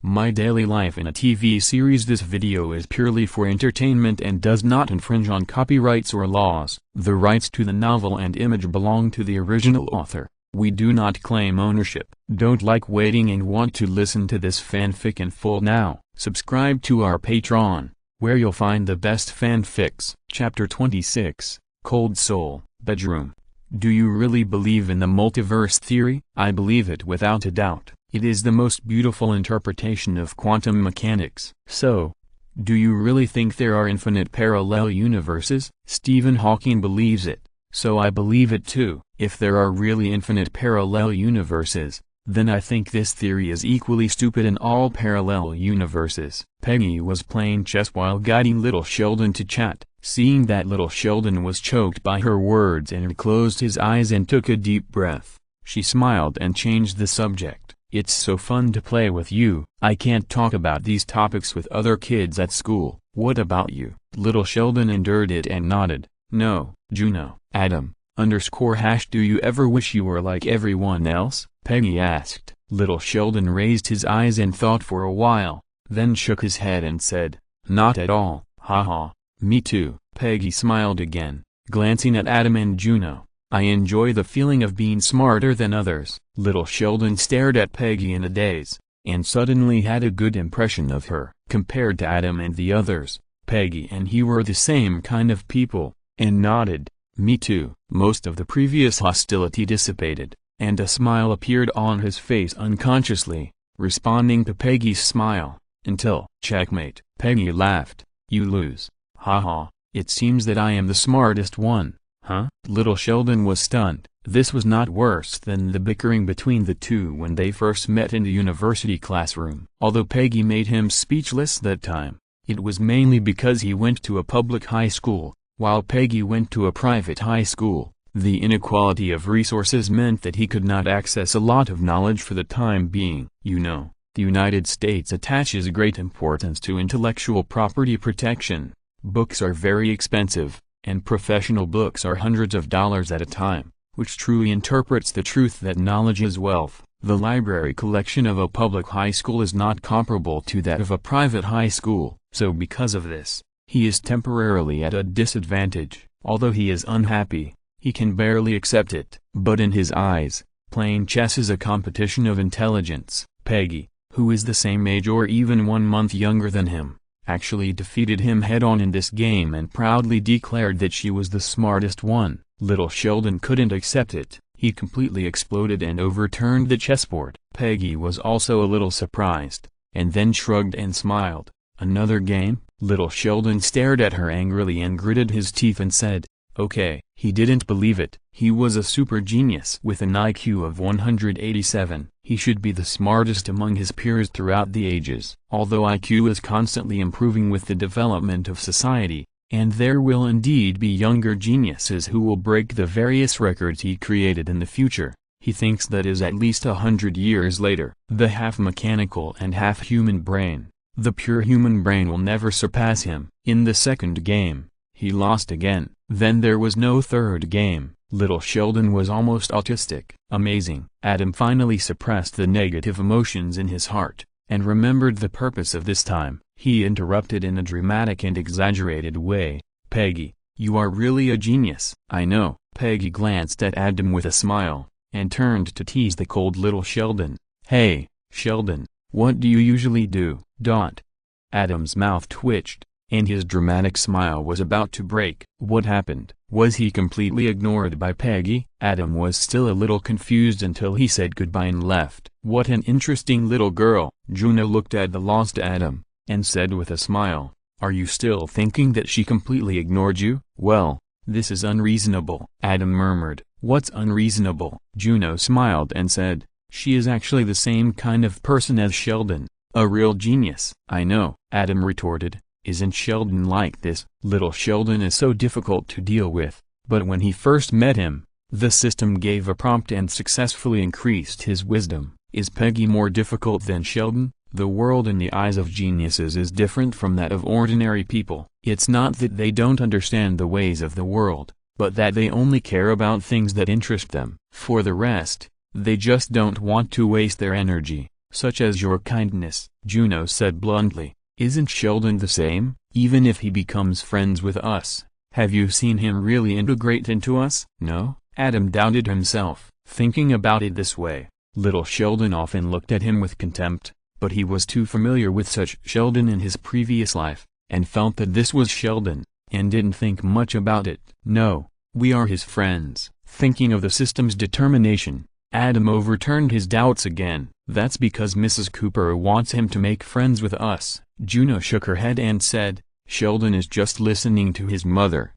My daily life in a TV series. This video is purely for entertainment and does not infringe on copyrights or laws. The rights to the novel and image belong to the original author. We do not claim ownership. Don't like waiting and want to listen to this fanfic in full now? Subscribe to our Patreon, where you'll find the best fanfics. Chapter 26, Cold Soul, Bedroom. Do you really believe in the multiverse theory? I believe it without a doubt. It is the most beautiful interpretation of quantum mechanics. So, do you really think there are infinite parallel universes? Stephen Hawking believes it, so I believe it too. If there are really infinite parallel universes, then I think this theory is equally stupid in all parallel universes. Peggy was playing chess while guiding little Sheldon to chat. Seeing that little Sheldon was choked by her words and closed his eyes and took a deep breath, she smiled and changed the subject. It's so fun to play with you. I can't talk about these topics with other kids at school. What about you? Little Sheldon endured it and nodded. No, Juno. Adam, _ do you ever wish you were like everyone else? Peggy asked. Little Sheldon raised his eyes and thought for a while, then shook his head and said, not at all, haha. Me too. Peggy smiled again, glancing at Adam and Juno. I enjoy the feeling of being smarter than others. Little Sheldon stared at Peggy in a daze, and suddenly had a good impression of her. Compared to Adam and the others, Peggy and he were the same kind of people, and nodded. Me too. Most of the previous hostility dissipated, and a smile appeared on his face unconsciously, responding to Peggy's smile, until, checkmate. Peggy laughed. You lose. Haha, it seems that I am the smartest one. Huh? Little Sheldon was stunned. This was not worse than the bickering between the two when they first met in the university classroom. Although Peggy made him speechless that time, it was mainly because he went to a public high school, while Peggy went to a private high school. The inequality of resources meant that he could not access a lot of knowledge for the time being. You know, the United States attaches great importance to intellectual property protection. Books are very expensive, and professional books are hundreds of dollars at a time, which truly interprets the truth that knowledge is wealth. The library collection of a public high school is not comparable to that of a private high school, so because of this, he is temporarily at a disadvantage. Although he is unhappy, he can barely accept it. But in his eyes, playing chess is a competition of intelligence. Peggy, who is the same age or even 1 month younger than him, actually defeated him head-on in this game and proudly declared that she was the smartest one. Little Sheldon couldn't accept it. He completely exploded and overturned the chessboard. Peggy was also a little surprised, and then shrugged and smiled. Another game? Little Sheldon stared at her angrily and gritted his teeth and said, okay. He didn't believe it. He was a super genius with an IQ of 187. He should be the smartest among his peers throughout the ages. Although IQ is constantly improving with the development of society, and there will indeed be younger geniuses who will break the various records he created in the future, he thinks that is at least 100 years later. The half-mechanical and half-human brain, the pure human brain, will never surpass him. In the second game, he lost again. Then there was no third game. Little Sheldon was almost autistic. Amazing. Adam finally suppressed the negative emotions in his heart, and remembered the purpose of this time. He interrupted in a dramatic and exaggerated way. Peggy, you are really a genius. I know. Peggy glanced at Adam with a smile, and turned to tease the cold little Sheldon. Hey, Sheldon, what do you usually do? Adam's mouth twitched, and his dramatic smile was about to break. What happened? Was he completely ignored by Peggy? Adam was still a little confused until he said goodbye and left. What an interesting little girl. Juno looked at the lost Adam, and said with a smile, are you still thinking that she completely ignored you? Well, this is unreasonable. Adam murmured, what's unreasonable? Juno smiled and said, she is actually the same kind of person as Sheldon, a real genius. I know, Adam retorted. Isn't Sheldon like this? Little Sheldon is so difficult to deal with, but when he first met him, the system gave a prompt and successfully increased his wisdom. Is Peggy more difficult than Sheldon? The world in the eyes of geniuses is different from that of ordinary people. It's not that they don't understand the ways of the world, but that they only care about things that interest them. For the rest, they just don't want to waste their energy. such as your kindness. Juno said bluntly, "Isn't Sheldon the same, even if he becomes friends with us? Have you seen him really integrate into us?" "No," Adam doubted himself, thinking about it this way. Little Sheldon often looked at him with contempt, but he was too familiar with such Sheldon in his previous life, and felt that this was Sheldon, and didn't think much about it. "No, we are his friends." Thinking of the system's determination, Adam overturned his doubts again. "That's because Mrs. Cooper wants him to make friends with us." Juno shook her head and said, "Sheldon is just listening to his mother."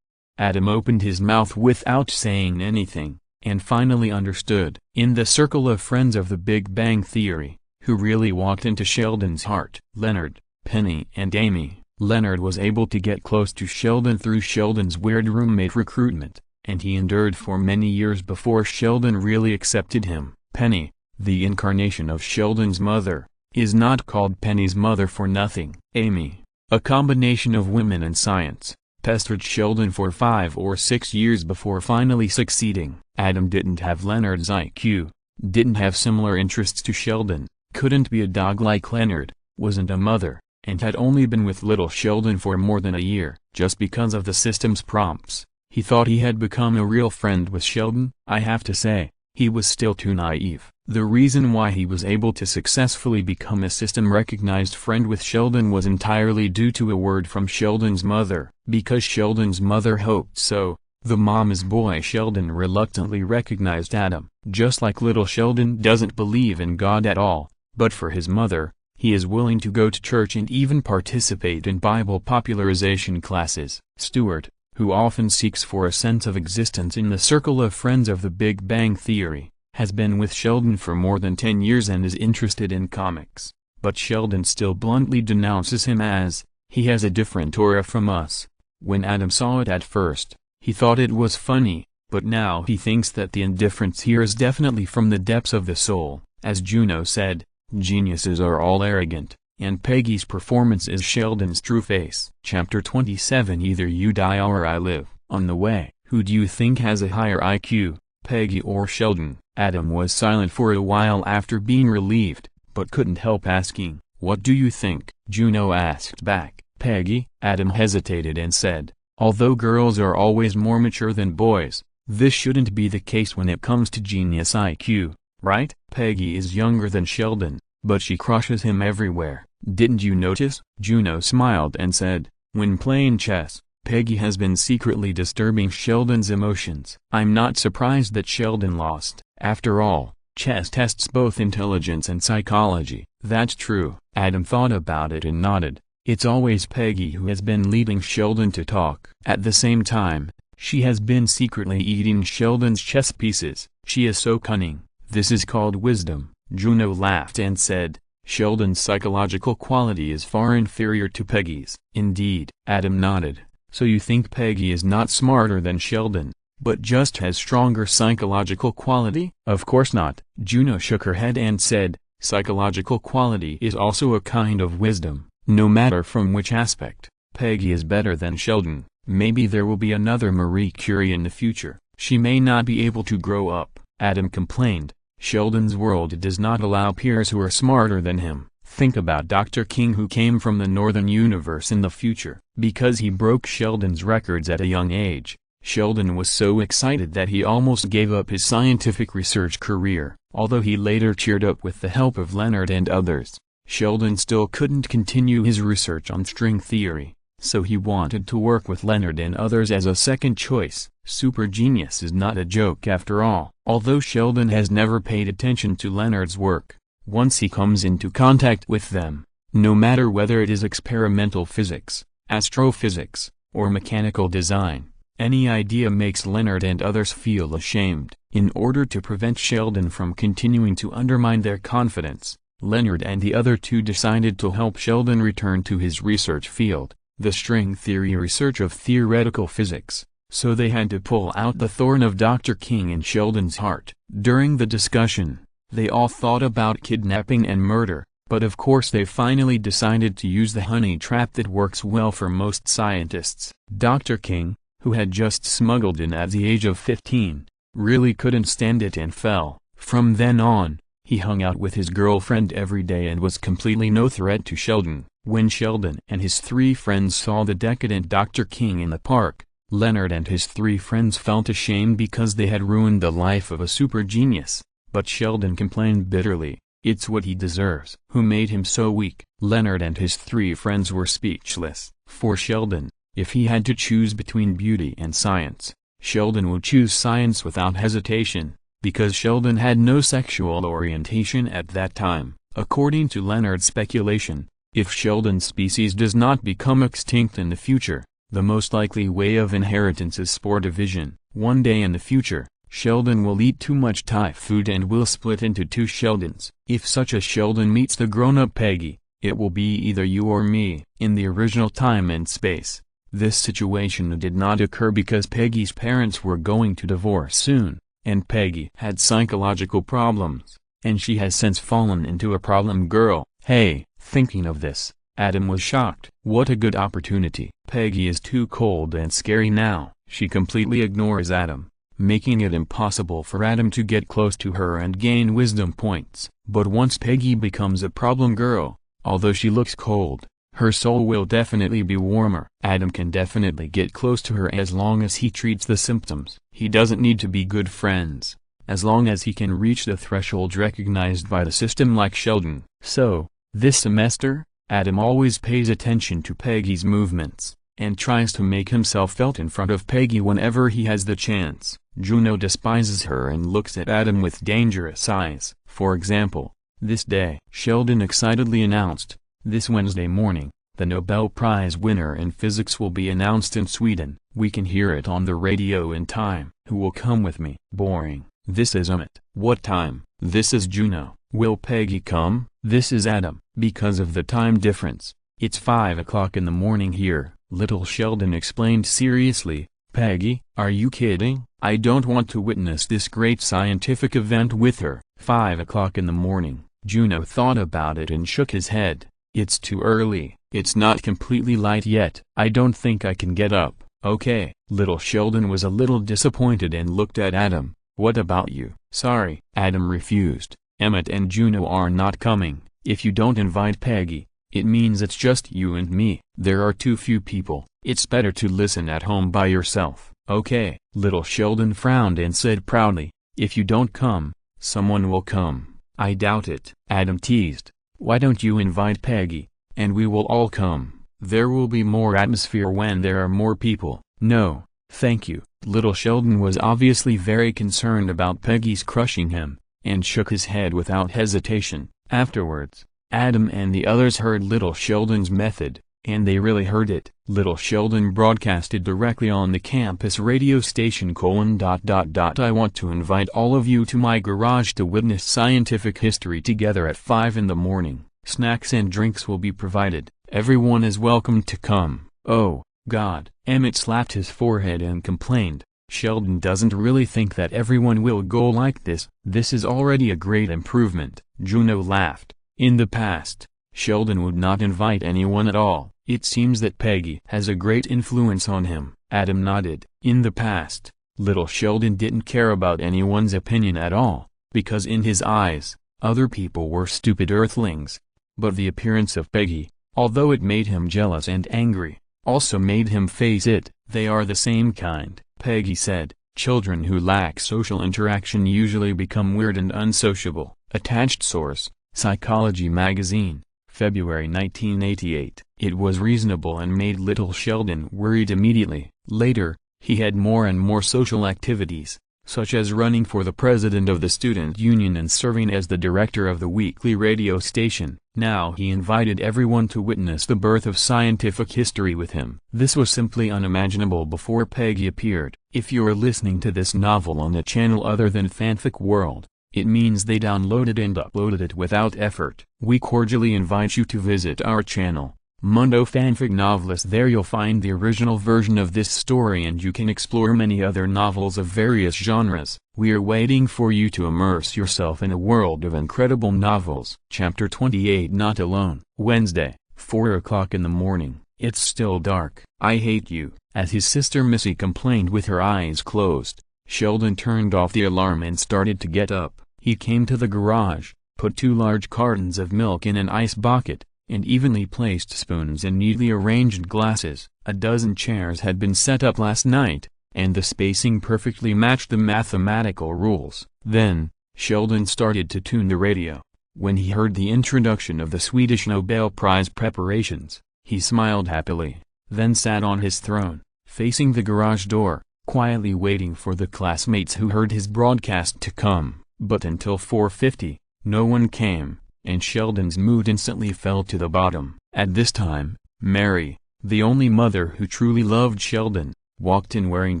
Adam opened his mouth without saying anything, and finally understood. In the circle of friends of the Big Bang Theory, who really walked into Sheldon's heart? Leonard, Penny and Amy. Leonard was able to get close to Sheldon through Sheldon's weird roommate recruitment, and he endured for many years before Sheldon really accepted him. Penny, the incarnation of Sheldon's mother, is not called Penny's mother for nothing. Amy, a combination of women and science, pestered Sheldon for 5 or 6 years before finally succeeding. Adam didn't have Leonard's IQ, didn't have similar interests to Sheldon, couldn't be a dog like Leonard, wasn't a mother, and had only been with little Sheldon for more than a year. Just because of the system's prompts, he thought he had become a real friend with Sheldon. I have to say, he was still too naive. The reason why he was able to successfully become a system-recognized friend with Sheldon was entirely due to a word from Sheldon's mother. Because Sheldon's mother hoped so, the mama's boy Sheldon reluctantly recognized Adam. Just like little Sheldon doesn't believe in God at all, but for his mother, he is willing to go to church and even participate in Bible popularization classes. Stuart, who often seeks for a sense of existence in the circle of friends of the Big Bang Theory, has been with Sheldon for more than 10 years and is interested in comics, but Sheldon still bluntly denounces him as, "He has a different aura from us." When Adam saw it at first, he thought it was funny, but now he thinks that the indifference here is definitely from the depths of the soul. As Juno said, geniuses are all arrogant, and Peggy's performance is Sheldon's true face. Chapter 27. Either you die or I live. On the way, who do you think has a higher IQ, Peggy or Sheldon? Adam was silent for a while after being relieved, but couldn't help asking, "What do you think?" Juno asked back. "Peggy." Adam hesitated and said, "Although girls are always more mature than boys, this shouldn't be the case when it comes to genius IQ, right? Peggy is younger than Sheldon, but she crushes him everywhere. Didn't you notice?" Juno smiled and said, "When playing chess, Peggy has been secretly disturbing Sheldon's emotions." "I'm not surprised that Sheldon lost. After all, chess tests both intelligence and psychology." "That's true." Adam thought about it and nodded. "It's always Peggy who has been leading Sheldon to talk. At the same time, she has been secretly eating Sheldon's chess pieces. She is so cunning." "This is called wisdom." Juno laughed and said, "Sheldon's psychological quality is far inferior to Peggy's." "Indeed." Adam nodded. "So you think Peggy is not smarter than Sheldon, but just has stronger psychological quality?" "Of course not." Juno shook her head and said, "Psychological quality is also a kind of wisdom, no matter from which aspect. Peggy is better than Sheldon. Maybe there will be another Marie Curie in the future. She may not be able to grow up." Adam complained, "Sheldon's world does not allow peers who are smarter than him. Think about Dr. King, who came from the Northern Universe in the future. Because he broke Sheldon's records at a young age, Sheldon was so excited that he almost gave up his scientific research career. Although he later cheered up with the help of Leonard and others, Sheldon still couldn't continue his research on string theory, so he wanted to work with Leonard and others as a second choice. Super genius is not a joke after all." Although Sheldon has never paid attention to Leonard's work, once he comes into contact with them, no matter whether it is experimental physics, astrophysics, or mechanical design, any idea makes Leonard and others feel ashamed. In order to prevent Sheldon from continuing to undermine their confidence, Leonard and the other two decided to help Sheldon return to his research field, the string theory research of theoretical physics. So they had to pull out the thorn of Dr. King in Sheldon's heart. During the discussion, they all thought about kidnapping and murder, but of course they finally decided to use the honey trap that works well for most scientists. Dr. King, who had just smuggled in at the age of 15, really couldn't stand it and fell. From then on, He hung out with his girlfriend every day and was completely no threat to Sheldon. When Sheldon and his three friends saw the decadent Dr. King in the park, Leonard and his three friends felt ashamed because they had ruined the life of a super genius. But Sheldon complained bitterly, "It's what he deserves." Who made him so weak? Leonard and his three friends were speechless. For Sheldon, if he had to choose between beauty and science, Sheldon would choose science without hesitation, because Sheldon had no sexual orientation at that time. According to Leonard's speculation, if Sheldon's species does not become extinct in the future, the most likely way of inheritance is spore division. One day in the future, Sheldon will eat too much Thai food and will split into two Sheldons. If such a Sheldon meets the grown-up Peggy, it will be either you or me. In the original time and space, this situation did not occur because Peggy's parents were going to divorce soon, and Peggy had psychological problems, and she has since fallen into a problem girl. Hey, thinking of this, Adam was shocked. What a good opportunity. Peggy is too cold and scary now. She completely ignores Adam, making it impossible for Adam to get close to her and gain wisdom points. But once Peggy becomes a problem girl, although she looks cold, her soul will definitely be warmer. Adam can definitely get close to her as long as he treats the symptoms. He doesn't need to be good friends, as long as he can reach the threshold recognized by the system like Sheldon. So, this semester, Adam always pays attention to Peggy's movements, and tries to make himself felt in front of Peggy whenever he has the chance. Juno despises her and looks at Adam with dangerous eyes. For example, this day, Sheldon excitedly announced, "This Wednesday morning, the Nobel Prize winner in physics will be announced in Sweden. We can hear it on the radio in time. Who will come with me?" Boring. This is Emmett. What time? This is Juno. Will Peggy come? This is Adam. Because of the time difference, it's 5 o'clock in the morning here. Little Sheldon explained seriously, "Peggy, are you kidding? I don't want to witness this great scientific event with her." 5 o'clock in the morning. Juno thought about it and shook his head. "It's too early. It's not completely light yet. I don't think I can get up." "Okay." Little Sheldon was a little disappointed and looked at Adam. "What about you?" "Sorry." Adam refused. "Emmett and Juno are not coming. If you don't invite Peggy, it means it's just you and me. There are too few people. It's better to listen at home by yourself." "Okay." Little Sheldon frowned and said proudly, "If you don't come, someone will come." "I doubt it." Adam teased. "Why don't you invite Peggy, and we will all come. There will be more atmosphere when there are more people." "No, thank you." Little Sheldon was obviously very concerned about Peggy's crushing him, and shook his head without hesitation. Afterwards, Adam and the others heard Little Sheldon's method, and they really heard it. Little Sheldon broadcasted directly on the campus radio station: "I want to invite all of you to my garage to witness scientific history together at 5 in the morning. Snacks and drinks will be provided. Everyone is welcome to come." "Oh, God." Emmett slapped his forehead and complained, "Sheldon doesn't really think that everyone will go like this. This is already a great improvement." Juno laughed. In the past, Sheldon would not invite anyone at all. It seems that Peggy has a great influence on him. Adam nodded. In the past, little Sheldon didn't care about anyone's opinion at all, because in his eyes, other people were stupid earthlings. But the appearance of Peggy, although it made him jealous and angry, also made him face it. "They are the same kind," Peggy said. "Children who lack social interaction usually become weird and unsociable." Attached source, Psychology Magazine, February 1988. It was reasonable and made little Sheldon worried immediately. Later, he had more and more social activities, such as running for the president of the student union and serving as the director of the weekly radio station. Now he invited everyone to witness the birth of scientific history with him. This was simply unimaginable before Peggy appeared. If you're listening to this novel on a channel other than Fanfic World, it means they downloaded and uploaded it without effort. We cordially invite you to visit our channel, Mundo Fanfic Novelist. There you'll find the original version of this story and you can explore many other novels of various genres. We are waiting for you to immerse yourself in a world of incredible novels. Chapter 28. Not Alone. Wednesday, 4 o'clock in the morning. It's still dark. "I hate you," as his sister Missy complained with her eyes closed. Sheldon turned off the alarm and started to get up. He came to the garage, put 2 large cartons of milk in an ice bucket, and evenly placed spoons in neatly arranged glasses. A dozen chairs had been set up last night, and the spacing perfectly matched the mathematical rules. Then, Sheldon started to tune the radio. When he heard the introduction of the Swedish Nobel Prize preparations, he smiled happily, then sat on his throne, facing the garage door, quietly waiting for the classmates who heard his broadcast to come. But until 4:50, no one came, and Sheldon's mood instantly fell to the bottom. At this time, Mary, the only mother who truly loved Sheldon, walked in wearing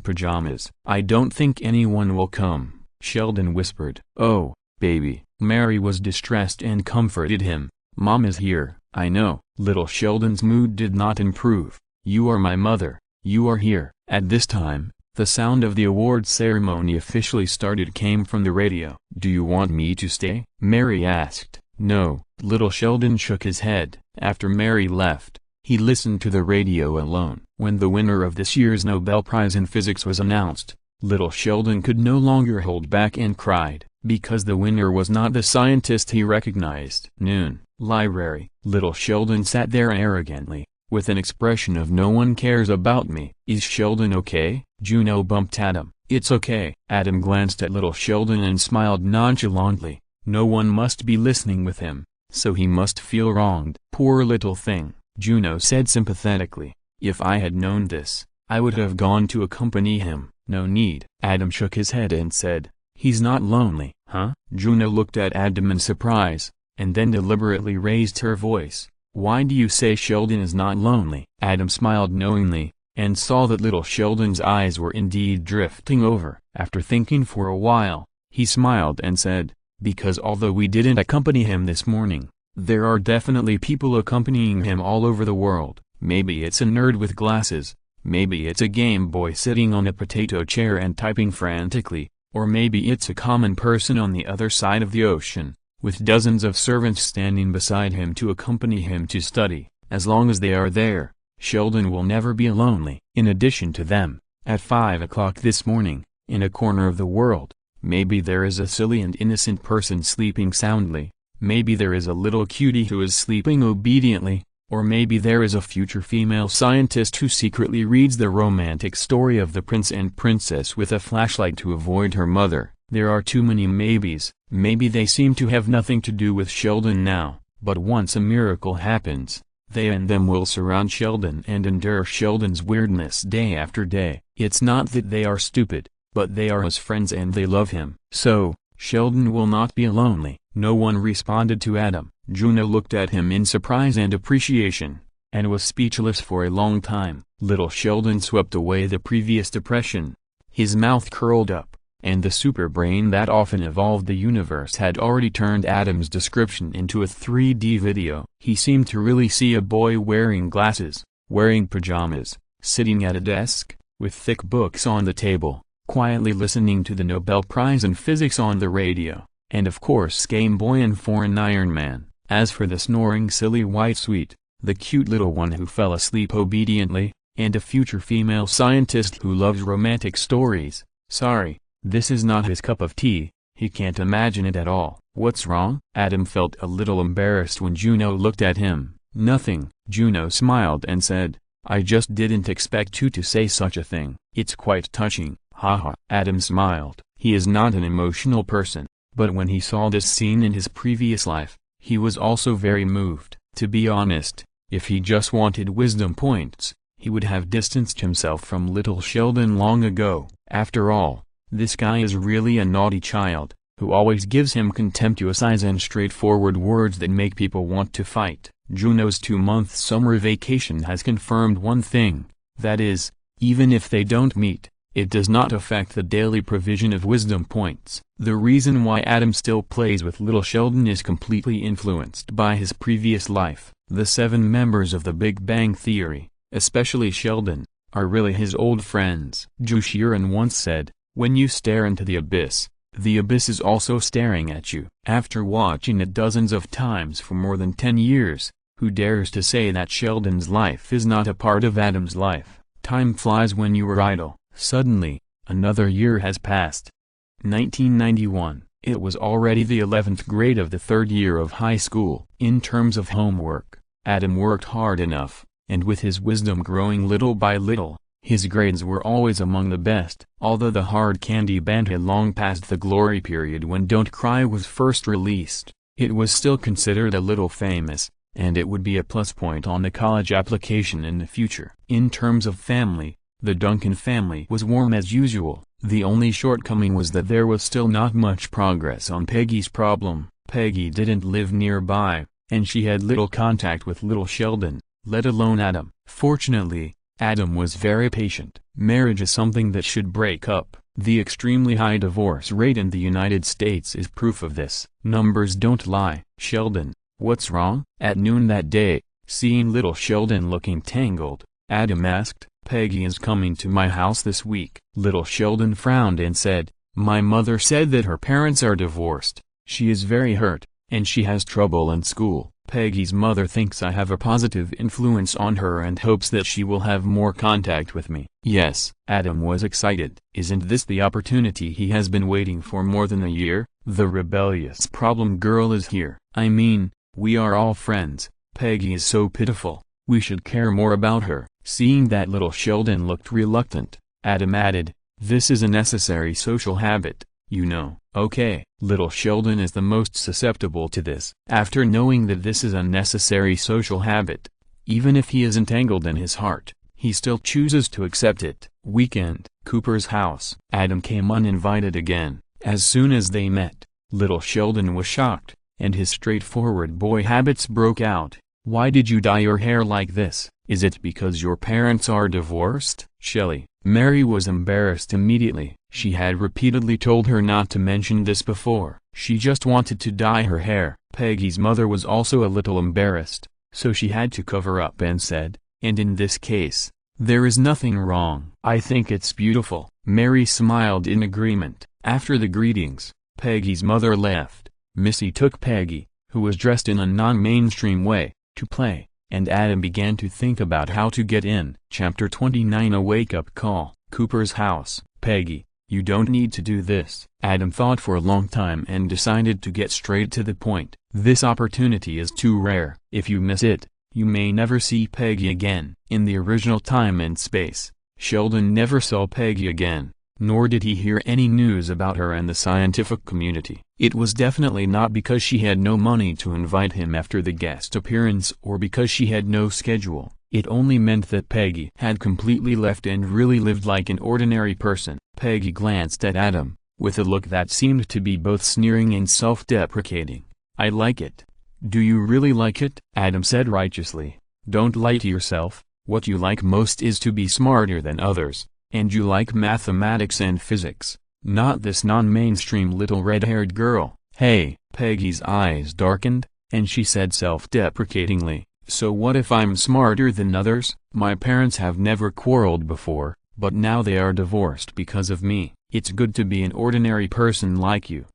pajamas. "I don't think anyone will come," Sheldon whispered. "Oh, baby." Mary was distressed and comforted him. "Mom is here." "I know." Little Sheldon's mood did not improve. "You are my mother. You are here." At this time, the sound of the awards ceremony officially started came from the radio. "Do you want me to stay?" Mary asked. "No." Little Sheldon shook his head. After Mary left, he listened to the radio alone. When the winner of this year's Nobel Prize in Physics was announced, little Sheldon could no longer hold back and cried, because the winner was not the scientist he recognized. Noon, library. Little Sheldon sat there arrogantly, with an expression of "no one cares about me." "Is Sheldon okay?" Juno bumped Adam. "It's okay." Adam glanced at little Sheldon and smiled nonchalantly. No one must be listening with him, so he must feel wronged. "Poor little thing," Juno said sympathetically. "If I had known this, I would have gone to accompany him." "No need." Adam shook his head and said, "He's not lonely." "Huh?" Juno looked at Adam in surprise, and then deliberately raised her voice. "Why do you say Sheldon is not lonely?" Adam smiled knowingly, and saw that little Sheldon's eyes were indeed drifting over. After thinking for a while, he smiled and said, "Because although we didn't accompany him this morning, there are definitely people accompanying him all over the world. Maybe it's a nerd with glasses, maybe it's a Game Boy sitting on a potato chair and typing frantically, or maybe it's a common person on the other side of the ocean, with dozens of servants standing beside him to accompany him to study. As long as they are there, Sheldon will never be lonely." In addition to them, at 5 o'clock this morning, in a corner of the world, maybe there is a silly and innocent person sleeping soundly, maybe there is a little cutie who is sleeping obediently, or maybe there is a future female scientist who secretly reads the romantic story of the prince and princess with a flashlight to avoid her mother. There are too many maybes. Maybe they seem to have nothing to do with Sheldon now, but once a miracle happens, they and them will surround Sheldon and endure Sheldon's weirdness day after day. It's not that they are stupid, but they are his friends and they love him. So, Sheldon will not be lonely. No one responded to Adam. Juno looked at him in surprise and appreciation, and was speechless for a long time. Little Sheldon swept away the previous depression. His mouth curled up, and the super brain that often evolved the universe had already turned Adam's description into a 3D video. He seemed to really see a boy wearing glasses, wearing pajamas, sitting at a desk, with thick books on the table, quietly listening to the Nobel Prize in Physics on the radio, and of course Game Boy and foreign Iron Man. As for the snoring silly white sweet, the cute little one who fell asleep obediently, and a future female scientist who loves romantic stories, sorry, this is not his cup of tea. He can't imagine it at all. What's wrong? Adam felt a little embarrassed when Juno looked at him. Nothing. Juno smiled and said, I just didn't expect you to say such a thing. It's quite touching. Haha. Adam smiled. He is not an emotional person, but when he saw this scene in his previous life, he was also very moved. To be honest, if he just wanted wisdom points, he would have distanced himself from little Sheldon long ago. After all, this guy is really a naughty child, who always gives him contemptuous eyes and straightforward words that make people want to fight. Juno's 2-month summer vacation has confirmed one thing, that is, even if they don't meet, it does not affect the daily provision of wisdom points. The reason why Adam still plays with little Sheldon is completely influenced by his previous life. The 7 members of the Big Bang Theory, especially Sheldon, are really his old friends. Jushiran once said, when you stare into the abyss is also staring at you. After watching it dozens of times for more than 10 years, who dares to say that Sheldon's life is not a part of Adam's life? Time flies when you are idle. Suddenly, another year has passed. 1991. It was already the 11th grade of the 3rd year of high school. In terms of homework, Adam worked hard enough, and with his wisdom growing little by little, his grades were always among the best. Although the hard candy band had long passed the glory period when Don't Cry was first released, it was still considered a little famous, and it would be a plus point on the college application in the future. In terms of family, the Duncan family was warm as usual. The only shortcoming was that there was still not much progress on Peggy's problem. Peggy didn't live nearby, and she had little contact with little Sheldon, let alone Adam. Fortunately, Adam was very patient. Marriage is something that should break up. The extremely high divorce rate in the United States is proof of this. Numbers don't lie. Sheldon, what's wrong? At noon that day, seeing little Sheldon looking tangled, Adam asked, Peggy is coming to my house this week. Little Sheldon frowned and said, my mother said that her parents are divorced. She is very hurt, and she has trouble in school. Peggy's mother thinks I have a positive influence on her and hopes that she will have more contact with me. Yes, Adam was excited. Isn't this the opportunity he has been waiting for more than a year? The rebellious problem girl is here. I mean, we are all friends. Peggy is so pitiful. We should care more about her. Seeing that little Sheldon looked reluctant, Adam added, this is a necessary social habit, you know. Okay. Little Sheldon is the most susceptible to this. After knowing that this is a necessary social habit, even if he is entangled in his heart, he still chooses to accept it. Weekend. Cooper's house. Adam came uninvited again. As soon as they met, little Sheldon was shocked, and his straightforward boy habits broke out. Why did you dye your hair like this? Is it because your parents are divorced? Shelley. Mary was embarrassed immediately. She had repeatedly told her not to mention this before. She just wanted to dye her hair. Peggy's mother was also a little embarrassed, so she had to cover up and said, and in this case, there is nothing wrong. I think it's beautiful. Mary smiled in agreement. After the greetings, Peggy's mother left. Missy took Peggy, who was dressed in a non-mainstream way, to play, and Adam began to think about how to get in. Chapter 29 A Wake-Up Call. Cooper's house. Peggy, you don't need to do this. Adam thought for a long time and decided to get straight to the point. This opportunity is too rare. If you miss it, you may never see Peggy again. In the original time and space, Sheldon never saw Peggy again, nor did he hear any news about her in the scientific community. It was definitely not because she had no money to invite him after the guest appearance or because she had no schedule. It only meant that Peggy had completely left and really lived like an ordinary person. Peggy glanced at Adam, with a look that seemed to be both sneering and self-deprecating. I like it. Do you really like it? Adam said righteously. Don't lie to yourself. What you like most is to be smarter than others, and you like mathematics and physics, not this non-mainstream little red-haired girl. Hey, Peggy's eyes darkened, and she said self-deprecatingly, so what if I'm smarter than others? My parents have never quarreled before, but now they are divorced because of me. It's good to be an ordinary person like you.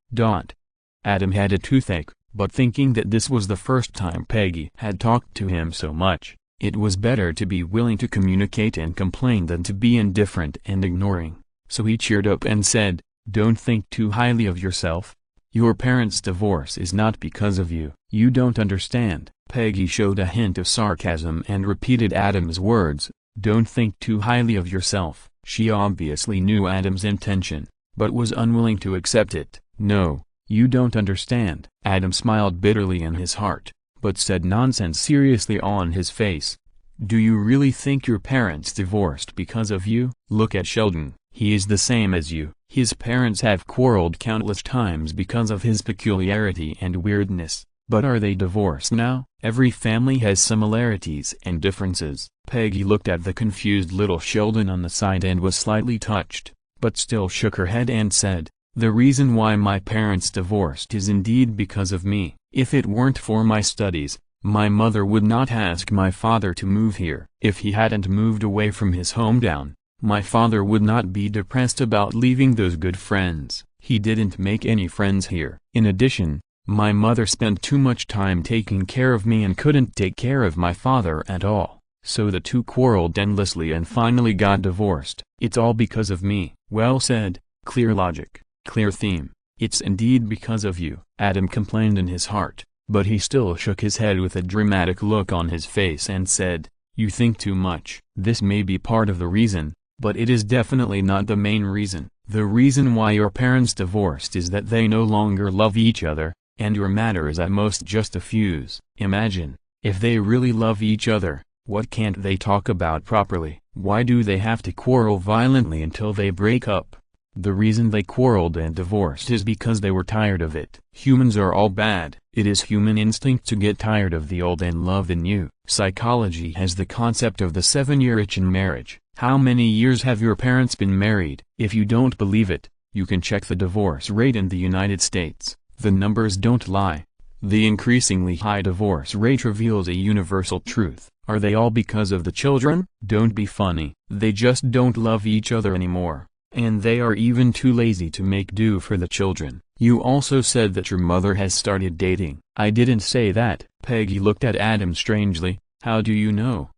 Adam had a toothache, but thinking that this was the first time Peggy had talked to him so much, it was better to be willing to communicate and complain than to be indifferent and ignoring. So he cheered up and said, don't think too highly of yourself. Your parents' divorce is not because of you. You don't understand. Peggy showed a hint of sarcasm and repeated Adam's words, don't think too highly of yourself. She obviously knew Adam's intention, but was unwilling to accept it. No, you don't understand. Adam smiled bitterly in his heart, but said nonsense seriously on his face. Do you really think your parents divorced because of you? Look at Sheldon. He is the same as you. His parents have quarreled countless times because of his peculiarity and weirdness, but are they divorced now? Every family has similarities and differences. Peggy looked at the confused little Sheldon on the side and was slightly touched, but still shook her head and said, the reason why my parents divorced is indeed because of me. If it weren't for my studies, my mother would not ask my father to move here. If he hadn't moved away from his hometown, my father would not be depressed about leaving those good friends. He didn't make any friends here. In addition, my mother spent too much time taking care of me and couldn't take care of my father at all. So the two quarreled endlessly and finally got divorced. It's all because of me. Well said. Clear logic, clear theme. It's indeed because of you, Adam complained in his heart, but he still shook his head with a dramatic look on his face and said, "You think too much." This may be part of the reason, but it is definitely not the main reason. The reason why your parents divorced is that they no longer love each other, and your matter is at most just a fuse. Imagine, if they really love each other, what can't they talk about properly? Why do they have to quarrel violently until they break up? The reason they quarreled and divorced is because they were tired of it. Humans are all bad. It is human instinct to get tired of the old and love the new. Psychology has the concept of the 7-year itch in marriage. How many years have your parents been married? If you don't believe it, you can check the divorce rate in the United States. The numbers don't lie. The increasingly high divorce rate reveals a universal truth. Are they all because of the children? Don't be funny. They just don't love each other anymore. And they are even too lazy to make do for the children. You also said that your mother has started dating. I didn't say that. Peggy looked at Adam strangely. How do you know?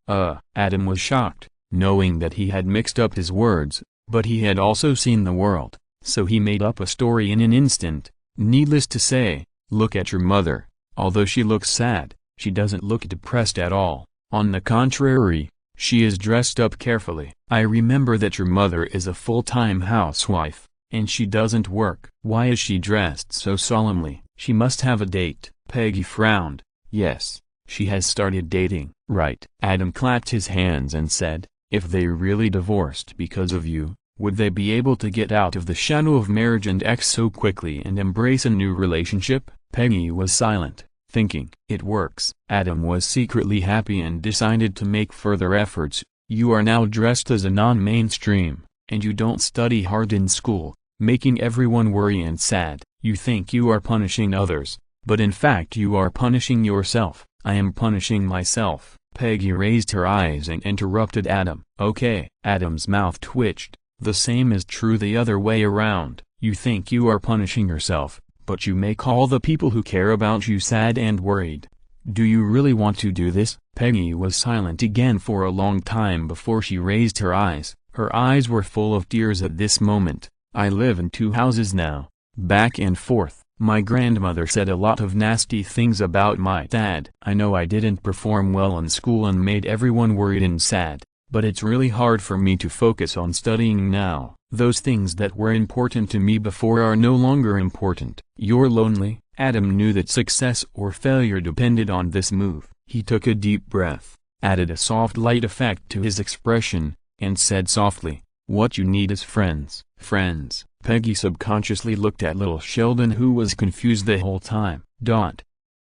Adam was shocked, knowing that he had mixed up his words, but he had also seen the world, so he made up a story in an instant. Needless to say, look at your mother. Although she looks sad, she doesn't look depressed at all. On the contrary, she is dressed up carefully. I remember that your mother is a full-time housewife, and she doesn't work. Why is she dressed so solemnly? She must have a date. Peggy frowned. Yes, she has started dating. Right. Adam clapped his hands and said, if they really divorced because of you, would they be able to get out of the shadow of marriage and ex so quickly and embrace a new relationship? Peggy was silent, thinking. It works. Adam was secretly happy and decided to make further efforts. You are now dressed as a non-mainstream, and you don't study hard in school, making everyone worry and sad. You think you are punishing others, but in fact you are punishing yourself. I am punishing myself. Peggy raised her eyes and interrupted Adam. Okay. Adam's mouth twitched. The same is true the other way around. You think you are punishing yourself, but you make all the people who care about you sad and worried. Do you really want to do this? Peggy was silent again for a long time before she raised her eyes. Her eyes were full of tears at this moment. I live in 2 houses now, back and forth. My grandmother said a lot of nasty things about my dad. I know I didn't perform well in school and made everyone worried and sad, but it's really hard for me to focus on studying now. Those things that were important to me before are no longer important. You're lonely. Adam knew that success or failure depended on this move. He took a deep breath, added a soft light effect to his expression, and said softly, what you need is friends. Friends. Peggy subconsciously looked at little Sheldon, who was confused the whole time.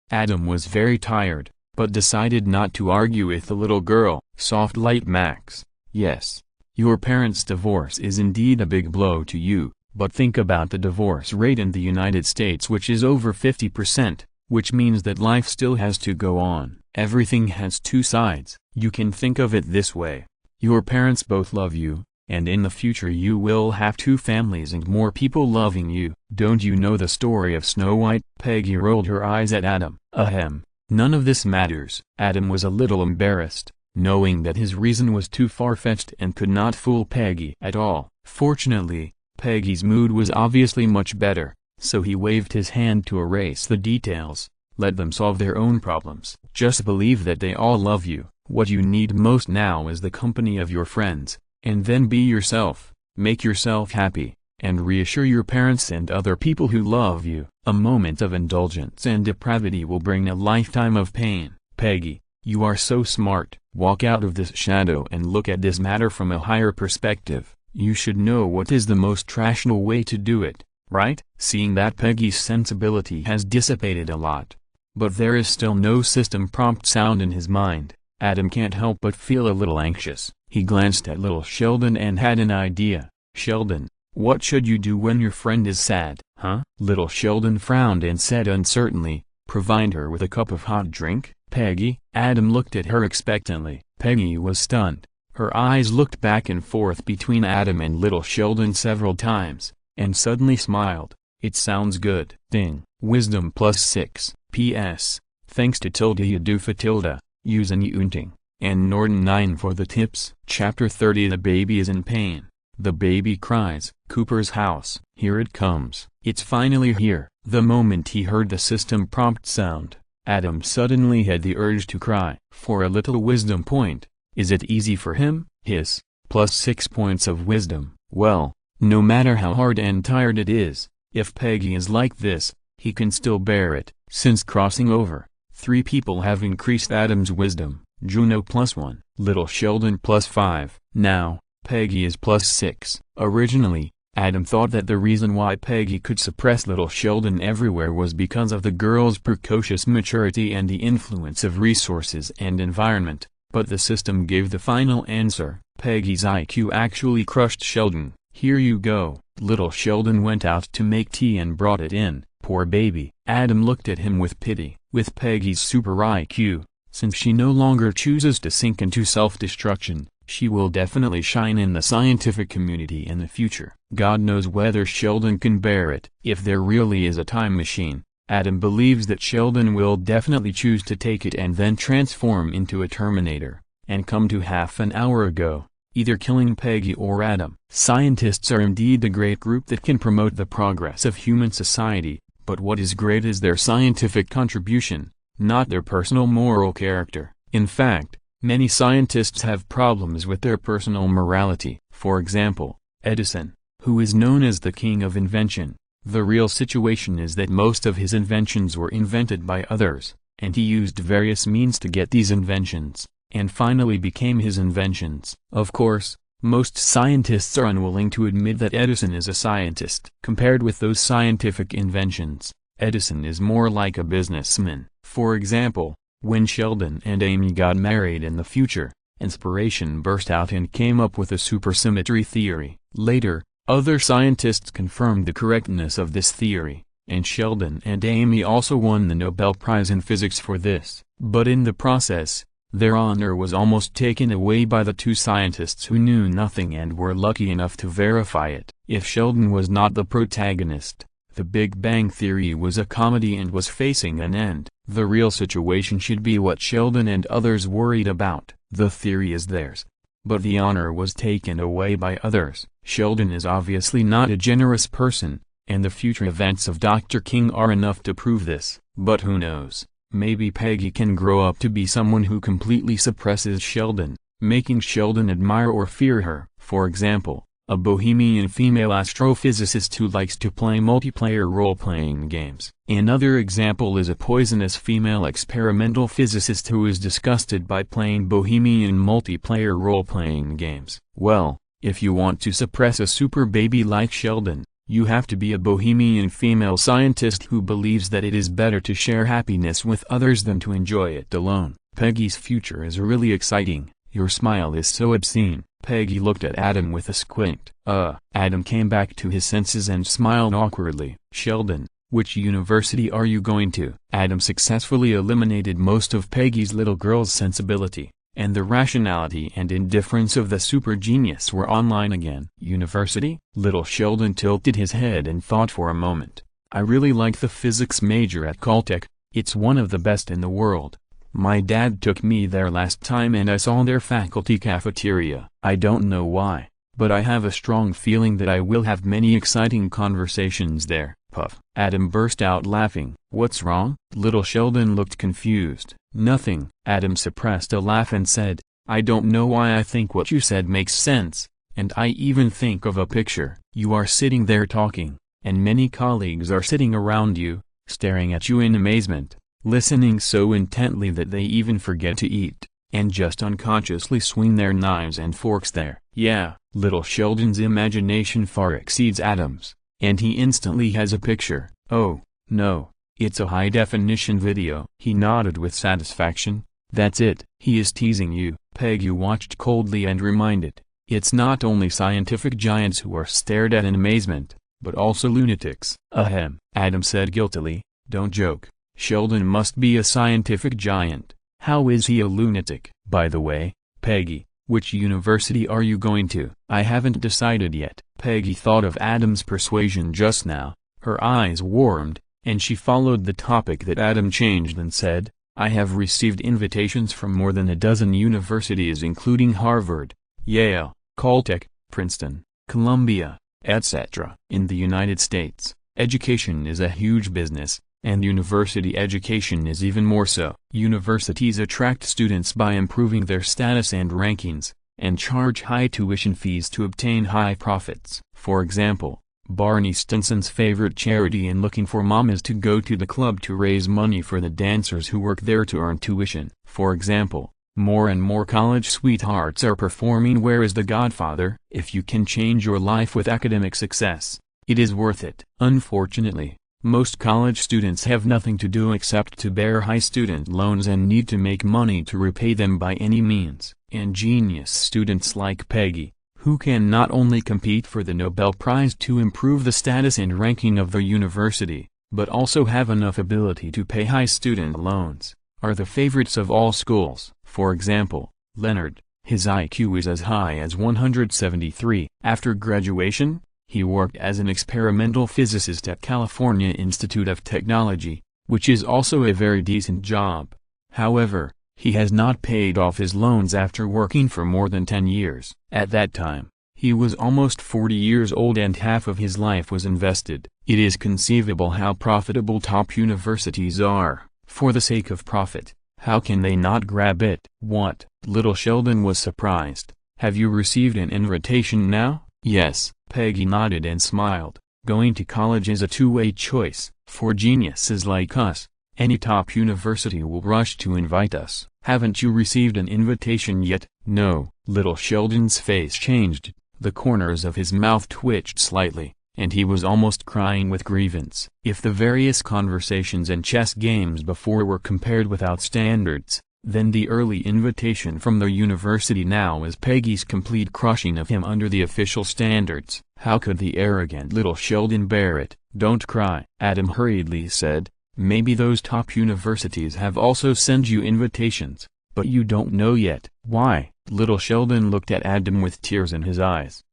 Adam was very tired, but decided not to argue with the little girl. Soft light Max. Yes, your parents' divorce is indeed a big blow to you, but think about the divorce rate in the United States, which is over 50%, which means that life still has to go on. Everything has 2 sides. You can think of it this way. Your parents both love you, and in the future you will have 2 families and more people loving you. Don't you know the story of Snow White? Peggy rolled her eyes at Adam. Ahem. None of this matters. Adam was a little embarrassed, knowing that his reason was too far-fetched and could not fool Peggy at all. Fortunately, Peggy's mood was obviously much better, so he waved his hand to erase the details. Let them solve their own problems. Just believe that they all love you. What you need most now is the company of your friends, and then be yourself, make yourself happy, and reassure your parents and other people who love you. A moment of indulgence and depravity will bring a lifetime of pain. Peggy, you are so smart. Walk out of this shadow and look at this matter from a higher perspective. You should know what is the most rational way to do it, right? Seeing that Peggy's sensibility has dissipated a lot, but there is still no system prompt sound in his mind, Adam can't help but feel a little anxious. He glanced at little Sheldon and had an idea. Sheldon, what should you do when your friend is sad, huh? Little Sheldon frowned and said uncertainly, provide her with a cup of hot drink. Peggy? Adam looked at her expectantly. Peggy was stunned. Her eyes looked back and forth between Adam and little Sheldon several times, and suddenly smiled. It sounds good. Ding. Wisdom +6. P.S. Thanks to Tilda Yadufa Tilda, Usen Unting, and Norton 9 for the tips. Chapter 30. The baby is in pain. The baby cries. Cooper's house. Here it comes. It's finally here. The moment he heard the system prompt sound, Adam suddenly had the urge to cry. For a little wisdom point. Is it easy for him? His +6 points of wisdom. Well, no matter how hard and tired it is, if Peggy is like this, he can still bear it. Since crossing over, 3 people have increased Adam's wisdom. Juno +1, little Sheldon +5. Now, Peggy is +6. Originally, Adam thought that the reason why Peggy could suppress little Sheldon everywhere was because of the girl's precocious maturity and the influence of resources and environment, but the system gave the final answer. Peggy's IQ actually crushed Sheldon. Here you go. Little Sheldon went out to make tea and brought it in. Poor baby. Adam looked at him with pity. With Peggy's super IQ, since she no longer chooses to sink into self-destruction, she will definitely shine in the scientific community in the future. God knows whether Sheldon can bear it. If there really is a time machine, Adam believes that Sheldon will definitely choose to take it and then transform into a Terminator, and come to half an hour ago, either killing Peggy or Adam. Scientists are indeed a great group that can promote the progress of human society, but what is great is their scientific contribution, not their personal moral character. In fact, many scientists have problems with their personal morality. For example, Edison, who is known as the king of invention. The real situation is that most of his inventions were invented by others, and he used various means to get these inventions, and finally became his inventions. Of course, most scientists are unwilling to admit that Edison is a scientist. Compared with those scientific inventions, Edison is more like a businessman. For example, when Sheldon and Amy got married in the future, inspiration burst out and came up with a supersymmetry theory. Later, other scientists confirmed the correctness of this theory, and Sheldon and Amy also won the Nobel Prize in Physics for this. But in the process, their honor was almost taken away by the 2 scientists who knew nothing and were lucky enough to verify it. If Sheldon was not the protagonist, the Big Bang Theory was a comedy and was facing an end. The real situation should be what Sheldon and others worried about. The theory is theirs, but the honor was taken away by others. Sheldon is obviously not a generous person, and the future events of Dr. King are enough to prove this. But who knows, maybe Peggy can grow up to be someone who completely suppresses Sheldon, making Sheldon admire or fear her. For example, a bohemian female astrophysicist who likes to play multiplayer role-playing games. Another example is a poisonous female experimental physicist who is disgusted by playing bohemian multiplayer role-playing games. Well, if you want to suppress a super baby like Sheldon, you have to be a bohemian female scientist who believes that it is better to share happiness with others than to enjoy it alone. Peggy's future is really exciting. Your smile is so obscene. Peggy looked at Adam with a squint. Adam came back to his senses and smiled awkwardly. Sheldon, which university are you going to? Adam successfully eliminated most of Peggy's little girl's sensibility, and the rationality and indifference of the super genius were online again. University? Little Sheldon tilted his head and thought for a moment. I really like the physics major at Caltech. It's one of the best in the world. My dad took me there last time and I saw their faculty cafeteria. I don't know why, but I have a strong feeling that I will have many exciting conversations there. Puff. Adam burst out laughing. What's wrong? Little Sheldon looked confused. Nothing. Adam suppressed a laugh and said, I don't know why I think what you said makes sense, and I even think of a picture. You are sitting there talking, and many colleagues are sitting around you, staring at you in amazement, listening so intently that they even forget to eat, and just unconsciously swing their knives and forks there. Yeah, little Sheldon's imagination far exceeds Adam's, and he instantly has a picture. Oh, no, it's a high-definition video. He nodded with satisfaction. That's it. He is teasing you. Peggy watched coldly and reminded, it's not only scientific giants who are stared at in amazement, but also lunatics. Ahem, Adam said guiltily. Don't joke. Sheldon must be a scientific giant. How is he a lunatic? By the way, Peggy, which university are you going to? I haven't decided yet. Peggy thought of Adam's persuasion just now. Her eyes warmed, and she followed the topic that Adam changed and said, I have received invitations from more than a dozen universities including Harvard, Yale, Caltech, Princeton, Columbia, etc. In the United States, education is a huge business, and university education is even more so. Universities attract students by improving their status and rankings, and charge high tuition fees to obtain high profits. For example, Barney Stinson's favorite charity in Looking for Mom is to go to the club to raise money for the dancers who work there to earn tuition. For example, more and more college sweethearts are performing Where is the Godfather? If you can change your life with academic success, it is worth it. Unfortunately, most college students have nothing to do except to bear high student loans and need to make money to repay them by any means. And genius students like Peggy, who can not only compete for the Nobel Prize to improve the status and ranking of the university, but also have enough ability to pay high student loans, are the favorites of all schools. For example, Leonard, his IQ is as high as 173. After graduation, he worked as an experimental physicist at California Institute of Technology, which is also a very decent job. However, he has not paid off his loans after working for more than 10 years. At that time, he was almost 40 years old and half of his life was invested. It is conceivable how profitable top universities are. For the sake of profit, how can they not grab it? What? Little Sheldon was surprised. Have you received an invitation now? Yes. Peggy nodded and smiled. Going to college is a two-way choice. For geniuses like us, any top university will rush to invite us. Haven't you received an invitation yet? No. Little Sheldon's face changed, the corners of his mouth twitched slightly, and he was almost crying with grievance. If the various conversations and chess games before were compared without standards, then the early invitation from the university now is Peggy's complete crushing of him under the official standards. How could the arrogant little Sheldon bear it? Don't cry, Adam hurriedly said. Maybe those top universities have also sent you invitations, but you don't know yet. Why? Little Sheldon looked at Adam with tears in his eyes.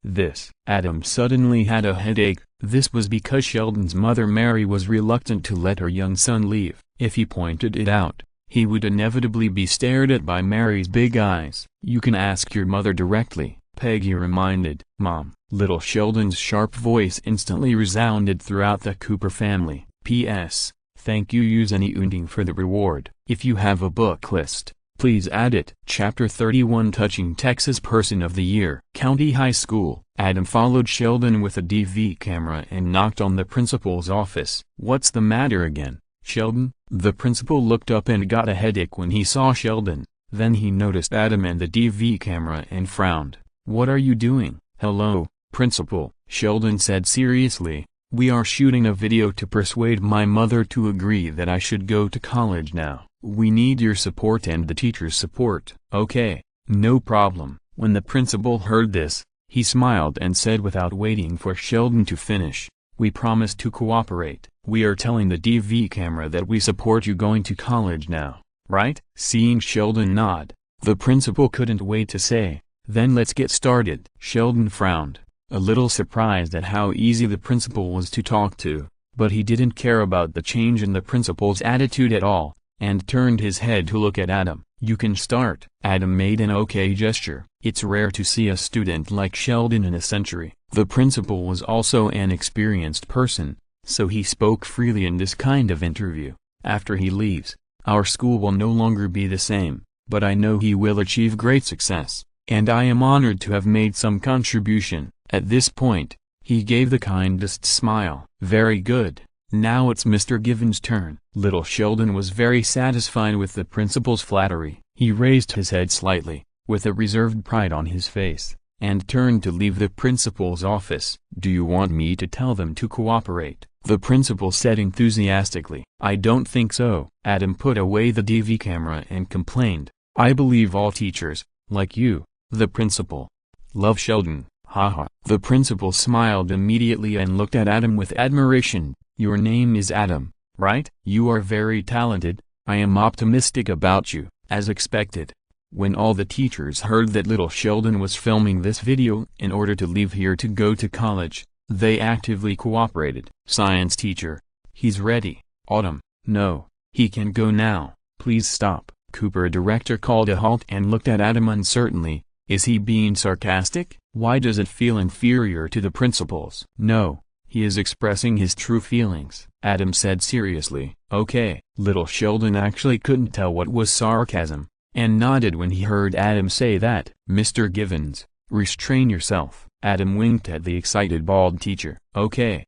Adam suddenly had a headache. This was because Sheldon's mother Mary was reluctant to let her young son leave. If he pointed it out, he would inevitably be stared at by Mary's big eyes. You can ask your mother directly, Peggy reminded. Mom. Little Sheldon's sharp voice instantly resounded throughout the Cooper family. P.S. Thank you. Use any unding for the reward. If you have a book list, please add it. Chapter 31 Touching Texas Person of the Year. County High School. Adam followed Sheldon with a DV camera and knocked on the principal's office. What's the matter again, Sheldon? The principal looked up and got a headache when he saw Sheldon. Then he noticed Adam and the DV camera and frowned. What are you doing? Hello, principal, Sheldon said seriously. We are shooting a video to persuade my mother to agree that I should go to college now. We need your support and the teacher's support. Okay, no problem. When the principal heard this, he smiled and said without waiting for Sheldon to finish, we promise to cooperate. We are telling the DV camera that we support you going to college now, right? Seeing Sheldon nod, the principal couldn't wait to say, then let's get started. Sheldon frowned, a little surprised at how easy the principal was to talk to, but he didn't care about the change in the principal's attitude at all, and turned his head to look at Adam. You can start. Adam made an okay gesture. It's rare to see a student like Sheldon in a century. The principal was also an experienced person, so he spoke freely in this kind of interview. After he leaves, our school will no longer be the same, but I know he will achieve great success, and I am honored to have made some contribution. At this point, he gave the kindest smile. Very good. Now it's Mr. Given's turn. Little Sheldon was very satisfied with the principal's flattery. He raised his head slightly, with a reserved pride on his face, and turned to leave the principal's office. Do you want me to tell them to cooperate? The principal said enthusiastically. I don't think so. Adam put away the DV camera and complained. I believe all teachers, like you, the principal, love Sheldon. Haha. The principal smiled immediately and looked at Adam with admiration. Your name is Adam, right? You are very talented. I am optimistic about you, as expected. When all the teachers heard that little Sheldon was filming this video in order to leave here to go to college, they actively cooperated. Science teacher. He's ready. Autumn. No, he can go now. Please stop. Cooper director called a halt and looked at Adam uncertainly. Is he being sarcastic? Why does it feel inferior to the principal's? No, he is expressing his true feelings, Adam said seriously. Okay. Little Sheldon actually couldn't tell what was sarcasm, and nodded when he heard Adam say that. Mr. Givens, restrain yourself. Adam winked at the excited bald teacher. Okay.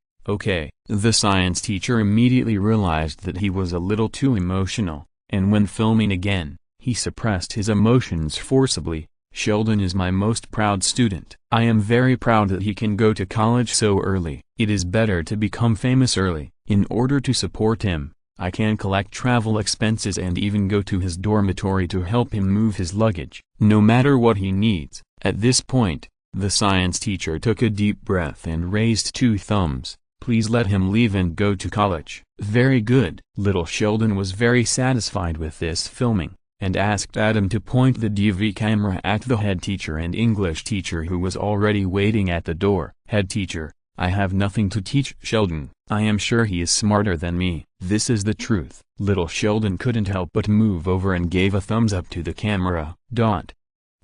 The science teacher immediately realized that he was a little too emotional, and when filming again, he suppressed his emotions forcibly. Sheldon is my most proud student. I am very proud that he can go to college so early. It is better to become famous early. In order to support him, I can collect travel expenses and even go to his dormitory to help him move his luggage, no matter what he needs. At this point, the science teacher took a deep breath and raised 2 thumbs. Please let him leave and go to college. Very good. Little Sheldon was very satisfied with this filming, and asked Adam to point the DV camera at the head teacher and English teacher who was already waiting at the door. Head teacher, I have nothing to teach Sheldon. I am sure he is smarter than me. This is the truth. Little Sheldon couldn't help but move over and gave a thumbs up to the camera.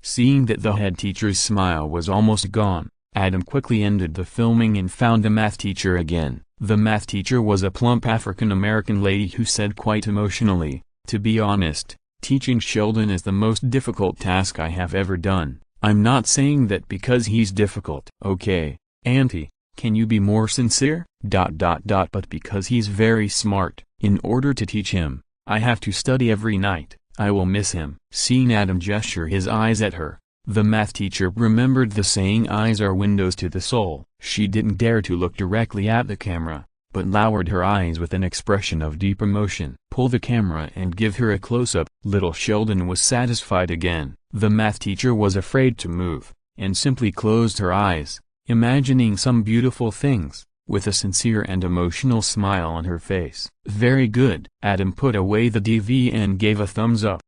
Seeing that the head teacher's smile was almost gone, Adam quickly ended the filming and found the math teacher again. The math teacher was a plump African-American lady who said quite emotionally, to be honest, teaching Sheldon is the most difficult task I have ever done. I'm not saying that because he's difficult. Okay, Auntie, can you be more sincere? But because he's very smart, in order to teach him, I have to study every night. I will miss him. Seeing Adam gesture his eyes at her, the math teacher remembered the saying eyes are windows to the soul. She didn't dare to look directly at the camera, but lowered her eyes with an expression of deep emotion. Pull the camera and give her a close-up. Little Sheldon was satisfied again. The math teacher was afraid to move, and simply closed her eyes, imagining some beautiful things, with a sincere and emotional smile on her face. Very good. Adam put away the DV and gave a thumbs up.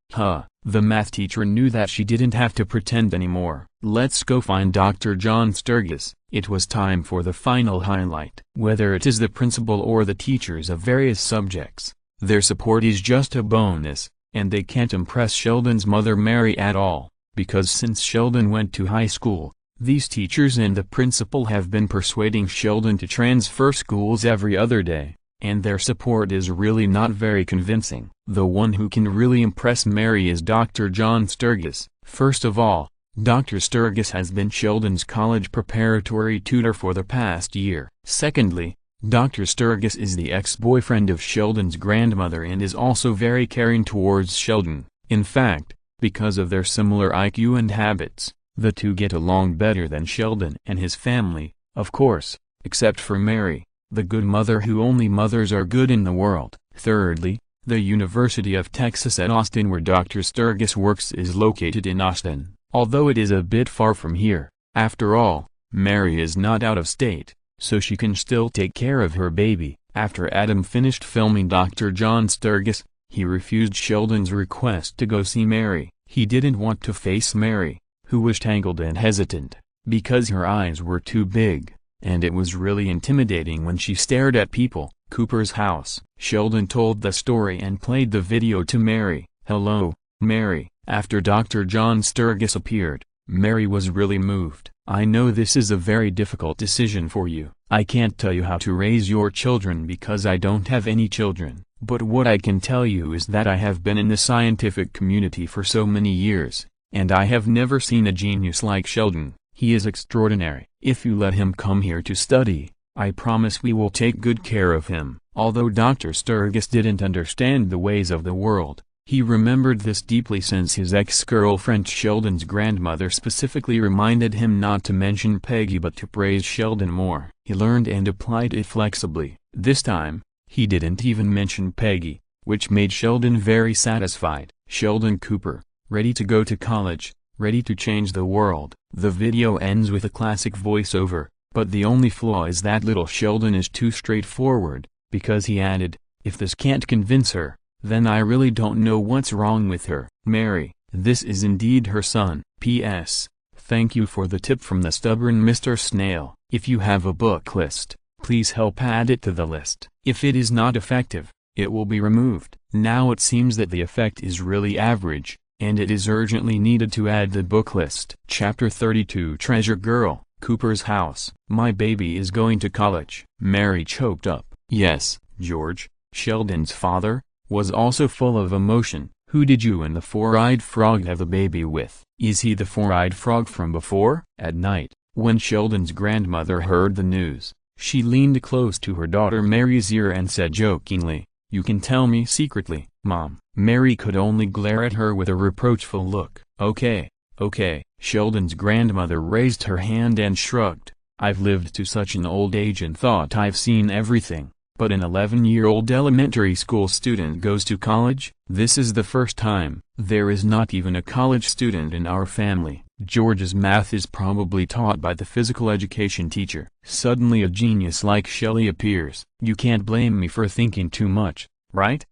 The math teacher knew that she didn't have to pretend anymore. Let's go find Dr. John Sturgis. It was time for the final highlight. Whether it is the principal or the teachers of various subjects, their support is just a bonus, and they can't impress Sheldon's mother Mary at all, because since Sheldon went to high school, these teachers and the principal have been persuading Sheldon to transfer schools every other day, and their support is really not very convincing. The one who can really impress Mary is Dr. John Sturgis. First of all, Dr. Sturgis has been Sheldon's college preparatory tutor for the past year. Secondly, Dr. Sturgis is the ex-boyfriend of Sheldon's grandmother and is also very caring towards Sheldon. In fact, because of their similar IQ and habits, the two get along better than Sheldon and his family, of course, except for Mary, the good mother who only mothers are good in the world. Thirdly, the University of Texas at Austin where Dr. Sturgis works is located in Austin, although it is a bit far from here. After all, Mary is not out of state, so she can still take care of her baby. After Adam finished filming Dr. John Sturgis, he refused Sheldon's request to go see Mary. He didn't want to face Mary, who was tangled and hesitant, because her eyes were too big, and it was really intimidating when she stared at people. Cooper's house. Sheldon told the story and played the video to Mary. Hello, Mary. After Dr. John Sturgis appeared, Mary was really moved. I know this is a very difficult decision for you. I can't tell you how to raise your children because I don't have any children, but what I can tell you is that I have been in the scientific community for so many years, and I have never seen a genius like Sheldon. He is extraordinary. If you let him come here to study, I promise we will take good care of him. Although Dr. Sturgis didn't understand the ways of the world, he remembered this deeply since his ex-girlfriend Sheldon's grandmother specifically reminded him not to mention Peggy but to praise Sheldon more. He learned and applied it flexibly. This time, he didn't even mention Peggy, which made Sheldon very satisfied. Sheldon Cooper, ready to go to college, ready to change the world. The video ends with a classic voiceover, but the only flaw is that little Sheldon is too straightforward, because he added, if this can't convince her, then I really don't know what's wrong with her. Mary, this is indeed her son. P.S. Thank you for the tip from the stubborn Mr. Snail. If you have a book list, please help add it to the list. If it is not effective, it will be removed. Now it seems that the effect is really average, and it is urgently needed to add the book list. Chapter 32 Treasure Girl, Cooper's House. My baby is going to college. Mary choked up. Yes, George, Sheldon's father, was also full of emotion. Who did you and the four-eyed frog have a baby with? Is he the four-eyed frog from before? At night, when Sheldon's grandmother heard the news, she leaned close to her daughter Mary's ear and said jokingly, "You can tell me secretly, Mom." Mary could only glare at her with a reproachful look. Okay, Sheldon's grandmother raised her hand and shrugged. I've lived to such an old age and thought I've seen everything, but an 11-year-old elementary school student goes to college? This is the first time. There is not even a college student in our family. George's math is probably taught by the physical education teacher. Suddenly a genius like Shelley appears. You can't blame me for thinking too much, right?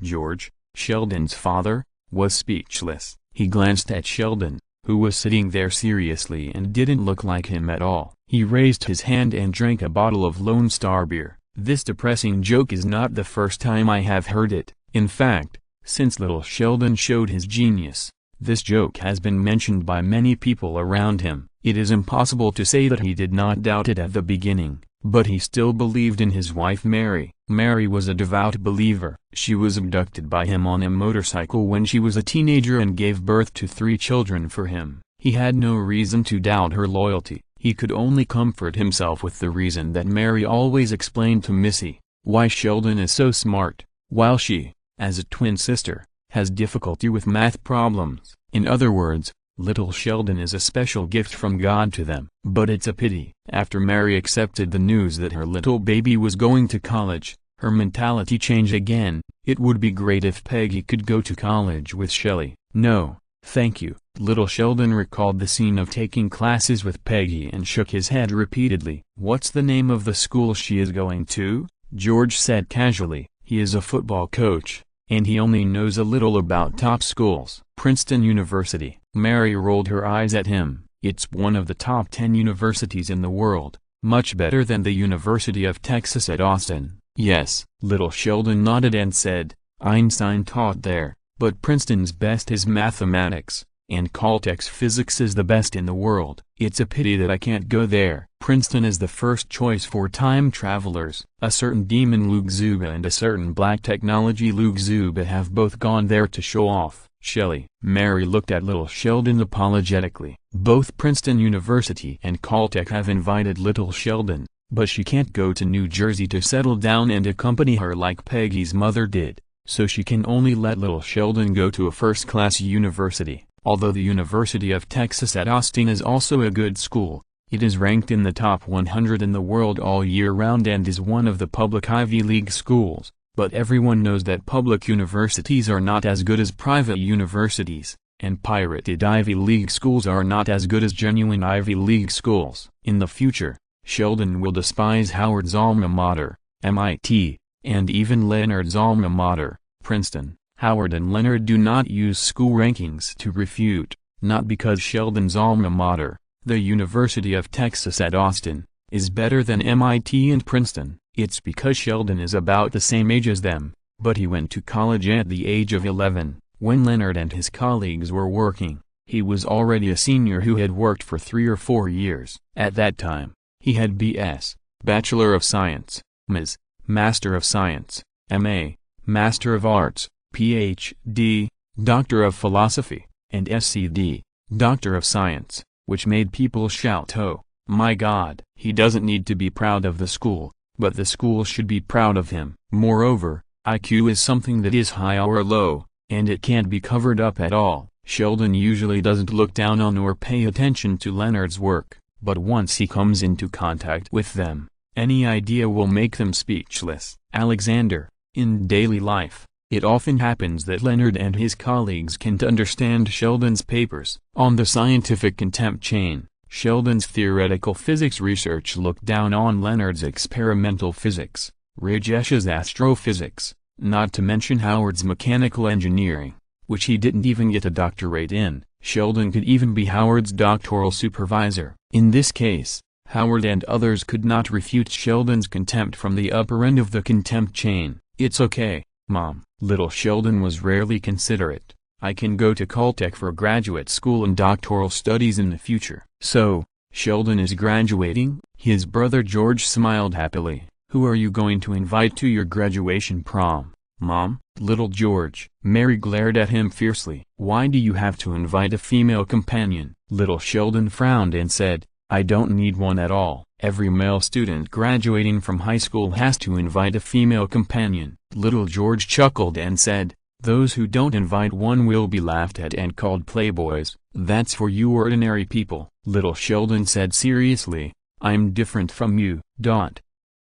George, Sheldon's father, was speechless. He glanced at Sheldon, who was sitting there seriously and didn't look like him at all. He raised his hand and drank a bottle of Lone Star beer. This depressing joke is not the first time I have heard it. In fact, since little Sheldon showed his genius, this joke has been mentioned by many people around him. It is impossible to say that he did not doubt it at the beginning, but he still believed in his wife Mary. Mary was a devout believer. She was abducted by him on a motorcycle when she was a teenager and gave birth to 3 children for him. He had no reason to doubt her loyalty. He could only comfort himself with the reason that Mary always explained to Missy why Sheldon is so smart, while she, as a twin sister, has difficulty with math problems. In other words, little Sheldon is a special gift from God to them. But it's a pity. After Mary accepted the news that her little baby was going to college, her mentality changed again. It would be great if Peggy could go to college with Shelley. No, thank you. Little Sheldon recalled the scene of taking classes with Peggy and shook his head repeatedly. What's the name of the school she is going to? George said casually. He is a football coach, and he only knows a little about top schools. Princeton University. Mary rolled her eyes at him. It's one of the top 10 universities in the world, much better than the University of Texas at Austin. Yes. Little Sheldon nodded and said, Einstein taught there, but Princeton's best is mathematics, and Caltech's physics is the best in the world. It's a pity that I can't go there. Princeton is the first choice for time travelers. A certain demon Luke Zuba and a certain black technology Luke Zuba have both gone there to show off. Shelley. Mary looked at little Sheldon apologetically. Both Princeton University and Caltech have invited little Sheldon, but she can't go to New Jersey to settle down and accompany her like Peggy's mother did, so she can only let little Sheldon go to a first-class university. Although the University of Texas at Austin is also a good school, it is ranked in the top 100 in the world all year round and is one of the public Ivy League schools. But everyone knows that public universities are not as good as private universities, and pirated Ivy League schools are not as good as genuine Ivy League schools. In the future, Sheldon will despise Howard's alma mater, MIT, and even Leonard's alma mater, Princeton. Howard and Leonard do not use school rankings to refute, not because Sheldon's alma mater, the University of Texas at Austin, is better than MIT and Princeton. It's because Sheldon is about the same age as them, but he went to college at the age of 11, when Leonard and his colleagues were working. He was already a senior who had worked for 3 or 4 years. At that time, he had B.S., Bachelor of Science, Ms., Master of Science, M.A., Master of Arts, Ph.D., Doctor of Philosophy, and Sc.D., Doctor of Science, which made people shout, "Oh, my God!" He doesn't need to be proud of the school, but the school should be proud of him. Moreover, IQ is something that is high or low, and it can't be covered up at all. Sheldon usually doesn't look down on or pay attention to Leonard's work, but once he comes into contact with them, any idea will make them speechless. Alexander. In daily life, it often happens that Leonard and his colleagues can't understand Sheldon's papers. On the scientific contempt chain, Sheldon's theoretical physics research looked down on Leonard's experimental physics, Rajesh's astrophysics, not to mention Howard's mechanical engineering, which he didn't even get a doctorate in. Sheldon could even be Howard's doctoral supervisor. In this case, Howard and others could not refute Sheldon's contempt from the upper end of the contempt chain. It's okay, Mom. Little Sheldon was rarely considerate. I can go to Caltech for graduate school and doctoral studies in the future. So, Sheldon is graduating? His brother George smiled happily. Who are you going to invite to your graduation prom, Mom? Little George. Mary glared at him fiercely. Why do you have to invite a female companion? Little Sheldon frowned and said, I don't need one at all. Every male student graduating from high school has to invite a female companion. Little George chuckled and said, those who don't invite one will be laughed at and called playboys. That's for you ordinary people. Little Sheldon said seriously, I'm different from you.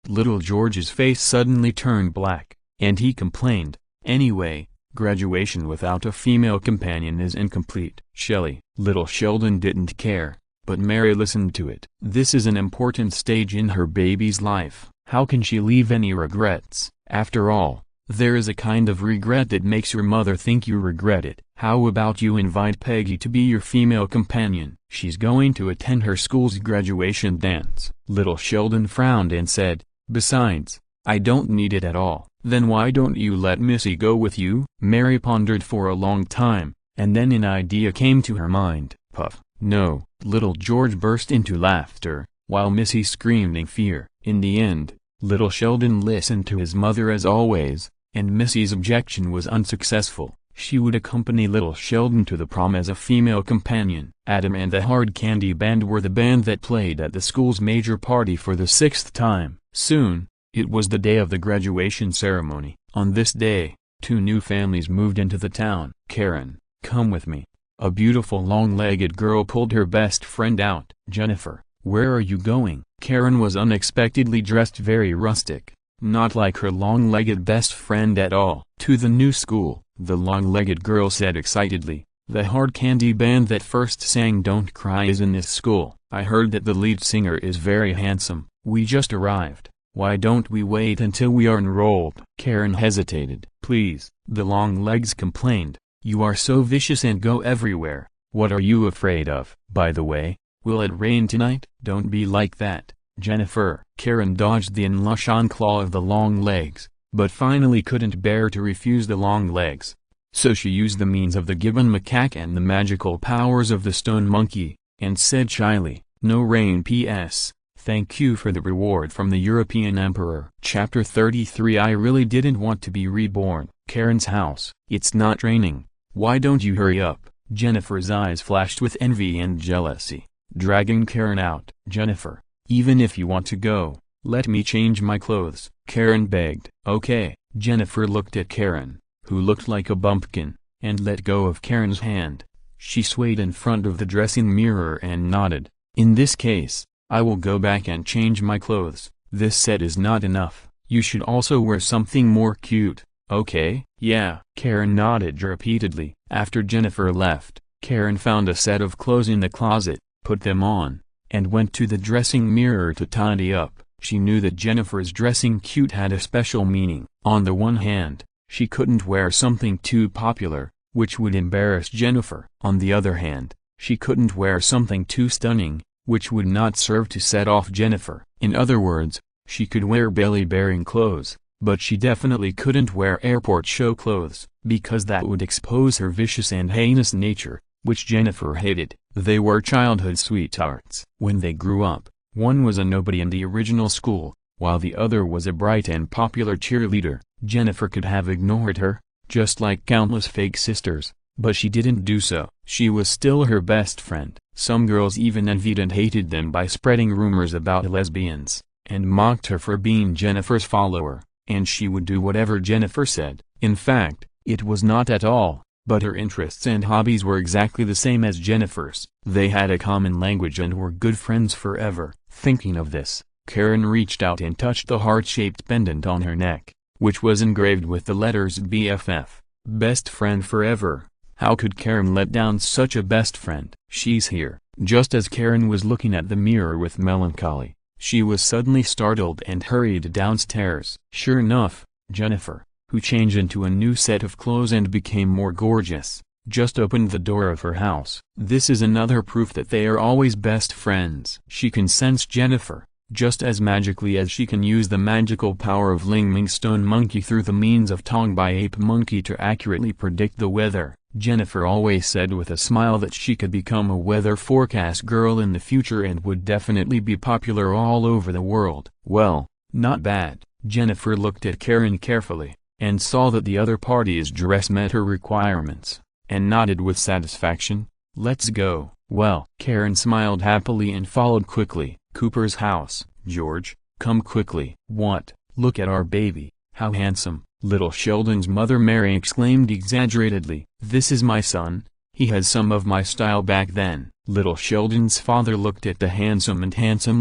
Little George's face suddenly turned black, and he complained, anyway, graduation without a female companion is incomplete. Shelley. Little Sheldon didn't care, but Mary listened to it. This is an important stage in her baby's life. How can she leave any regrets? After all, there is a kind of regret that makes your mother think you regret it. How about you invite Peggy to be your female companion? She's going to attend her school's graduation dance. Little Sheldon frowned and said, besides, I don't need it at all. Then why don't you let Missy go with you? Mary pondered for a long time, and then an idea came to her mind. Puff. No. Little George burst into laughter, while Missy screamed in fear. In the end, little Sheldon listened to his mother as always, and Missy's objection was unsuccessful. She would accompany little Sheldon to the prom as a female companion. Adam and the Hard Candy Band were the band that played at the school's major party for the 6th time. Soon, it was the day of the graduation ceremony. On this day, 2 new families moved into the town. Karen, come with me. A beautiful long-legged girl pulled her best friend out. Jennifer, where are you going? Karen was unexpectedly dressed very rustic, not like her long-legged best friend at all. To the new school, the long-legged girl said excitedly. The Hard Candy Band that first sang Don't Cry is in this school. I heard that the lead singer is very handsome. We just arrived. Why don't we wait until we are enrolled? Karen hesitated. Please, the long legs complained. You are so vicious and go everywhere. What are you afraid of? By the way, will it rain tonight? Don't be like that, Jennifer. Karen dodged the enlush claw of the long legs, but finally couldn't bear to refuse the long legs. So she used the means of the gibbon macaque and the magical powers of the stone monkey, and said shyly, no rain P.S. Thank you for the reward from the European Emperor. Chapter 33 I really didn't want to be reborn. Karen's house. It's not raining. Why don't you hurry up? Jennifer's eyes flashed with envy and jealousy, dragging Karen out. Jennifer, even if you want to go, let me change my clothes. Karen begged. Okay. Jennifer looked at Karen, who looked like a bumpkin, and let go of Karen's hand. She swayed in front of the dressing mirror and nodded. In this case, I will go back and change my clothes. This set is not enough. You should also wear something more cute. Okay? Yeah. Karen nodded repeatedly. After Jennifer left, Karen found a set of clothes in the closet, put them on, and went to the dressing mirror to tidy up. She knew that Jennifer's dressing cute had a special meaning. On the one hand, she couldn't wear something too popular, which would embarrass Jennifer. On the other hand, she couldn't wear something too stunning, which would not serve to set off Jennifer. In other words, she could wear belly-bearing clothes, but she definitely couldn't wear airport show clothes, because that would expose her vicious and heinous nature, which Jennifer hated. They were childhood sweethearts. When they grew up, one was a nobody in the original school, while the other was a bright and popular cheerleader. Jennifer could have ignored her, just like countless fake sisters, but she didn't do so. She was still her best friend. Some girls even envied and hated them by spreading rumors about lesbians, and mocked her for being Jennifer's follower, and she would do whatever Jennifer said. In fact, it was not at all, but her interests and hobbies were exactly the same as Jennifer's. They had a common language and were good friends forever. Thinking of this, Karen reached out and touched the heart-shaped pendant on her neck, which was engraved with the letters BFF, best friend forever. How could Karen let down such a best friend? She's here. Just as Karen was looking at the mirror with melancholy, she was suddenly startled and hurried downstairs. Sure enough, Jennifer, who changed into a new set of clothes and became more gorgeous, just opened the door of her house. This is another proof that they are always best friends. She can sense Jennifer, just as magically as she can use the magical power of Ling Ming Stone Monkey through the means of Tong Bai Ape Monkey to accurately predict the weather. Jennifer always said with a smile that she could become a weather forecast girl in the future and would definitely be popular all over the world. Well, not bad. Jennifer looked at Karen carefully, and saw that the other party's dress met her requirements, and nodded with satisfaction. Let's go. Well, Karen smiled happily and followed quickly. Cooper's house. George, come quickly. What? Look at our baby. How handsome. Little Sheldon's mother Mary exclaimed exaggeratedly. This is my son. He has some of my style back then. Little Sheldon's father looked at the handsome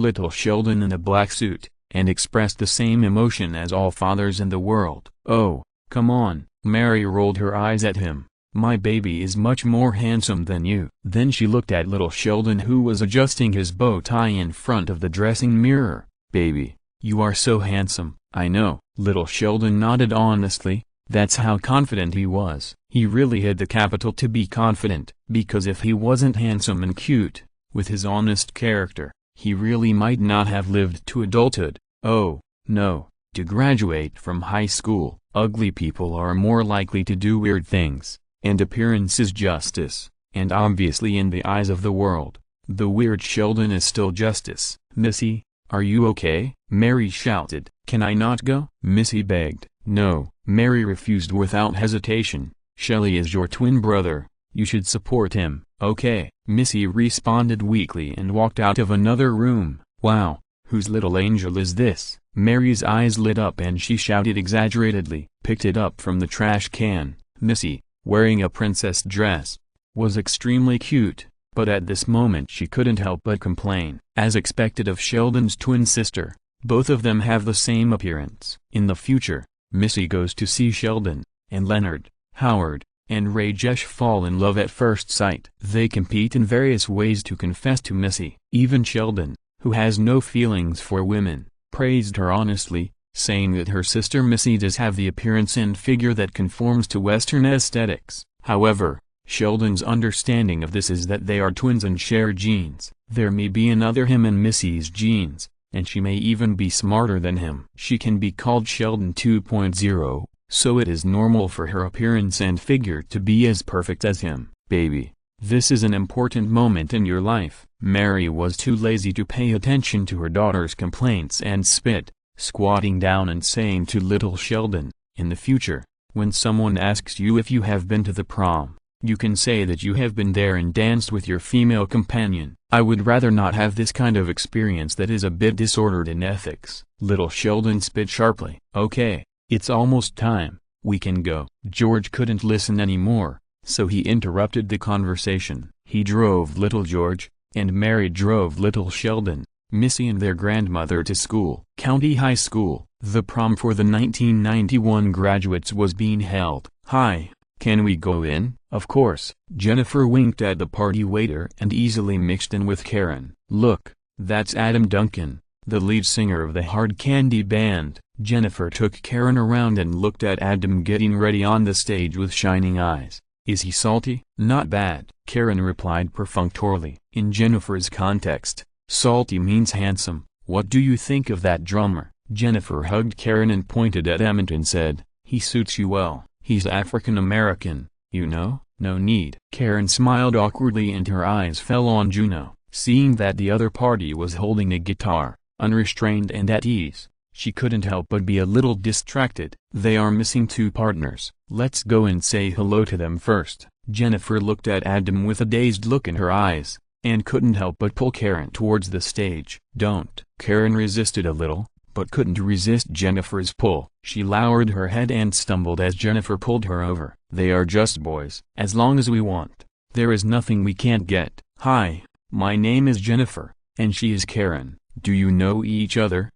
little Sheldon in a black suit, and expressed the same emotion as all fathers in the world. Oh, come on. Mary rolled her eyes at him. My baby is much more handsome than you. Then she looked at little Sheldon, who was adjusting his bow tie in front of the dressing mirror. Baby, you are so handsome. I know. Little Sheldon nodded honestly. That's how confident he was. He really had the capital to be confident, because if he wasn't handsome and cute, with his honest character, he really might not have lived to adulthood. Oh, no. To graduate from high school, ugly people are more likely to do weird things. And appearance is justice, and obviously in the eyes of the world, the weird Sheldon is still justice. Missy, are you okay? Mary shouted. Can I not go? Missy begged. No. Mary refused without hesitation. Shelley is your twin brother. You should support him. Okay. Missy responded weakly and walked out of another room. Wow, whose little angel is this? Mary's eyes lit up and she shouted exaggeratedly. Picked it up from the trash can. Missy, wearing a princess dress, was extremely cute, but at this moment she couldn't help but complain. As expected of Sheldon's twin sister, both of them have the same appearance. In the future, Missy goes to see Sheldon, and Leonard, Howard, and Rajesh fall in love at first sight. They compete in various ways to confess to Missy. Even Sheldon, who has no feelings for women, praised her honestly, saying that her sister Missy does have the appearance and figure that conforms to Western aesthetics. However, Sheldon's understanding of this is that they are twins and share genes. There may be another him in Missy's genes, and she may even be smarter than him. She can be called Sheldon 2.0, so it is normal for her appearance and figure to be as perfect as him. Baby, this is an important moment in your life. Mary was too lazy to pay attention to her daughter's complaints and spit, squatting down and saying to little Sheldon, in the future, when someone asks you if you have been to the prom, you can say that you have been there and danced with your female companion. I would rather not have this kind of experience that is a bit disordered in ethics. Little Sheldon spit sharply. Okay, it's almost time, we can go. George couldn't listen anymore, so he interrupted the conversation. He drove little George, and Mary drove little Sheldon, Missy and their grandmother to school. County High School. The prom for the 1991 graduates was being held. Hi, can we go in? Of course. Jennifer winked at the party waiter and easily mixed in with Karen. Look, that's Adam Duncan, the lead singer of the Hard Candy Band. Jennifer took Karen around and looked at Adam getting ready on the stage with shining eyes. Is he salty? Not bad, Karen replied perfunctorily. In Jennifer's context, salty means handsome. What do you think of that drummer? Jennifer hugged Karen and pointed at Emmett and said, he suits you well. He's African American, you know? No need. Karen smiled awkwardly and her eyes fell on Juno. Seeing that the other party was holding a guitar, unrestrained and at ease, she couldn't help but be a little distracted. They are missing two partners. Let's go and say hello to them first. Jennifer looked at Adam with a dazed look in her eyes, and couldn't help but pull Karen towards the stage. Don't. Karen resisted a little, but couldn't resist Jennifer's pull. She lowered her head and stumbled as Jennifer pulled her over. They are just boys. As long as we want, there is nothing we can't get. Hi, my name is Jennifer, and she is Karen. Do you know each other?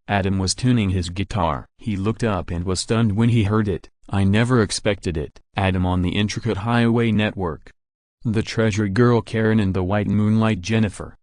Adam was tuning his guitar. He looked up and was stunned when he heard it. I never expected it. Adam on the intricate highway network. The treasure girl Karen and the white moonlight Jennifer.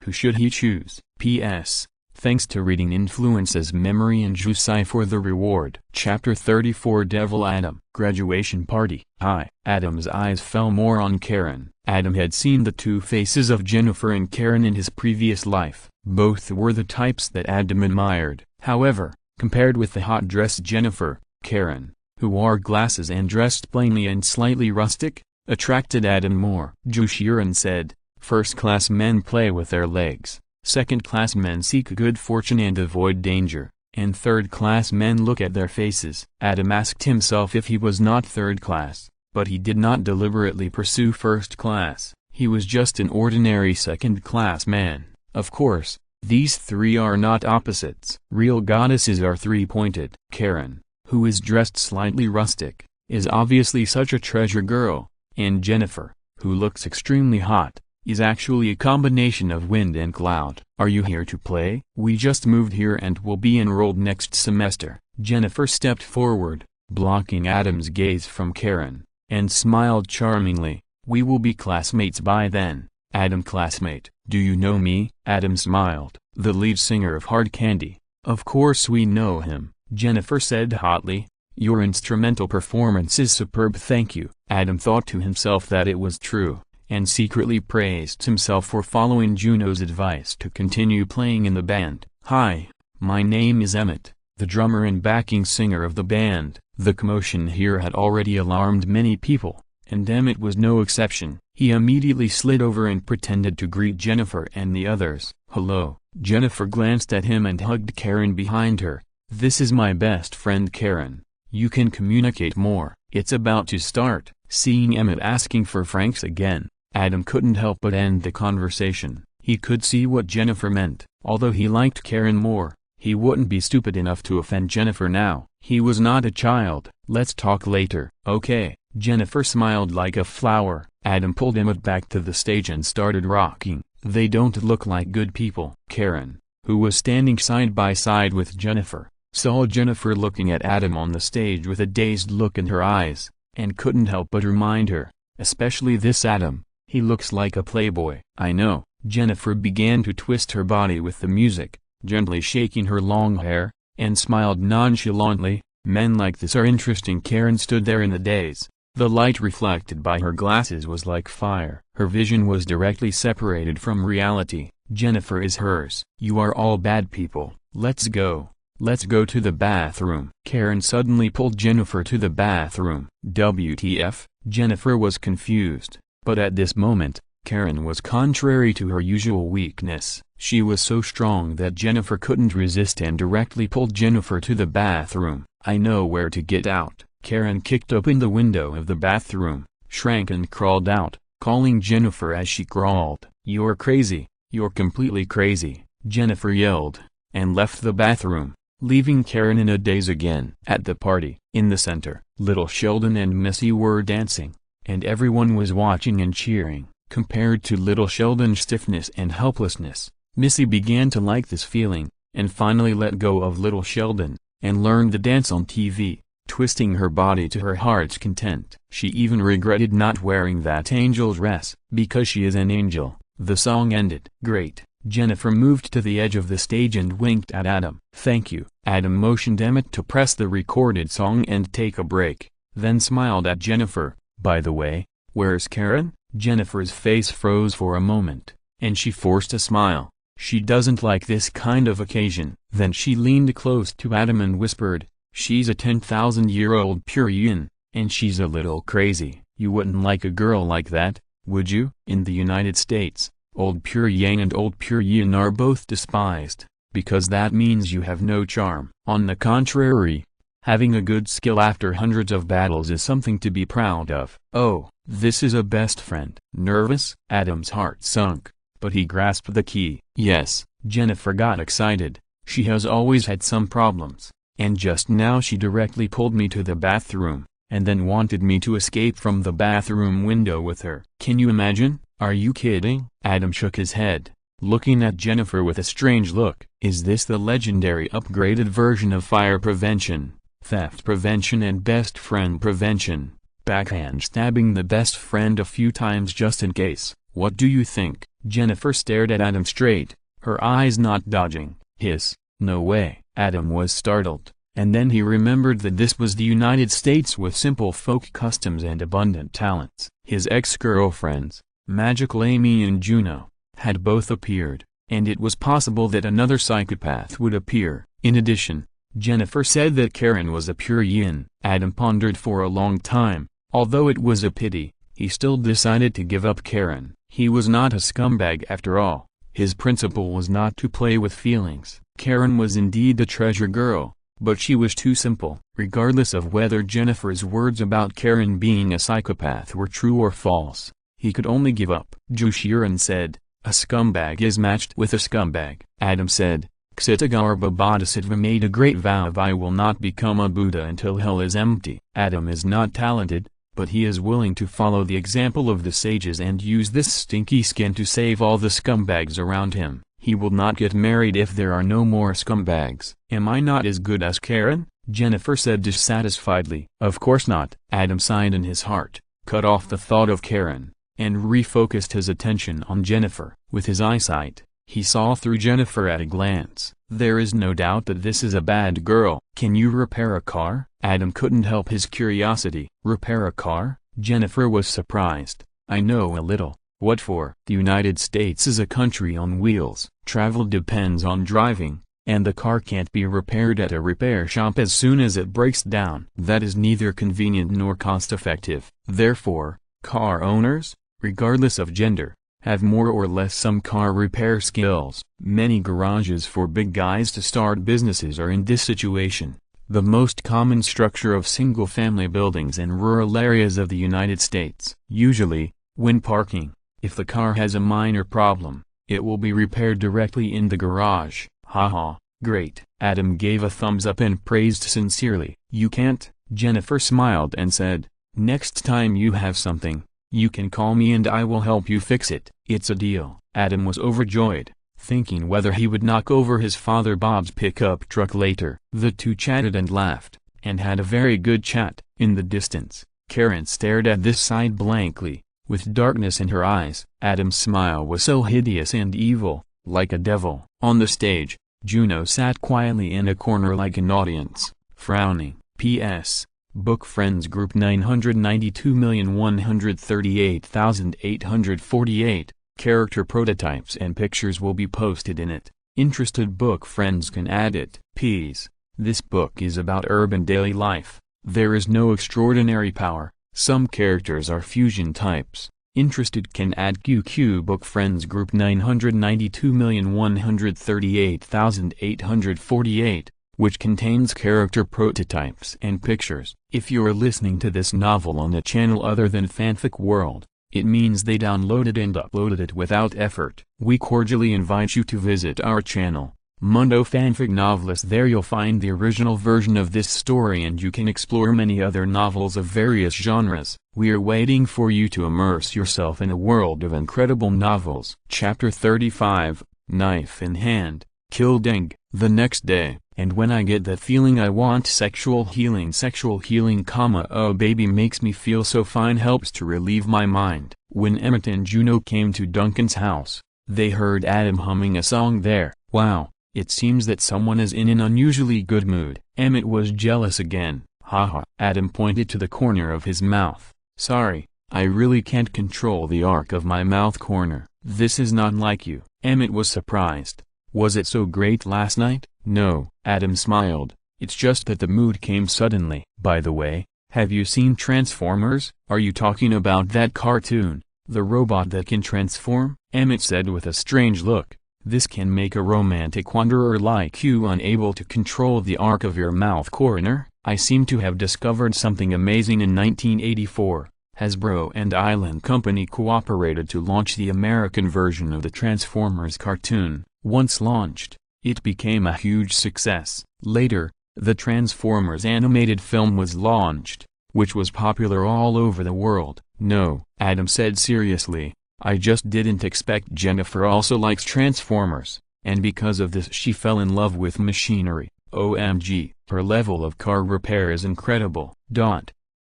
Who should he choose? P.S. Thanks to reading influences memory and Jusai for the reward. Chapter 34 Devil Adam. Graduation Party. Hi. Adam's eyes fell more on Karen. Adam had seen the two faces of Jennifer and Karen in his previous life, Both were the types that Adam admired. However, compared with the hot-dressed Jennifer, Karen, who wore glasses and dressed plainly and slightly rustic, attracted Adam more. Juno said, "First-class men play with their legs, second-class men seek good fortune and avoid danger, and third-class men look at their faces." Adam asked himself if he was not third-class, but he did not deliberately pursue first-class. He was just an ordinary second-class man. Of course, these three are not opposites. Real goddesses are three-pointed. Karen, who is dressed slightly rustic, is obviously such a treasure girl, and Jennifer, who looks extremely hot, is actually a combination of wind and cloud. "Are you here to play?" "We just moved here and will be enrolled next semester." Jennifer stepped forward, blocking Adam's gaze from Karen, and smiled charmingly. "We will be classmates by then." Adam: "Classmate? Do you know me?" Adam smiled. "The lead singer of Hard Candy." "Of course we know him," Jennifer said hotly. "Your instrumental performance is superb, thank you." Adam thought to himself that it was true, and secretly praised himself for following Juno's advice to continue playing in the band. "Hi, my name is Emmett, the drummer and backing singer of the band." The commotion here had already alarmed many people, and Emmett was no exception. He immediately slid over and pretended to greet Jennifer and the others. "Hello." Jennifer glanced at him and hugged Karen behind her. "This is my best friend Karen. You can communicate more." "It's about to start." Seeing Emmett asking for Franks again, Adam couldn't help but end the conversation. He could see what Jennifer meant. Although he liked Karen more, he wouldn't be stupid enough to offend Jennifer now. He was not a child. "Let's talk later." "Okay." Jennifer smiled like a flower. Adam pulled Emmett back to the stage and started rocking. "They don't look like good people." Karen, who was standing side by side with Jennifer, saw Jennifer looking at Adam on the stage with a dazed look in her eyes, and couldn't help but remind her, "Especially this Adam, he looks like a playboy." "I know." Jennifer began to twist her body with the music, gently shaking her long hair, and smiled nonchalantly. "Men like this are interesting." Karen stood there in a daze. The light reflected by her glasses was like fire. Her vision was directly separated from reality. Jennifer is hers. "You are all bad people. Let's go. Let's go to the bathroom." Karen suddenly pulled Jennifer to the bathroom. WTF? Jennifer was confused, but at this moment, Karen was contrary to her usual weakness. She was so strong that Jennifer couldn't resist and directly pulled Jennifer to the bathroom. "I know where to get out." Karen kicked open the window of the bathroom, shrank and crawled out, calling Jennifer as she crawled. "You're crazy. You're completely crazy," Jennifer yelled, and left the bathroom, leaving Karen in a daze again. At the party, in the center, little Sheldon and Missy were dancing, and everyone was watching and cheering. Compared to little Sheldon's stiffness and helplessness, Missy began to like this feeling, and finally let go of little Sheldon, and learned the dance on TV, twisting her body to her heart's content. She even regretted not wearing that angel dress. "Because she is an angel." The song ended. "Great." Jennifer moved to the edge of the stage and winked at Adam. "Thank you." Adam motioned Emmett to press the recorded song and take a break, then smiled at Jennifer. "By the way, where's Karen?" Jennifer's face froze for a moment, and she forced a smile. "She doesn't like this kind of occasion." Then she leaned close to Adam and whispered, "She's a 10,000-year-old Purian, and she's a little crazy." "You wouldn't like a girl like that, would you?" In the United States, Old Purian and Old Purian are both despised, because that means you have no charm. On the contrary, having a good skill after hundreds of battles is something to be proud of. "Oh, this is a best friend." "Nervous?" Adam's heart sunk, but he grasped the key. "Yes." Jennifer got excited. "She has always had some problems, and just now she directly pulled me to the bathroom, and then wanted me to escape from the bathroom window with her." "Can you imagine?" "Are you kidding?" Adam shook his head, looking at Jennifer with a strange look. "Is this the legendary upgraded version of fire prevention, theft prevention and best friend prevention? Backhand stabbing the best friend a few times just in case. What do you think?" Jennifer stared at Adam straight, her eyes not dodging his. "No way." Adam was startled, and then he remembered that this was the United States with simple folk customs and abundant talents. His ex-girlfriends, Magical Amy and Juno, had both appeared, and it was possible that another psychopath would appear. In addition, Jennifer said that Karen was a pure yin. Adam pondered for a long time. Although it was a pity, he still decided to give up Karen. He was not a scumbag after all. His principle was not to play with feelings. Karen was indeed a treasure girl, but she was too simple. Regardless of whether Jennifer's words about Karen being a psychopath were true or false, he could only give up. Jushiren said, "A scumbag is matched with a scumbag." Adam said, Ksitagarbha Bodhisattva made a great vow of I will not become a Buddha until hell is empty. Adam is not talented, but he is willing to follow the example of the sages and use this stinky skin to save all the scumbags around him. He will not get married if there are no more scumbags. Am I not as good as Karen? Jennifer said dissatisfiedly. Of course not. Adam sighed in his heart, cut off the thought of Karen, and refocused his attention on Jennifer. With his eyesight, he saw through Jennifer at a glance. There is no doubt that this is a bad girl. Can you repair a car? Adam couldn't help his curiosity. Repair a car? Jennifer was surprised. I know a little. What for? The United States is a country on wheels. Travel depends on driving, and the car can't be repaired at a repair shop as soon as it breaks down. That is neither convenient nor cost-effective. Therefore, car owners, regardless of gender, have more or less some car repair skills. Many garages for big guys to start businesses are in this situation. The most common structure of single-family buildings in rural areas of the United States. Usually, when parking, if the car has a minor problem, it will be repaired directly in the garage. Haha, great. Adam gave a thumbs up and praised sincerely. You can't? Jennifer smiled and said, next time you have something, you can call me and I will help you fix it. It's a deal. Adam was overjoyed, thinking whether he would knock over his father Bob's pickup truck later. The two chatted and laughed, and had a very good chat. In the distance, Karen stared at this side blankly, with darkness in her eyes. Adam's smile was so hideous and evil, like a devil. On the stage, Juno sat quietly in a corner like an audience, frowning. P.S. Book Friends Group 992,138,848. Character prototypes and pictures will be posted in it. Interested book friends can add it. Ps. This book is about urban daily life. There is no extraordinary power. Some characters are fusion types. Interested can add QQ Book Friends Group 992,138,848, which contains character prototypes and pictures. If you're listening to this novel on a channel other than Fanfic World, it means they downloaded and uploaded it without effort. We cordially invite you to visit our channel, Mundo Fanfic Novelist. There you'll find the original version of this story and you can explore many other novels of various genres. We're waiting for you to immerse yourself in a world of incredible novels. Chapter 35, Knife in Hand, Kill Deng. The next day, and when I get that feeling I want sexual healing, oh baby makes me feel so fine, helps to relieve my mind. When Emmett and Juno came to Duncan's house, they heard Adam humming a song there. Wow, it seems that someone is in an unusually good mood. Emmett was jealous again. Haha. Adam pointed to the corner of his mouth. Sorry, I really can't control the arc of my mouth corner. This is not like you. Emmett was surprised. Was it so great last night? No, Adam smiled. It's just that the mood came suddenly. By the way, have you seen Transformers? Are you talking about that cartoon, the robot that can transform? Emmett said with a strange look. This can make a romantic wanderer like you unable to control the arc of your mouth corner. I seem to have discovered something amazing. In 1984, Hasbro and Island Company cooperated to launch the American version of the Transformers cartoon. Once launched, it became a huge success. Later, the Transformers animated film was launched, which was popular all over the world. No, Adam said seriously, I just didn't expect. Jennifer also likes Transformers, and because of this she fell in love with machinery. OMG, her level of car repair is incredible.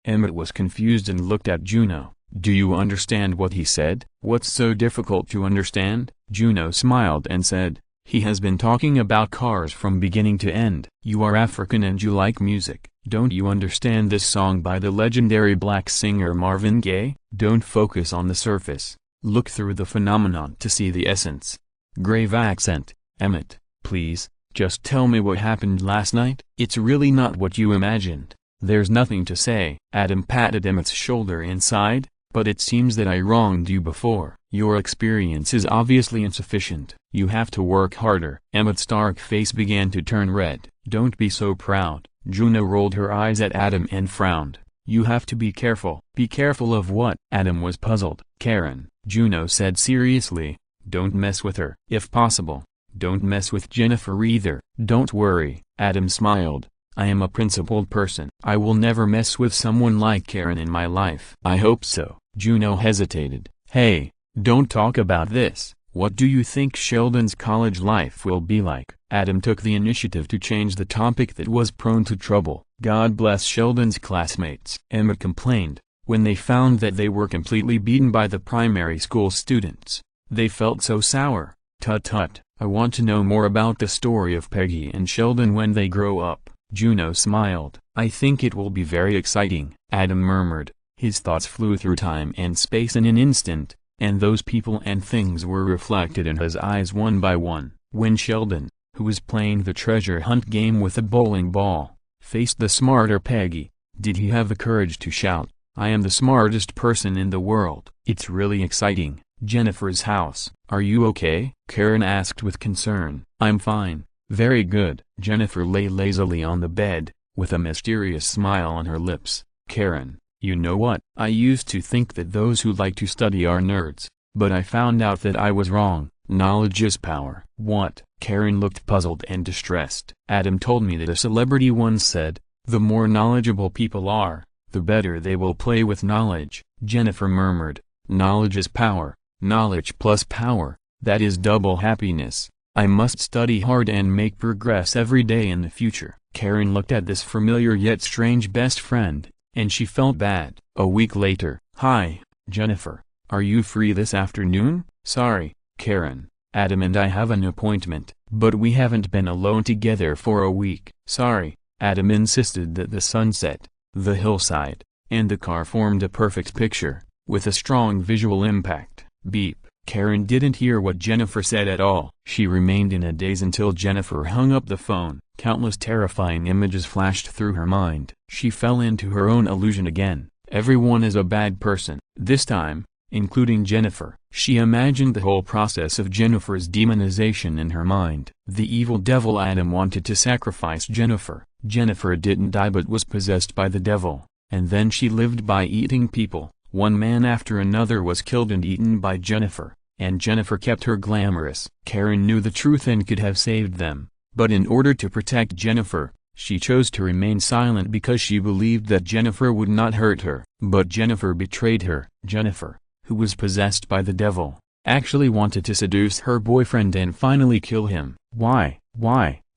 Emmett was confused and looked at Juno. Do you understand what he said? What's so difficult to understand? Juno smiled and said, he has been talking about cars from beginning to end. You are African and you like music. Don't you understand this song by the legendary black singer Marvin Gaye? Don't focus on the surface. Look through the phenomenon to see the essence. grave accent. "Emmett, please, just tell me what happened last night." "It's really not what you imagined. There's nothing to say." Adam patted Emmett's shoulder inside. "But it seems that I wronged you before. Your experience is obviously insufficient. You have to work harder." Emmett's dark face began to turn red. "Don't be so proud." Juno rolled her eyes at Adam and frowned. "You have to be careful." "Be careful of what?" Adam was puzzled. "Karen," Juno said seriously, "don't mess with her. If possible, don't mess with Jennifer either." "Don't worry," Adam smiled. "I am a principled person. I will never mess with someone like Karen in my life." "I hope so." Juno hesitated. "Hey, don't talk about this. What do you think Sheldon's college life will be like?" Adam took the initiative to change the topic that was prone to trouble. "God bless Sheldon's classmates," Emmett complained, when they found that they were completely beaten by the primary school students. They felt so sour. "Tut tut, I want to know more about the story of Peggy and Sheldon when they grow up." Juno smiled. "I think it will be very exciting," Adam murmured. His thoughts flew through time and space in an instant, and those people and things were reflected in his eyes one by one. When Sheldon, who was playing the treasure hunt game with a bowling ball, faced the smarter Peggy, did he have the courage to shout, "I am the smartest person in the world"? "It's really exciting." Jennifer's house. "Are you okay?" Karen asked with concern. "I'm fine. Very good." Jennifer lay lazily on the bed, with a mysterious smile on her lips. "Karen, you know what? I used to think that those who like to study are nerds, but I found out that I was wrong. Knowledge is power." "What?" Karen looked puzzled and distressed. "Adam told me that a celebrity once said, 'The more knowledgeable people are, the better they will play with knowledge.'" Jennifer murmured, "Knowledge is power. Knowledge plus power, that is double happiness. I must study hard and make progress every day in the future." Karen looked at this familiar yet strange best friend, and she felt bad. A week later. "Hi, Jennifer. Are you free this afternoon?" "Sorry, Karen. Adam and I have an appointment, but we haven't been alone together for a week." "Sorry." Adam insisted that the sunset, the hillside, and the car formed a perfect picture, with a strong visual impact. Beep. Karen didn't hear what Jennifer said at all. She remained in a daze until Jennifer hung up the phone. Countless terrifying images flashed through her mind. She fell into her own illusion again. Everyone is a bad person. This time, including Jennifer. She imagined the whole process of Jennifer's demonization in her mind. The evil devil Adam wanted to sacrifice Jennifer. Jennifer didn't die but was possessed by the devil, and then she lived by eating people. One man after another was killed and eaten by Jennifer, and Jennifer kept her glamorous. Karen knew the truth and could have saved them, but in order to protect Jennifer, she chose to remain silent because she believed that Jennifer would not hurt her. But Jennifer betrayed her. Jennifer, who was possessed by the devil, actually wanted to seduce her boyfriend and finally kill him. Why?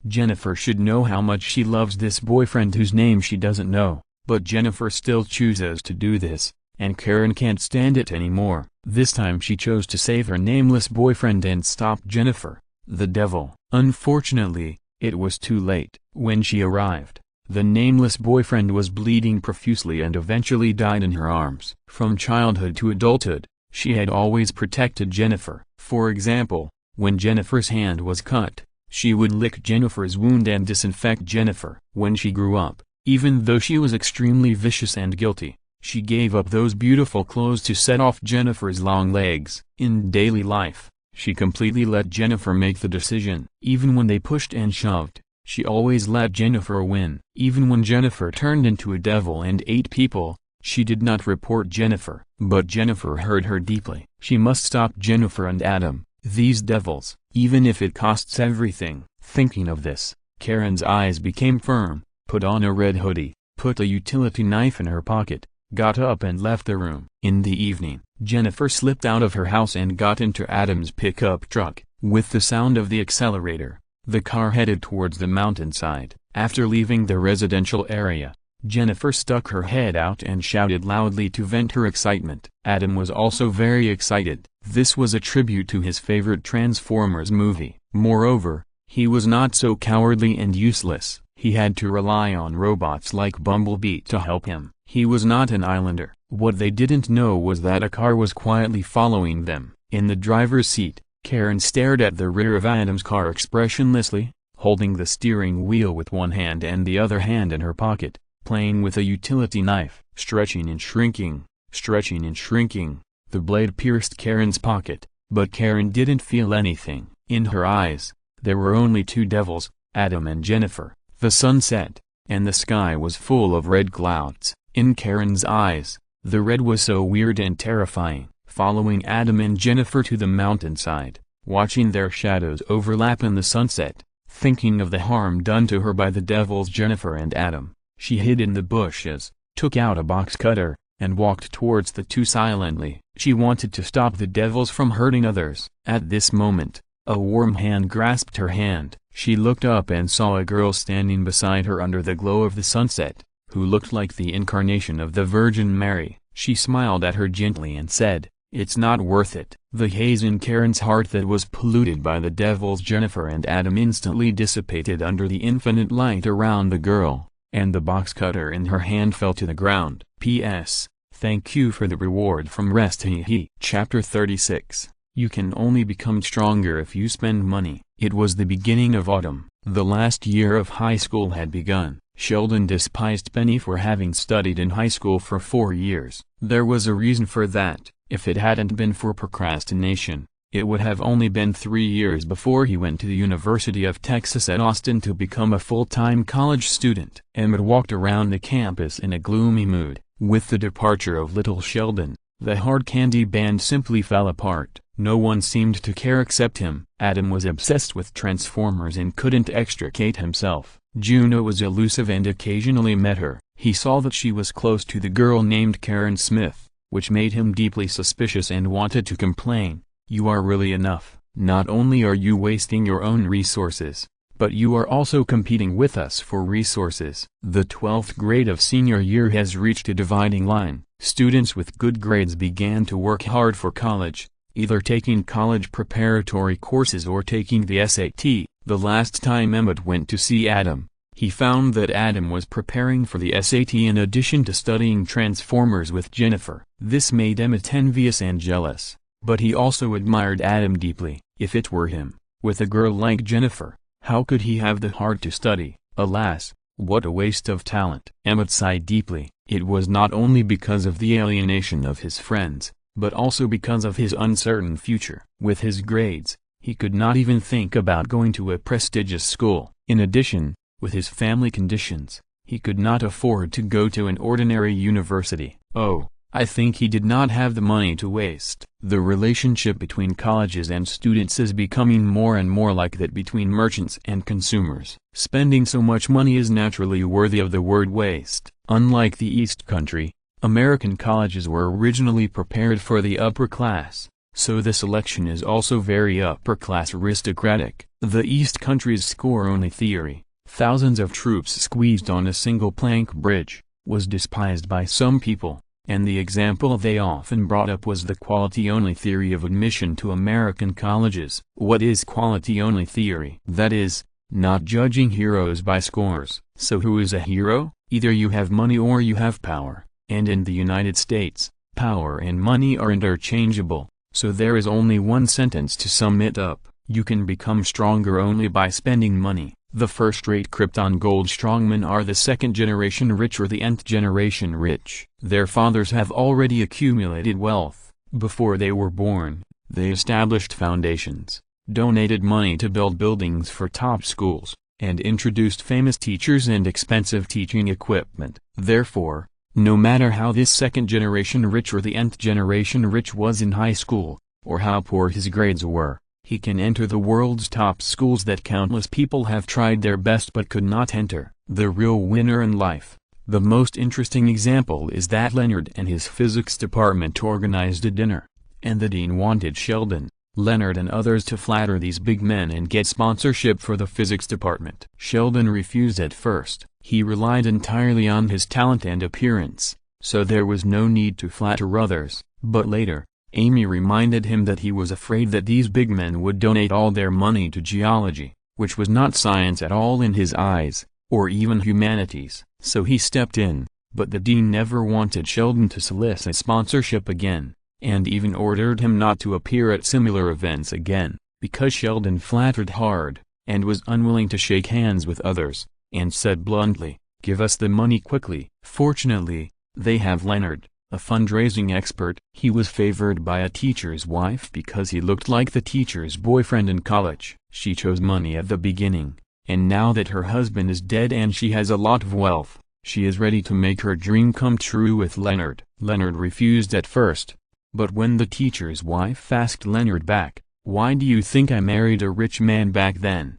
Jennifer should know how much she loves this boyfriend whose name she doesn't know, but Jennifer still chooses to do this. And Karen can't stand it anymore. This time she chose to save her nameless boyfriend and stop Jennifer, the devil. Unfortunately, it was too late. When she arrived, the nameless boyfriend was bleeding profusely and eventually died in her arms. From childhood to adulthood, she had always protected Jennifer. For example, when Jennifer's hand was cut, she would lick Jennifer's wound and disinfect Jennifer. When she grew up, even though she was extremely vicious and guilty, she gave up those beautiful clothes to set off Jennifer's long legs. In daily life, she completely let Jennifer make the decision. Even when they pushed and shoved, she always let Jennifer win. Even when Jennifer turned into a devil and ate people, she did not report Jennifer. But Jennifer hurt her deeply. She must stop Jennifer and Adam, these devils, even if it costs everything. Thinking of this, Karen's eyes became firm, put on a red hoodie, put a utility knife in her pocket, got up and left the room. In the evening, Jennifer slipped out of her house and got into Adam's pickup truck. With the sound of the accelerator, the car headed towards the mountainside. After leaving the residential area, Jennifer stuck her head out and shouted loudly to vent her excitement. Adam was also very excited. This was a tribute to his favorite Transformers movie. Moreover, he was not so cowardly and useless. He had to rely on robots like Bumblebee to help him. He was not an islander. What they didn't know was that a car was quietly following them. In the driver's seat, Karen stared at the rear of Adam's car expressionlessly, holding the steering wheel with one hand and the other hand in her pocket, playing with a utility knife, stretching and shrinking, stretching and shrinking. The blade pierced Karen's pocket, but Karen didn't feel anything. In her eyes, there were only two devils, Adam and Jennifer. The sun set, and the sky was full of red clouds. In Karen's eyes, the red was so weird and terrifying. Following Adam and Jennifer to the mountainside, watching their shadows overlap in the sunset, thinking of the harm done to her by the devils Jennifer and Adam, she hid in the bushes, took out a box cutter, and walked towards the two silently. She wanted to stop the devils from hurting others. At this moment, a warm hand grasped her hand. She looked up and saw a girl standing beside her under the glow of the sunset, who looked like the incarnation of the Virgin Mary. She smiled at her gently and said, "It's not worth it." The haze in Karen's heart that was polluted by the devils Jennifer and Adam instantly dissipated under the infinite light around the girl, and the box cutter in her hand fell to the ground. P.S. Thank you for the reward from Rest. He. Chapter 36. You can only become stronger if you spend money. It was the beginning of autumn. The last year of high school had begun. Sheldon despised Penny for having studied in high school for 4 years. There was a reason for that. If it hadn't been for procrastination, it would have only been 3 years before he went to the University of Texas at Austin to become a full-time college student. Emmett walked around the campus in a gloomy mood. With the departure of little Sheldon, the hard candy band simply fell apart. No one seemed to care except him. Adam was obsessed with Transformers and couldn't extricate himself. Juno was elusive and occasionally met her. He saw that she was close to the girl named Karen Smith, which made him deeply suspicious and wanted to complain. "You are really enough. Not only are you wasting your own resources, but you are also competing with us for resources." The 12th grade of senior year has reached a dividing line. Students with good grades began to work hard for college, either taking college preparatory courses or taking the SAT. The last time Emmett went to see Adam, he found that Adam was preparing for the SAT in addition to studying Transformers with Jennifer. This made Emmett envious and jealous, but he also admired Adam deeply. If it were him, with a girl like Jennifer, how could he have the heart to study? Alas, what a waste of talent. Emmett sighed deeply. It was not only because of the alienation of his friends, but also because of his uncertain future. With his grades, he could not even think about going to a prestigious school. In addition, with his family conditions, he could not afford to go to an ordinary university. Oh, I think he did not have the money to waste. The relationship between colleges and students is becoming more and more like that between merchants and consumers. Spending so much money is naturally worthy of the word waste. Unlike the East Country, American colleges were originally prepared for the upper class, so the selection is also very upper-class aristocratic. The East Country's score-only theory, thousands of troops squeezed on a single plank bridge, was despised by some people, and the example they often brought up was the quality-only theory of admission to American colleges. What is quality-only theory? That is, not judging heroes by scores. So who is a hero? Either you have money or you have power, and in the United States, power and money are interchangeable, so there is only one sentence to sum it up: you can become stronger only by spending money. The first-rate Krypton gold strongmen are the second-generation rich or the nth-generation rich. Their fathers have already accumulated wealth. Before they were born, they established foundations, donated money to build buildings for top schools, and introduced famous teachers and expensive teaching equipment. Therefore, no matter how this second-generation rich or the nth-generation rich was in high school, or how poor his grades were, he can enter the world's top schools that countless people have tried their best but could not enter. The real winner in life. The most interesting example is that Leonard and his physics department organized a dinner, and the dean wanted Sheldon, Leonard and others to flatter these big men and get sponsorship for the physics department. Sheldon refused at first. He relied entirely on his talent and appearance, so there was no need to flatter others. But later, Amy reminded him that he was afraid that these big men would donate all their money to geology, which was not science at all in his eyes, or even humanities. So he stepped in, but the dean never wanted Sheldon to solicit sponsorship again. and even ordered him not to appear at similar events again, because Sheldon flattered hard, and was unwilling to shake hands with others, and said bluntly, "Give us the money quickly." Fortunately, they have Leonard, a fundraising expert. He was favored by a teacher's wife because he looked like the teacher's boyfriend in college. She chose money at the beginning, and now that her husband is dead and she has a lot of wealth, she is ready to make her dream come true with Leonard. Leonard refused at first, but when the teacher's wife asked Leonard back, "Why do you think I married a rich man back then?"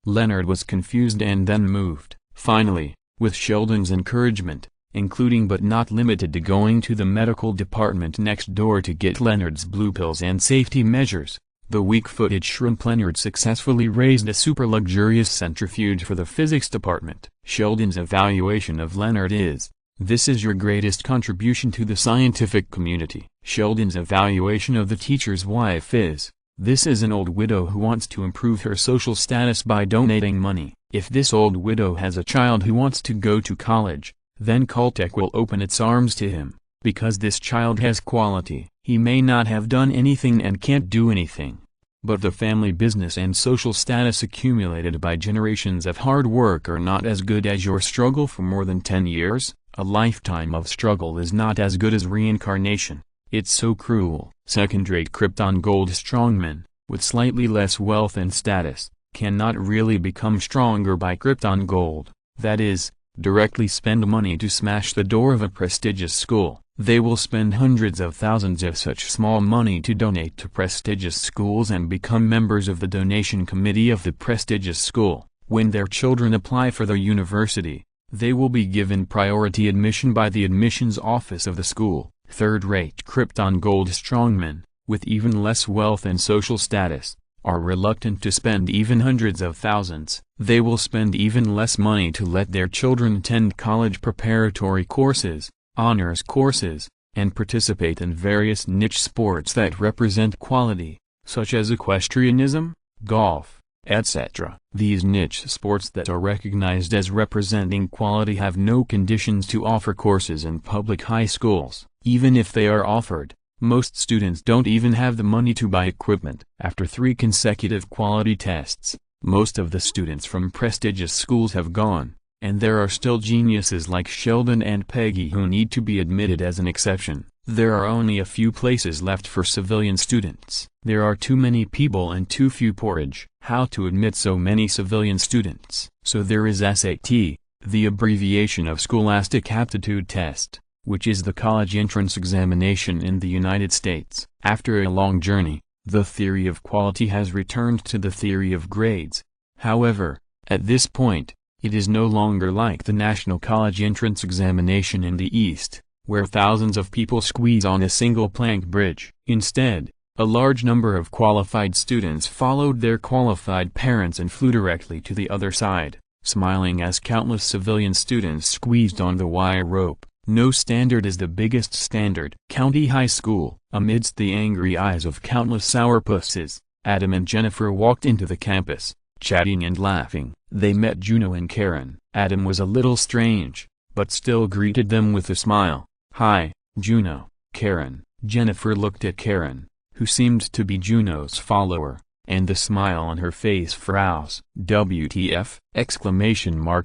Leonard was confused and then moved. Finally, with Sheldon's encouragement, including but not limited to going to the medical department next door to get Leonard's blue pills and safety measures, the weak-footed shrimp Leonard successfully raised a super-luxurious centrifuge for the physics department. Sheldon's evaluation of Leonard is, "This is your greatest contribution to the scientific community." Sheldon's evaluation of the teacher's wife is, "This is an old widow who wants to improve her social status by donating money." If this old widow has a child who wants to go to college, then Caltech will open its arms to him, because this child has quality. He may not have done anything and can't do anything, but the family business and social status accumulated by generations of hard work are not as good as your struggle for more than 10 years. A lifetime of struggle is not as good as reincarnation. It's so cruel. Second-rate Krypton gold strongmen, with slightly less wealth and status, cannot really become stronger by Krypton gold. That is, directly spend money to smash the door of a prestigious school. They will spend hundreds of thousands of such small money to donate to prestigious schools and become members of the donation committee of the prestigious school. When their children apply for the university, they will be given priority admission by the admissions office of the school. Third-rate Krypton gold strongmen, with even less wealth and social status, are reluctant to spend even hundreds of thousands. They will spend even less money to let their children attend college preparatory courses, honors courses, and participate in various niche sports that represent quality, such as equestrianism, golf, etc. These niche sports that are recognized as representing quality have no conditions to offer courses in public high schools. Even if they are offered, most students don't even have the money to buy equipment. After 3 consecutive quality tests, most of the students from prestigious schools have gone, and there are still geniuses like Sheldon and Peggy who need to be admitted as an exception. There are only a few places left for civilian students. There are too many people and too few porridge. How to admit so many civilian students? So there is SAT, the abbreviation of Scholastic Aptitude Test, which is the college entrance examination in the United States. After a long journey, the theory of quality has returned to the theory of grades. However, at this point, it is no longer like the National College Entrance Examination in the East, where thousands of people squeeze on a single plank bridge. Instead, a large number of qualified students followed their qualified parents and flew directly to the other side, smiling as countless civilian students squeezed on the wire rope. No standard is the biggest standard. County High School. Amidst the angry eyes of countless sourpusses, Adam and Jennifer walked into the campus, chatting and laughing. They met Juno and Karen. Adam was a little strange, but still greeted them with a smile. "Hi, Juno, Karen." Jennifer looked at Karen, who seemed to be Juno's follower, and the smile on her face froze. WTF!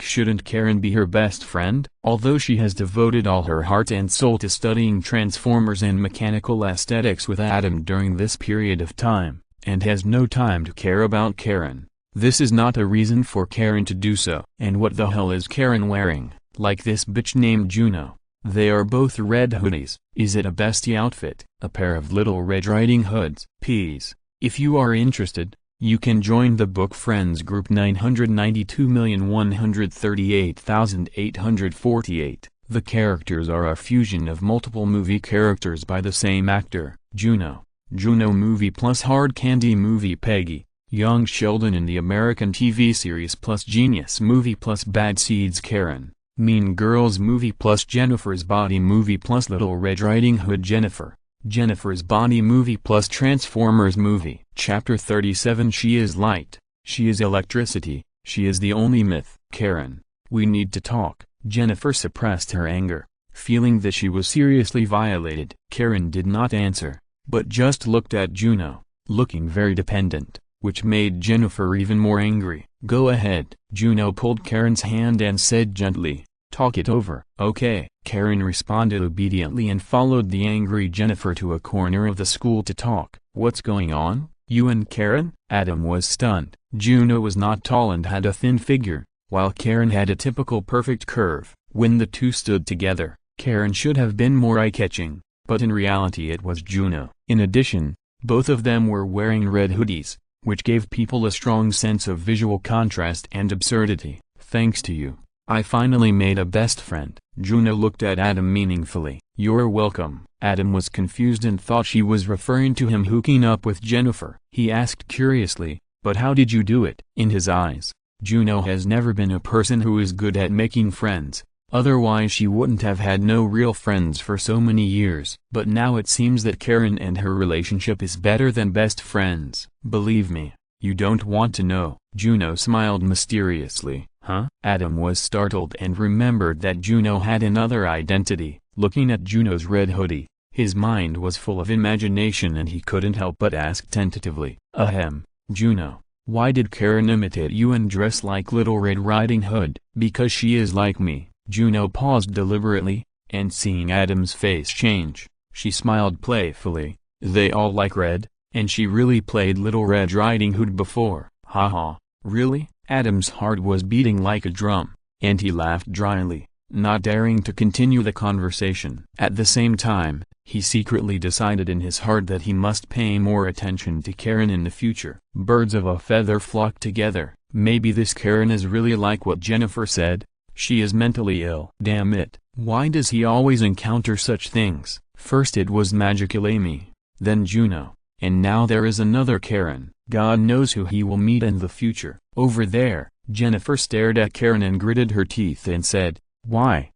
Shouldn't Karen be her best friend? Although she has devoted all her heart and soul to studying transformers and mechanical aesthetics with Adam during this period of time, and has no time to care about Karen, this is not a reason for Karen to do so. And what the hell is Karen wearing? Like this bitch named Juno. They are both red hoodies. Is it a bestie outfit? A pair of little Red Riding Hoods. Peas. If you are interested, you can join the book Friends group 992,138,848. The characters are a fusion of multiple movie characters by the same actor. Juno movie plus Hard Candy movie Peggy, young Sheldon in the American TV series plus Genius movie plus Bad Seeds Karen, Mean Girls movie plus Jennifer's Body movie plus Little Red Riding Hood Jennifer's Body movie plus Transformers movie. Chapter 37. She is light, she is electricity, she is the only myth. Karen, we need to talk. Jennifer suppressed her anger, feeling that she was seriously violated. Karen did not answer, but just looked at Juno, looking very dependent, which made Jennifer even more angry. "Go ahead." Juno pulled Karen's hand and said gently, "Talk it over." "Okay." Karen responded obediently and followed the angry Jennifer to a corner of the school to talk. "What's going on? You and Karen?" Adam was stunned. Juno was not tall and had a thin figure, while Karen had a typical perfect curve. When the two stood together, Karen should have been more eye-catching, but in reality it was Juno. In addition, both of them were wearing red hoodies, which gave people a strong sense of visual contrast and absurdity. "Thanks to you, I finally made a best friend." Juno looked at Adam meaningfully. "You're welcome." Adam was confused and thought she was referring to him hooking up with Jennifer. He asked curiously, "But how did you do it?" In his eyes, Juno has never been a person who is good at making friends, otherwise she wouldn't have had no real friends for so many years. But now it seems that Karen and her relationship is better than best friends. "Believe me, you don't want to know." Juno smiled mysteriously. "Huh?" Adam was startled and remembered that Juno had another identity. Looking at Juno's red hoodie, his mind was full of imagination and he couldn't help but ask tentatively, "Ahem, Juno, why did Karen imitate you and dress like Little Red Riding Hood?" "Because she is like me." Juno paused deliberately, and seeing Adam's face change, she smiled playfully. "They all like red, and she really played Little Red Riding Hood before." "Haha, really?" Adam's heart was beating like a drum, and he laughed dryly, not daring to continue the conversation. At the same time, he secretly decided in his heart that he must pay more attention to Karen in the future. Birds of a feather flock together. Maybe this Karen is really like what Jennifer said. She is mentally ill. Damn it, why does he always encounter such things? First it was Magical Amy, then Juno, and now there is another Karen. God knows who he will meet in the future. Over there, Jennifer stared at Karen and gritted her teeth and said, Why?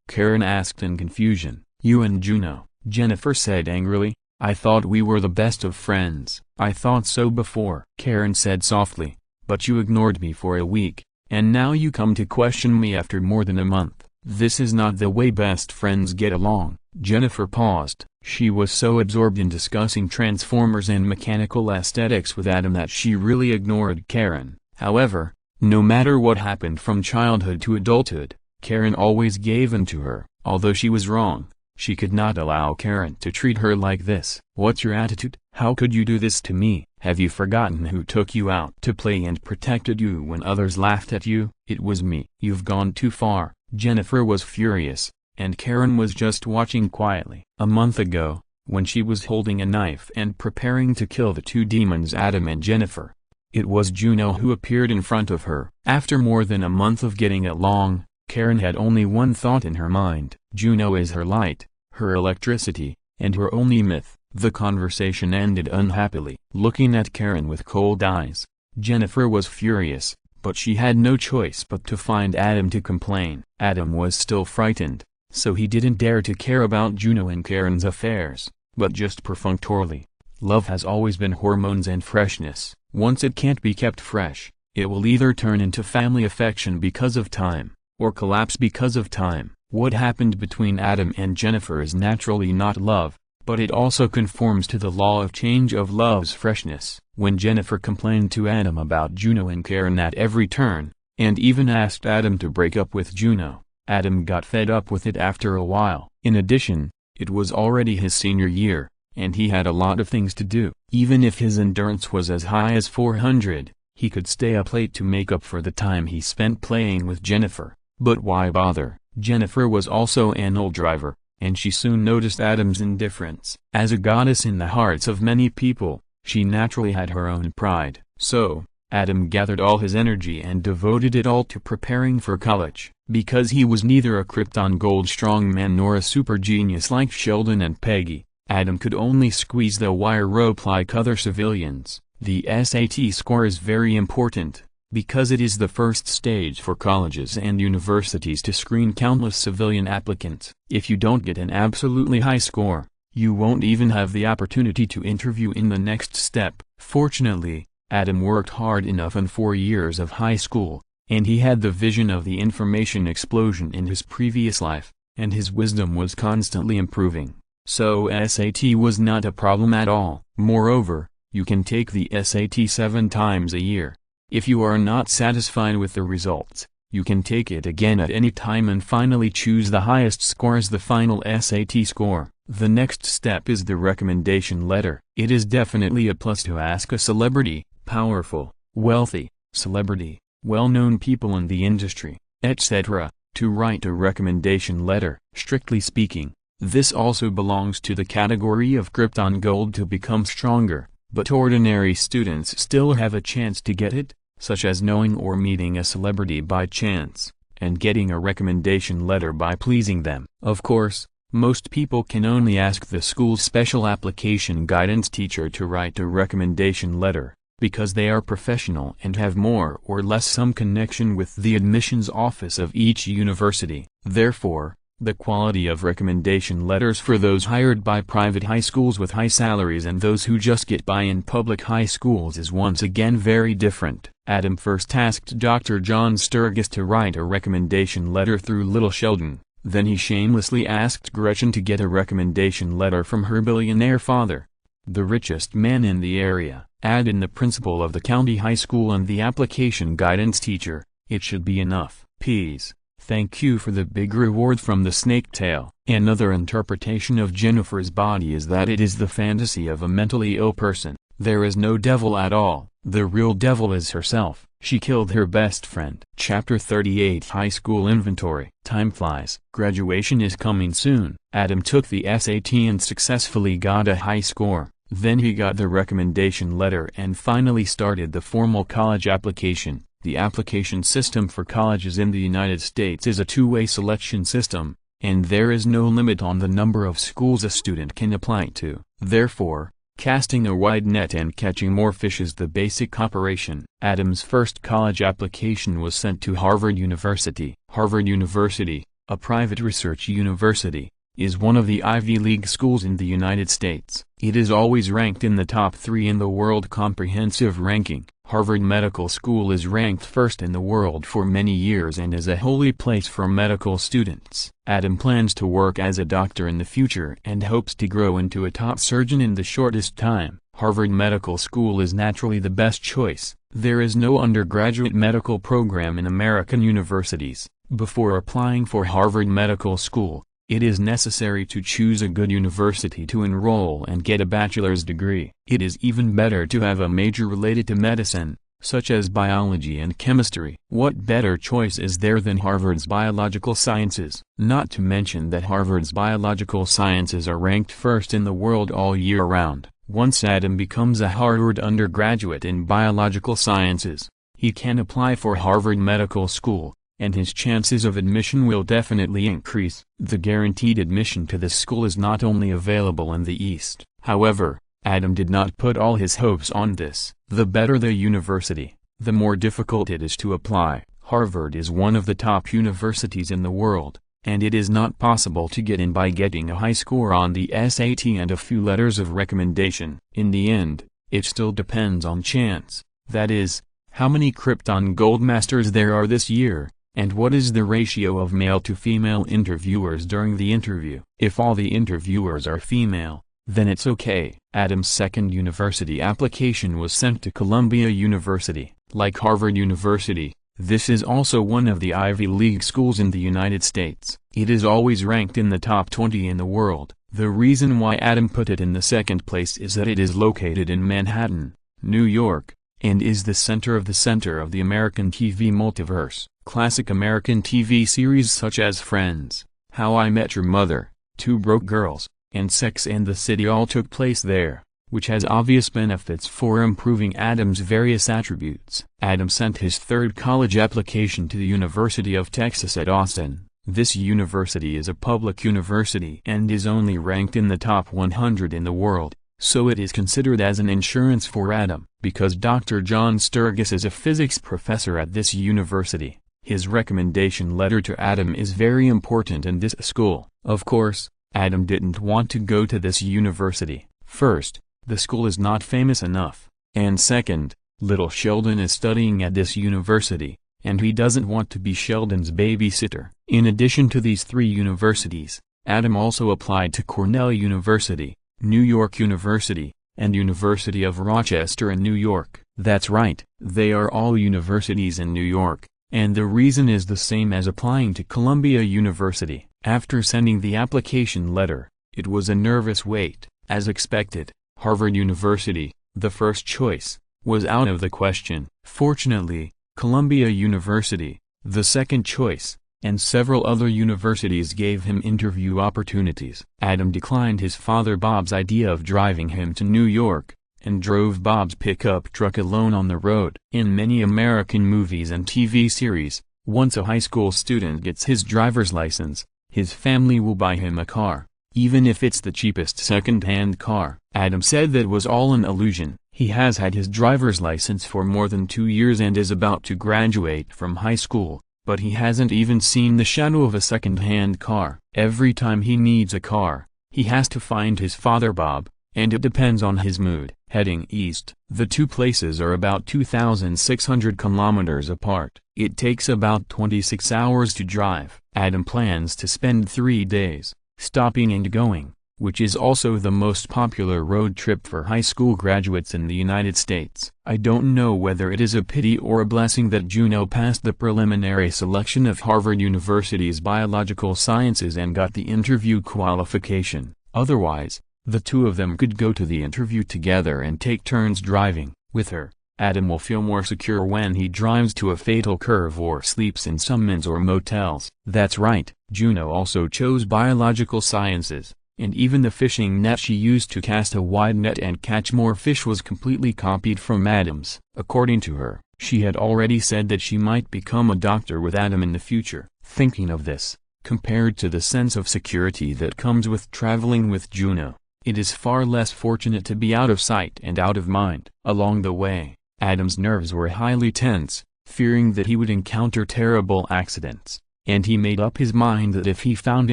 Karen asked in confusion. "You and Juno," Jennifer said angrily. "I thought we were the best of friends." "I thought so before," Karen said softly, "but you ignored me for a week, and now you come to question me after more than a month. This is not the way best friends get along." Jennifer paused. She was so absorbed in discussing Transformers and mechanical aesthetics with Adam that she really ignored Karen. However, no matter what happened from childhood to adulthood, Karen always gave in to her. Although she was wrong, she could not allow Karen to treat her like this. "What's your attitude? How could you do this to me? Have you forgotten who took you out to play and protected you when others laughed at you? It was me." "You've gone too far." Jennifer was furious, and Karen was just watching quietly. A month ago, when she was holding a knife and preparing to kill the two demons Adam and Jennifer, it was Juno who appeared in front of her. After more than a month of getting along, Karen had only one thought in her mind. Juno is her light, her electricity, and her only myth. The conversation ended unhappily. Looking at Karen with cold eyes, Jennifer was furious, but she had no choice but to find Adam to complain. Adam was still frightened, so he didn't dare to care about Juno and Karen's affairs, but just perfunctorily. Love has always been hormones and freshness. Once it can't be kept fresh, it will either turn into family affection because of time, or collapse because of time. What happened between Adam and Jennifer is naturally not love, but it also conforms to the law of change of love's freshness. When Jennifer complained to Adam about Juno and Karen at every turn, and even asked Adam to break up with Juno, Adam got fed up with it after a while. In addition, it was already his senior year, and he had a lot of things to do. Even if his endurance was as high as 400, he could stay up late to make up for the time he spent playing with Jennifer. But why bother? Jennifer was also an old driver, and she soon noticed Adam's indifference. As a goddess in the hearts of many people, she naturally had her own pride. So, Adam gathered all his energy and devoted it all to preparing for college. Because he was neither a Krypton Gold strongman nor a super genius like Sheldon and Peggy, Adam could only squeeze the wire rope like other civilians. The SAT score is very important, because it is the first stage for colleges and universities to screen countless civilian applicants. If you don't get an absolutely high score, you won't even have the opportunity to interview in the next step. Fortunately, Adam worked hard enough in 4 years of high school, and he had the vision of the information explosion in his previous life, and his wisdom was constantly improving. So SAT was not a problem at all. Moreover, you can take the SAT 7 times a year. If you are not satisfied with the results, you can take it again at any time and finally choose the highest score as the final SAT score. The next step is the recommendation letter. It is definitely a plus to ask a celebrity, powerful, wealthy, celebrity, well-known people in the industry, etc., to write a recommendation letter. Strictly speaking, this also belongs to the category of Krypton gold to become stronger, but ordinary students still have a chance to get it, such as knowing or meeting a celebrity by chance, and getting a recommendation letter by pleasing them. Of course, most people can only ask the school's special application guidance teacher to write a recommendation letter, because they are professional and have more or less some connection with the admissions office of each university. Therefore, the quality of recommendation letters for those hired by private high schools with high salaries and those who just get by in public high schools is once again very different. Adam first asked Dr. John Sturgis to write a recommendation letter through Little Sheldon. Then he shamelessly asked Gretchen to get a recommendation letter from her billionaire father, the richest man in the area. Add in the principal of the county high school and the application guidance teacher. It should be enough. Peace. Thank you for the big reward from the snake tail. Another interpretation of Jennifer's body is that it is the fantasy of a mentally ill person. There is no devil at all. The real devil is herself. She killed her best friend. Chapter 38 High School Inventory. Time flies. Graduation is coming soon. Adam took the SAT and successfully got a high score. Then he got the recommendation letter and finally started the formal college application. The application system for colleges in the United States is a two-way selection system, and there is no limit on the number of schools a student can apply to. Therefore, casting a wide net and catching more fish is the basic operation. Adam's first college application was sent to Harvard University. Harvard University, a private research university, is one of the Ivy League schools in the United States. It is always ranked in the top 3 in the World Comprehensive Ranking. Harvard Medical School is ranked first in the world for many years and is a holy place for medical students. Adam plans to work as a doctor in the future and hopes to grow into a top surgeon in the shortest time. Harvard Medical School is naturally the best choice. There is no undergraduate medical program in American universities. Before applying for Harvard Medical School, it is necessary to choose a good university to enroll and get a bachelor's degree. It is even better to have a major related to medicine, such as biology and chemistry. What better choice is there than Harvard's biological sciences? Not to mention that Harvard's biological sciences are ranked first in the world all year round. Once Adam becomes a Harvard undergraduate in biological sciences, he can apply for Harvard Medical School, and his chances of admission will definitely increase. The guaranteed admission to this school is not only available in the East. However, Adam did not put all his hopes on this. The better the university, the more difficult it is to apply. Harvard is one of the top universities in the world, and it is not possible to get in by getting a high score on the SAT and a few letters of recommendation. In the end, it still depends on chance. That is, how many Krypton Gold Masters there are this year, and what is the ratio of male to female interviewers during the interview. If all the interviewers are female, then it's okay. Adam's second university application was sent to Columbia University. Like Harvard University, this is also one of the Ivy League schools in the United States. It is always ranked in the top 20 in the world. The reason why Adam put it in the second place is that it is located in Manhattan, New York, and is the center of the American TV multiverse. Classic American TV series such as Friends, How I Met Your Mother, Two Broke Girls, and Sex and the City all took place there, which has obvious benefits for improving Adam's various attributes. Adam sent his third college application to the University of Texas at Austin. This university is a public university and is only ranked in the top 100 in the world, so it is considered as an insurance for Adam. Because Dr. John Sturgis is a physics professor at this university, his recommendation letter to Adam is very important in this school. Of course, Adam didn't want to go to this university. First, the school is not famous enough, and second, little Sheldon is studying at this university, and he doesn't want to be Sheldon's babysitter. In addition to these three universities, Adam also applied to Cornell University, New York University, and University of Rochester in New York. That's right, they are all universities in New York, and the reason is the same as applying to Columbia University. After sending the application letter, it was a nervous wait. As expected, Harvard University, the first choice, was out of the question. Fortunately, Columbia University, the second choice, and several other universities gave him interview opportunities. Adam declined his father Bob's idea of driving him to New York, and drove Bob's pickup truck alone on the road. In many American movies and TV series, once a high school student gets his driver's license, his family will buy him a car, even if it's the cheapest second-hand car. Adam said that was all an illusion. He has had his driver's license for more than 2 years and is about to graduate from high school, but he hasn't even seen the shadow of a second-hand car. Every time he needs a car, he has to find his father Bob, and it depends on his mood. Heading east, the two places are about 2,600 kilometers apart. It takes about 26 hours to drive. Adam plans to spend 3 days, stopping and going, which is also the most popular road trip for high school graduates in the United States. I don't know whether it is a pity or a blessing that Juno passed the preliminary selection of Harvard University's biological sciences and got the interview qualification. Otherwise, the two of them could go to the interview together and take turns driving. With her, Adam will feel more secure when he drives to a fatal curve or sleeps in some inns or motels. That's right, Juno also chose biological sciences, and even the fishing net she used to cast a wide net and catch more fish was completely copied from Adam's. According to her, she had already said that she might become a doctor with Adam in the future. Thinking of this, compared to the sense of security that comes with traveling with Juno, it is far less fortunate to be out of sight and out of mind. Along the way, Adam's nerves were highly tense, fearing that he would encounter terrible accidents, and he made up his mind that if he found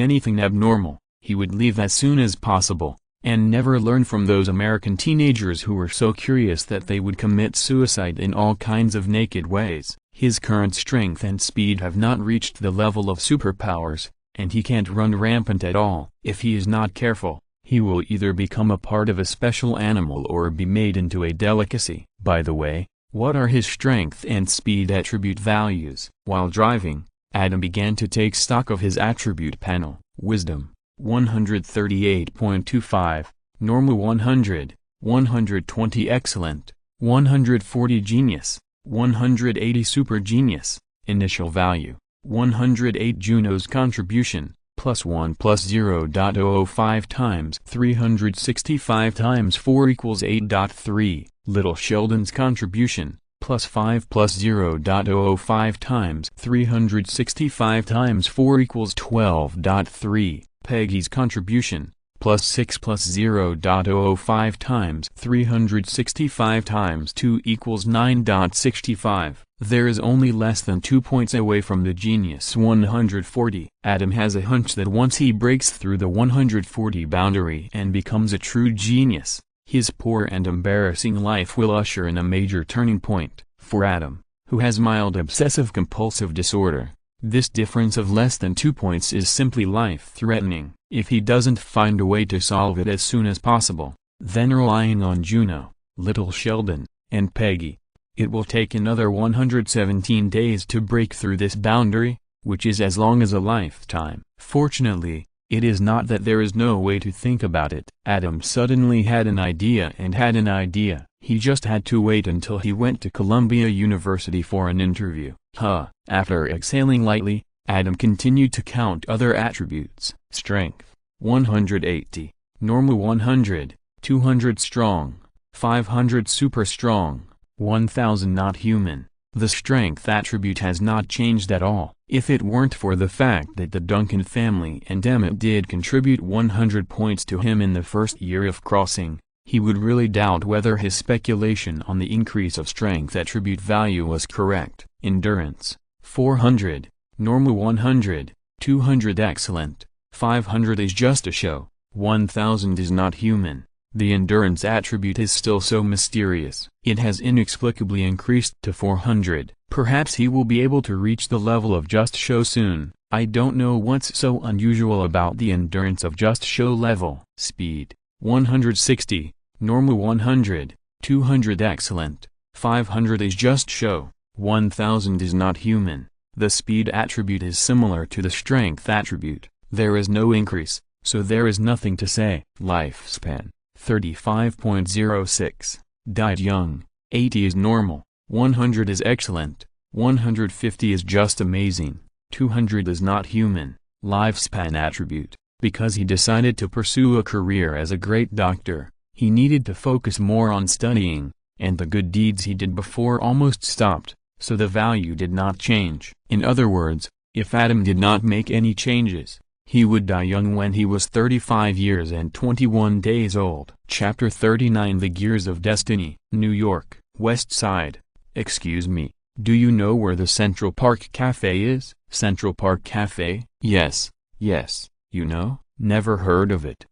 anything abnormal, he would leave as soon as possible, and never learn from those American teenagers who were so curious that they would commit suicide in all kinds of naked ways. His current strength and speed have not reached the level of superpowers, and he can't run rampant at all. If he is not careful, he will either become a part of a special animal or be made into a delicacy. By the way, what are his strength and speed attribute values? While driving, Adam began to take stock of his attribute panel. Wisdom, 138.25, normal 100, 120 excellent, 140 genius, 180 super genius. Initial value, 108. Juno's contribution, +1 + 0.005 times 365 times 4 equals 8.3. Little Sheldon's contribution, +5 + 0.005 times 365 times 4 equals 12.3. Peggy's contribution, +6 + 0.005 times 365 times 2 equals 9.65. There is only less than 2 points away from the genius 140. Adam has a hunch that once he breaks through the 140 boundary and becomes a true genius, his poor and embarrassing life will usher in a major turning point. For Adam, who has mild obsessive-compulsive disorder, this difference of less than 2 points is simply life-threatening. If he doesn't find a way to solve it as soon as possible, then relying on Juno, Little Sheldon, and Peggy, it will take another 117 days to break through this boundary, which is as long as a lifetime. Fortunately, it is not that there is no way to think about it. Adam suddenly had an idea and had an idea. He just had to wait until he went to Columbia University for an interview. After exhaling lightly, Adam continued to count other attributes. Strength, 180, normal 100, 200 strong, 500 super strong, 1000 not human. The strength attribute has not changed at all. If it weren't for the fact that the Duncan family and Emmett did contribute 100 points to him in the first year of crossing, he would really doubt whether his speculation on the increase of strength attribute value was correct. Endurance, 400, normal 100, 200 excellent, 500 is just a show, 1000 is not human. The endurance attribute is still so mysterious. It has inexplicably increased to 400. Perhaps he will be able to reach the level of Just Show soon. I don't know what's so unusual about the endurance of Just Show level. Speed 160, normal 100, 200 excellent, 500 is Just Show, 1000 is not human. The speed attribute is similar to the strength attribute. There is no increase, so there is nothing to say. Lifespan 35.06, died young. 80 is normal, 100 is excellent, 150 is just amazing, 200 is not human. Lifespan attribute. Because he decided to pursue a career as a great doctor, he needed to focus more on studying, and the good deeds he did before almost stopped, so the value did not change. In other words, if Adam did not make any changes, he would die young when he was 35 years and 21 days old. Chapter 39 The Gears of Destiny. New York, West Side. Excuse me, do you know where the Central Park Cafe is? Central Park Cafe? Yes, you know? Never heard of it.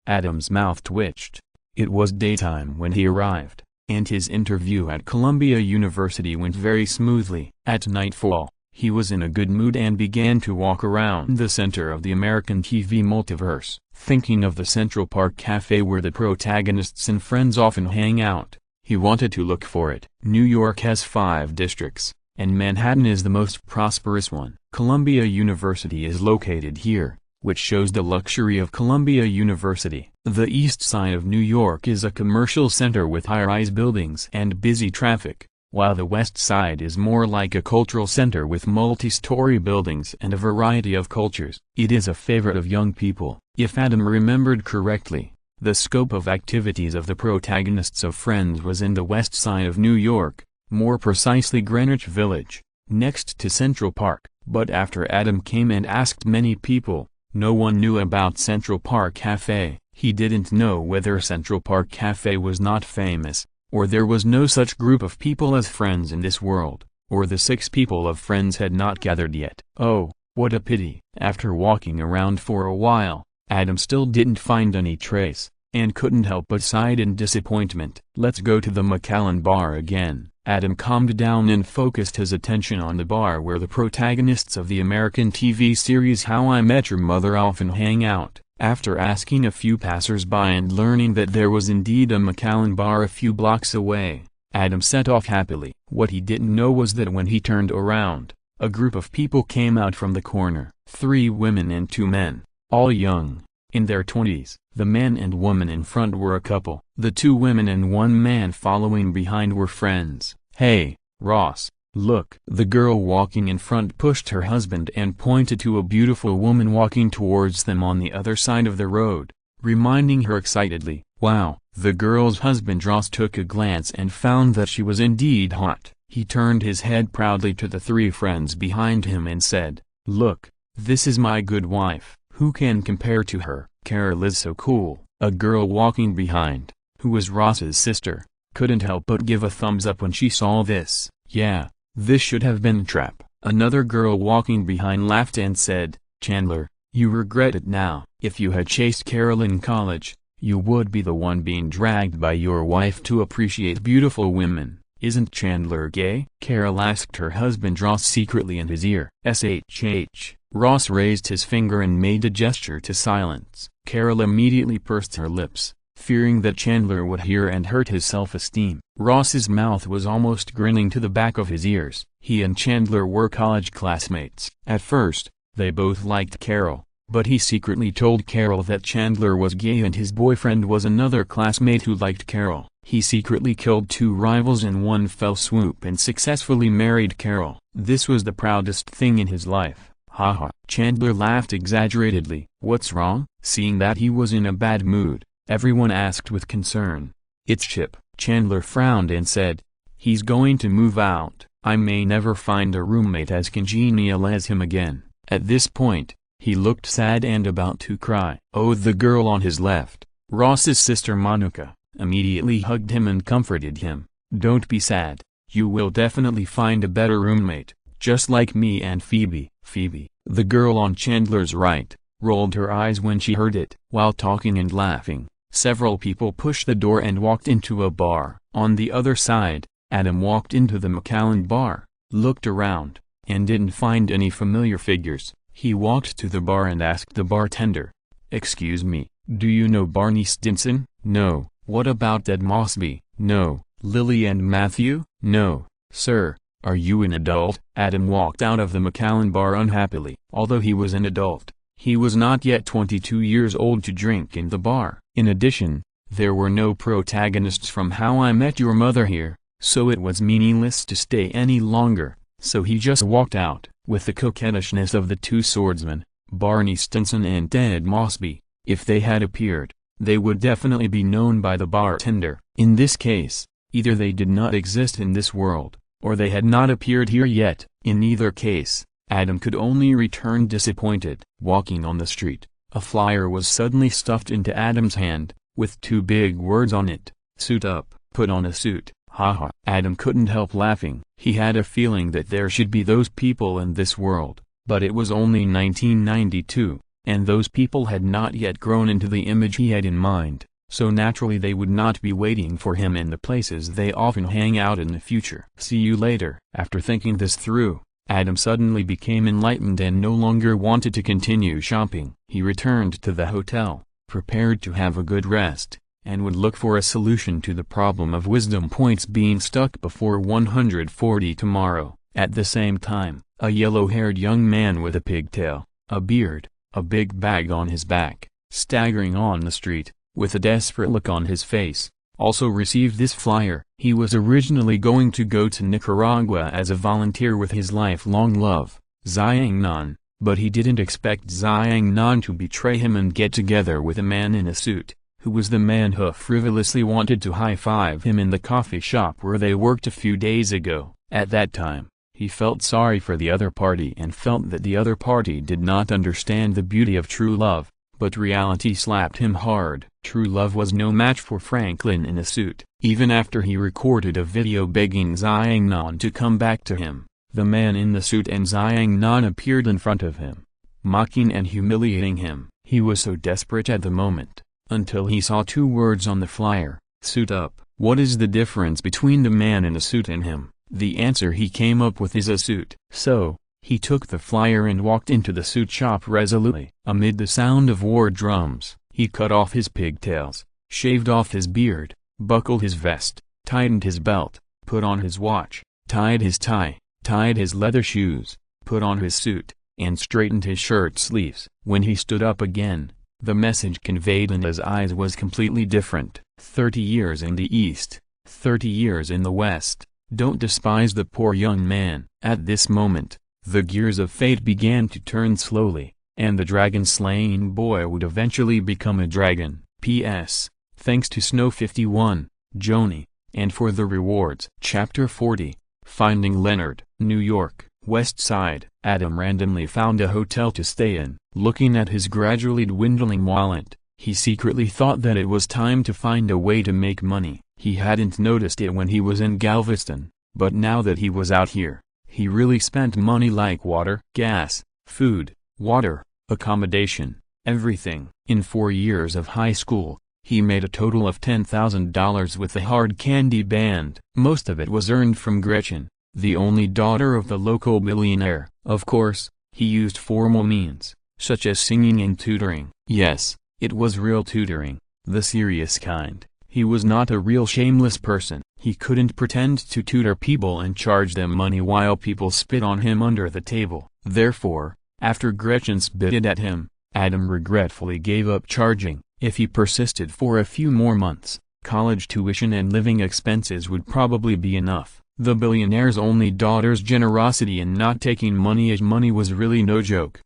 Adam's mouth twitched. It was daytime when he arrived, and his interview at Columbia University went very smoothly. At nightfall, he was in a good mood and began to walk around the center of the American TV multiverse, thinking of the Central Park Cafe where the protagonists and friends often hang out. He wanted to look for it. New York has 5 districts, and Manhattan is the most prosperous one. Columbia University is located here, which shows the luxury of Columbia University. The east side of New York is a commercial center with high-rise buildings and busy traffic, while the west side is more like a cultural center with multi-story buildings and a variety of cultures. It is a favorite of young people. If Adam remembered correctly, the scope of activities of the protagonists of Friends was in the west side of New York, more precisely Greenwich Village, next to Central Park. But after Adam came and asked many people, no one knew about Central Park Cafe. He didn't know whether Central Park Cafe was not famous, or there was no such group of people as Friends in this world, or the 6 people of Friends had not gathered yet. Oh, what a pity. After walking around for a while, Adam still didn't find any trace, and couldn't help but sigh in disappointment. Let's go to the Macallan bar again. Adam calmed down and focused his attention on the bar where the protagonists of the American TV series How I Met Your Mother often hang out. After asking a few passers-by and learning that there was indeed a Macallan bar a few blocks away, Adam set off happily. What he didn't know was that when he turned around, a group of people came out from the corner. 3 women and 2 men, all young, in their 20s. The man and woman in front were a couple. The 2 women and 1 man following behind were friends. Hey, Ross, look. The girl walking in front pushed her husband and pointed to a beautiful woman walking towards them on the other side of the road, reminding her excitedly, wow. The girl's husband Ross took a glance and found that she was indeed hot. He turned his head proudly to the 3 friends behind him and said, look, this is my good wife. Who can compare to her? Carol is so cool. A girl walking behind, who was Ross's sister, couldn't help but give a thumbs up when she saw this. Yeah, this should have been a trap. Another girl walking behind laughed and said, Chandler, you regret it now. If you had chased Carol in college, you would be the one being dragged by your wife to appreciate beautiful women. Isn't Chandler gay? Carol asked her husband Ross secretly in his ear. SHH. Ross raised his finger and made a gesture to silence. Carol immediately pursed her lips, fearing that Chandler would hear and hurt his self-esteem. Ross's mouth was almost grinning to the back of his ears. He and Chandler were college classmates. At first, they both liked Carol, but he secretly told Carol that Chandler was gay and his boyfriend was another classmate who liked Carol. He secretly killed 2 rivals in one fell swoop and successfully married Carol. This was the proudest thing in his life. Haha. Chandler laughed exaggeratedly. What's wrong? Seeing that he was in a bad mood, everyone asked with concern. It's Chip. Chandler frowned and said, he's going to move out. I may never find a roommate as congenial as him again. At this point, he looked sad and about to cry. Oh, the girl on his left, Ross's sister Monica, immediately hugged him and comforted him. Don't be sad. You will definitely find a better roommate, just like me and Phoebe. Phoebe, the girl on Chandler's right, rolled her eyes when she heard it. While talking and laughing, Several people pushed the door and walked into a bar. On the other side, Adam walked into the Macallan bar, looked around, and didn't find any familiar figures. He walked to the bar and asked the bartender, "Excuse me, do you know Barney Stinson?" "No." "What about Ed Mosby?" "No." "Lily and Matthew?" "No, sir." "Are you an adult?" Adam walked out of the Macallan bar unhappily. Although he was an adult, he was not yet 22 years old to drink in the bar. In addition, there were no protagonists from How I Met Your Mother here, so it was meaningless to stay any longer, so he just walked out. With the coquettishness of the two swordsmen, Barney Stinson and Ted Mosby, if they had appeared, they would definitely be known by the bartender. In this case, either they did not exist in this world, or they had not appeared here yet. In either case, Adam could only return disappointed. Walking on the street, a flyer was suddenly stuffed into Adam's hand, with two big words on it, "Suit up." "Put on a suit." Haha. Adam couldn't help laughing. He had a feeling that there should be those people in this world, but it was only 1992, and those people had not yet grown into the image he had in mind, so naturally they would not be waiting for him in the places they often hang out in the future. "See you later." After thinking this through, Adam suddenly became enlightened and no longer wanted to continue shopping. He returned to the hotel, prepared to have a good rest, and would look for a solution to the problem of wisdom points being stuck before 140 tomorrow. At the same time, a yellow-haired young man with a pigtail, a beard, a big bag on his back, staggering on the street, with a desperate look on his face, also received this flyer. He was originally going to go to Nicaragua as a volunteer with his lifelong love, Xiang Nan, but he didn't expect Xiang Nan to betray him and get together with a man in a suit, who was the man who frivolously wanted to high-five him in the coffee shop where they worked a few days ago. At that time, he felt sorry for the other party and felt that the other party did not understand the beauty of true love, but reality slapped him hard. True love was no match for Franklin in a suit. Even after he recorded a video begging Xiang Nan to come back to him, the man in the suit and Xiang Nan appeared in front of him, mocking and humiliating him. He was so desperate at the moment, until he saw two words on the flyer, "Suit up." What is the difference between the man in a suit and him? The answer he came up with is a suit. So, he took the flyer and walked into the suit shop resolutely. Amid the sound of war drums, he cut off his pigtails, shaved off his beard, buckled his vest, tightened his belt, put on his watch, tied his tie, tied his leather shoes, put on his suit, and straightened his shirt sleeves. When he stood up again, the message conveyed in his eyes was completely different. 30 years in the East, 30 years in the West. Don't despise the poor young man. At this moment, the gears of fate began to turn slowly, and the dragon-slaying boy would eventually become a dragon. P.S. Thanks to Snow51, Joni, and for the rewards. Chapter 40, Finding Leonard. New York, West Side. Adam randomly found a hotel to stay in. Looking at his gradually dwindling wallet, he secretly thought that it was time to find a way to make money. He hadn't noticed it when he was in Galveston, but now that he was out here, he really spent money like water, gas, food, water, accommodation, everything. In 4 years of high school, he made a total of $10,000 with the hard candy band. Most of it was earned from Gretchen, the only daughter of the local billionaire. Of course, he used formal means, such as singing and tutoring. Yes, it was real tutoring, the serious kind. He was not a real shameless person. He couldn't pretend to tutor people and charge them money while people spit on him under the table. Therefore, after Gretchen spitted at him, Adam regretfully gave up charging. If he persisted for a few more months, college tuition and living expenses would probably be enough. The billionaire's only daughter's generosity in not taking money as money was really no joke.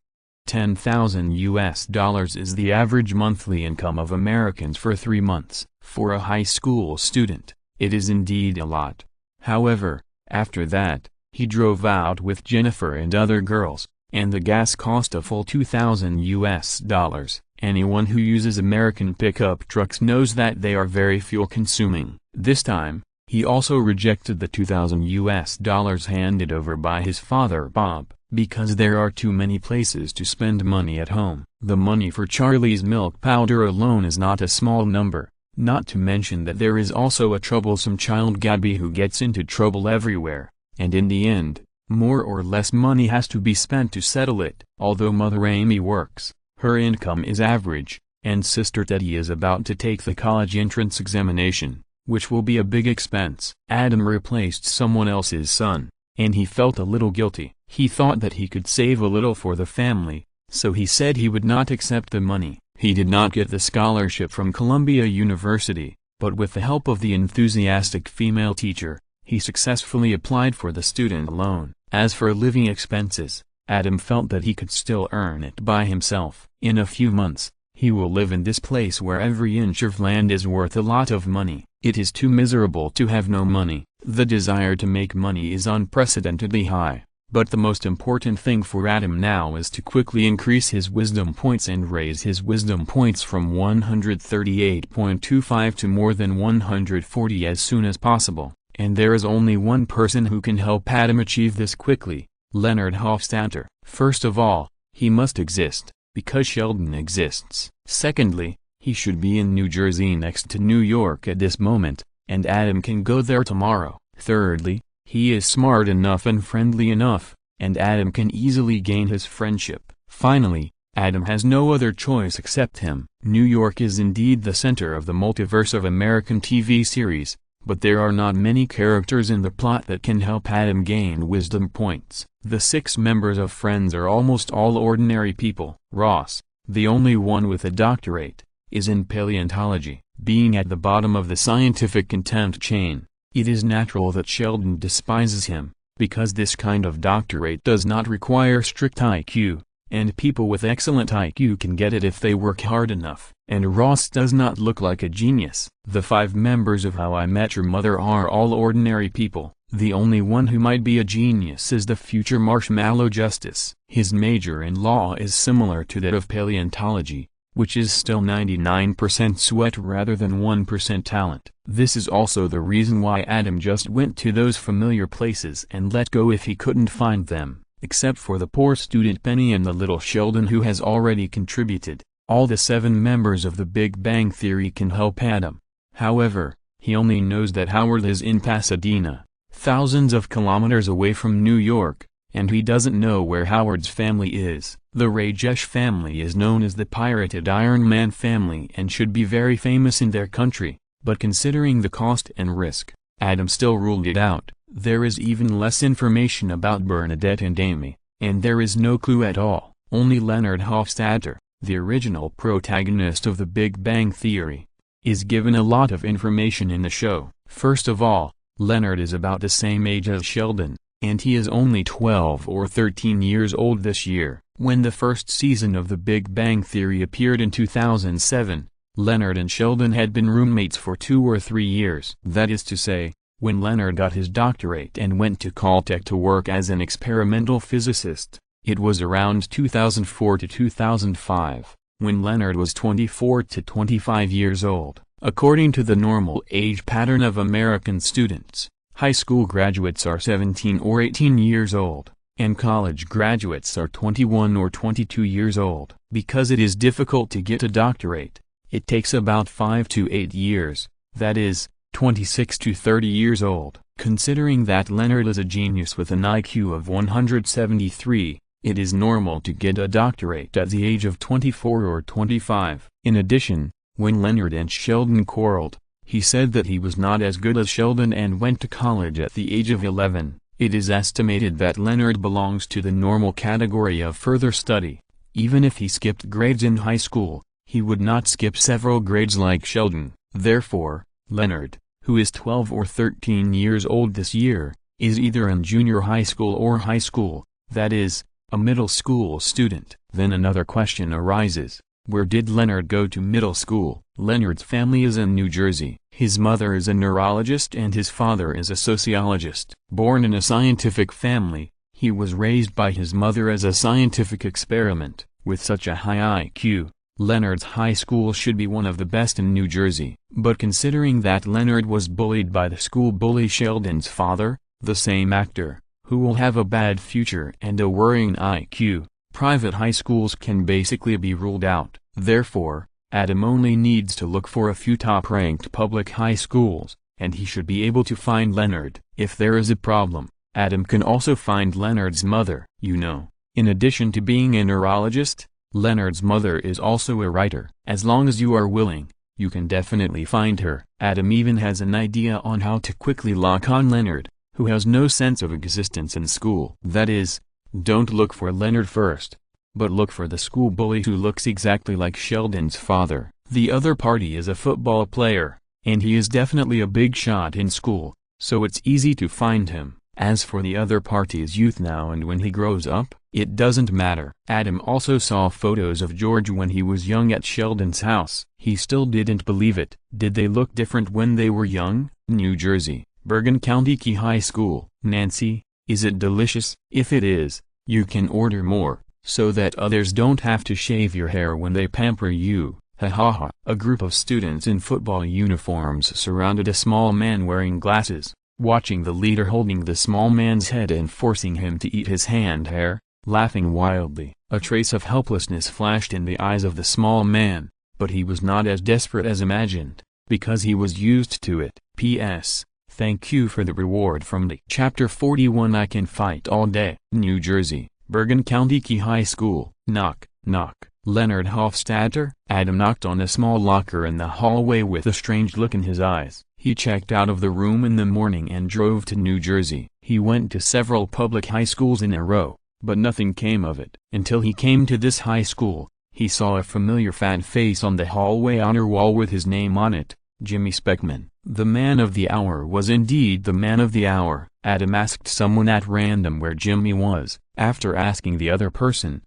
$10,000 is the average monthly income of Americans for 3 months. For a high school student, it is indeed a lot. However, after that, he drove out with Jennifer and other girls, and the gas cost a full $2,000. Anyone who uses American pickup trucks knows that they are very fuel-consuming. This time, he also rejected the $2,000 handed over by his father Bob. because there are too many places to spend money at home. The money for Charlie's milk powder alone is not a small number, not to mention that there is also a troublesome child Gabby who gets into trouble everywhere, and in the end, more or less money has to be spent to settle it. Although Mother Amy works, her income is average, and Sister Teddy is about to take the college entrance examination, which will be a big expense. Adam replaced someone else's son, and he felt a little guilty. He thought that he could save a little for the family, so he said he would not accept the money. He did not get the scholarship from Columbia University, but with the help of the enthusiastic female teacher, he successfully applied for the student loan. As for living expenses, Adam felt that he could still earn it by himself. In a few months, he will live in this place where every inch of land is worth a lot of money. It is too miserable to have no money. The desire to make money is unprecedentedly high, but the most important thing for Adam now is to quickly increase his wisdom points and raise his wisdom points from 138.25 to more than 140 as soon as possible. And there is only one person who can help Adam achieve this quickly, Leonard Hofstadter. First of all, he must exist, because Sheldon exists. Secondly, he should be in New Jersey next to New York at this moment, and Adam can go there tomorrow. Thirdly, he is smart enough and friendly enough, and Adam can easily gain his friendship. Finally, Adam has no other choice except him. New York is indeed the center of the multiverse of American TV series, but there are not many characters in the plot that can help Adam gain wisdom points. The 6 members of Friends are almost all ordinary people. Ross, the only one with a doctorate, is in paleontology. Being at the bottom of the scientific contempt chain, it is natural that Sheldon despises him, because this kind of doctorate does not require strict IQ, and people with excellent IQ can get it if they work hard enough. And Ross does not look like a genius. The 5 members of How I Met Your Mother are all ordinary people. The only one who might be a genius is the future Marshmallow Justice. His major in law is similar to that of paleontology, which is still 99% sweat rather than 1% talent. This is also the reason why Adam just went to those familiar places and let go if he couldn't find them, except for the poor student Penny and the little Sheldon who has already contributed. All the 7 members of the Big Bang Theory can help Adam. However, he only knows that Howard is in Pasadena, thousands of kilometers away from New York, and he doesn't know where Howard's family is. The Rajesh family is known as the pirated Iron Man family and should be very famous in their country, but considering the cost and risk, Adam still ruled it out. There is even less information about Bernadette and Amy, and there is no clue at all. Only Leonard Hofstadter, the original protagonist of The Big Bang Theory, is given a lot of information in the show. First of all, Leonard is about the same age as Sheldon, and he is only 12 or 13 years old this year. When the first season of The Big Bang Theory appeared in 2007, Leonard and Sheldon had been roommates for 2 or 3 years. That is to say, when Leonard got his doctorate and went to Caltech to work as an experimental physicist, it was around 2004 to 2005, when Leonard was 24 to 25 years old. According to the normal age pattern of American students, high school graduates are 17 or 18 years old, and college graduates are 21 or 22 years old. Because it is difficult to get a doctorate, it takes about 5 to 8 years, that is, 26 to 30 years old. Considering that Leonard is a genius with an IQ of 173, it is normal to get a doctorate at the age of 24 or 25. In addition, when Leonard and Sheldon quarreled, he said that he was not as good as Sheldon and went to college at the age of 11. It is estimated that Leonard belongs to the normal category of further study. Even if he skipped grades in high school, he would not skip several grades like Sheldon. Therefore, Leonard, who is 12 or 13 years old this year, is either in junior high school or high school, that is, a middle school student. Then another question arises: where did Leonard go to middle school? Leonard's family is in New Jersey. His mother is a neurologist and his father is a sociologist. Born in a scientific family, he was raised by his mother as a scientific experiment. With such a high IQ, Leonard's high school should be one of the best in New Jersey. But considering that Leonard was bullied by the school bully Sheldon's father, the same actor, who will have a bad future and a worrying IQ. Private high schools can basically be ruled out. Therefore, Adam only needs to look for a few top-ranked public high schools, and he should be able to find Leonard. If there is a problem, Adam can also find Leonard's mother. You know, in addition to being a neurologist, Leonard's mother is also a writer. As long as you are willing, you can definitely find her. Adam even has an idea on how to quickly lock on Leonard, who has no sense of existence in school. That is, don't look for Leonard first, but look for the school bully who looks exactly like Sheldon's father. The other party is a football player, and he is definitely a big shot in school, so it's easy to find him. As for the other party's youth now and when he grows up, it doesn't matter. Adam also saw photos of George when he was young at Sheldon's house. He still didn't believe it. Did they look different when they were young? New Jersey, Bergen County Key High School. Nancy, is it delicious? If it is, you can order more, so that others don't have to shave your hair when they pamper you. Ha ha ha. A group of students in football uniforms surrounded a small man wearing glasses, watching the leader holding the small man's head and forcing him to eat his hand hair, laughing wildly. A trace of helplessness flashed in the eyes of the small man, but he was not as desperate as imagined, because he was used to it. P.S. Thank you for the reward from the Chapter 41. I can fight all day. New Jersey, Bergen County Key High School. Knock, knock. Leonard Hofstadter. Adam knocked on a small locker in the hallway with a strange look in his eyes. He checked out of the room in the morning and drove to New Jersey. He went to several public high schools in a row, but nothing came of it. Until he came to this high school, he saw a familiar fat face on the hallway honor wall with his name on it, Jimmy Speckman. The man of the hour was indeed the man of the hour. Adam asked someone at random where Jimmy was. After asking the other person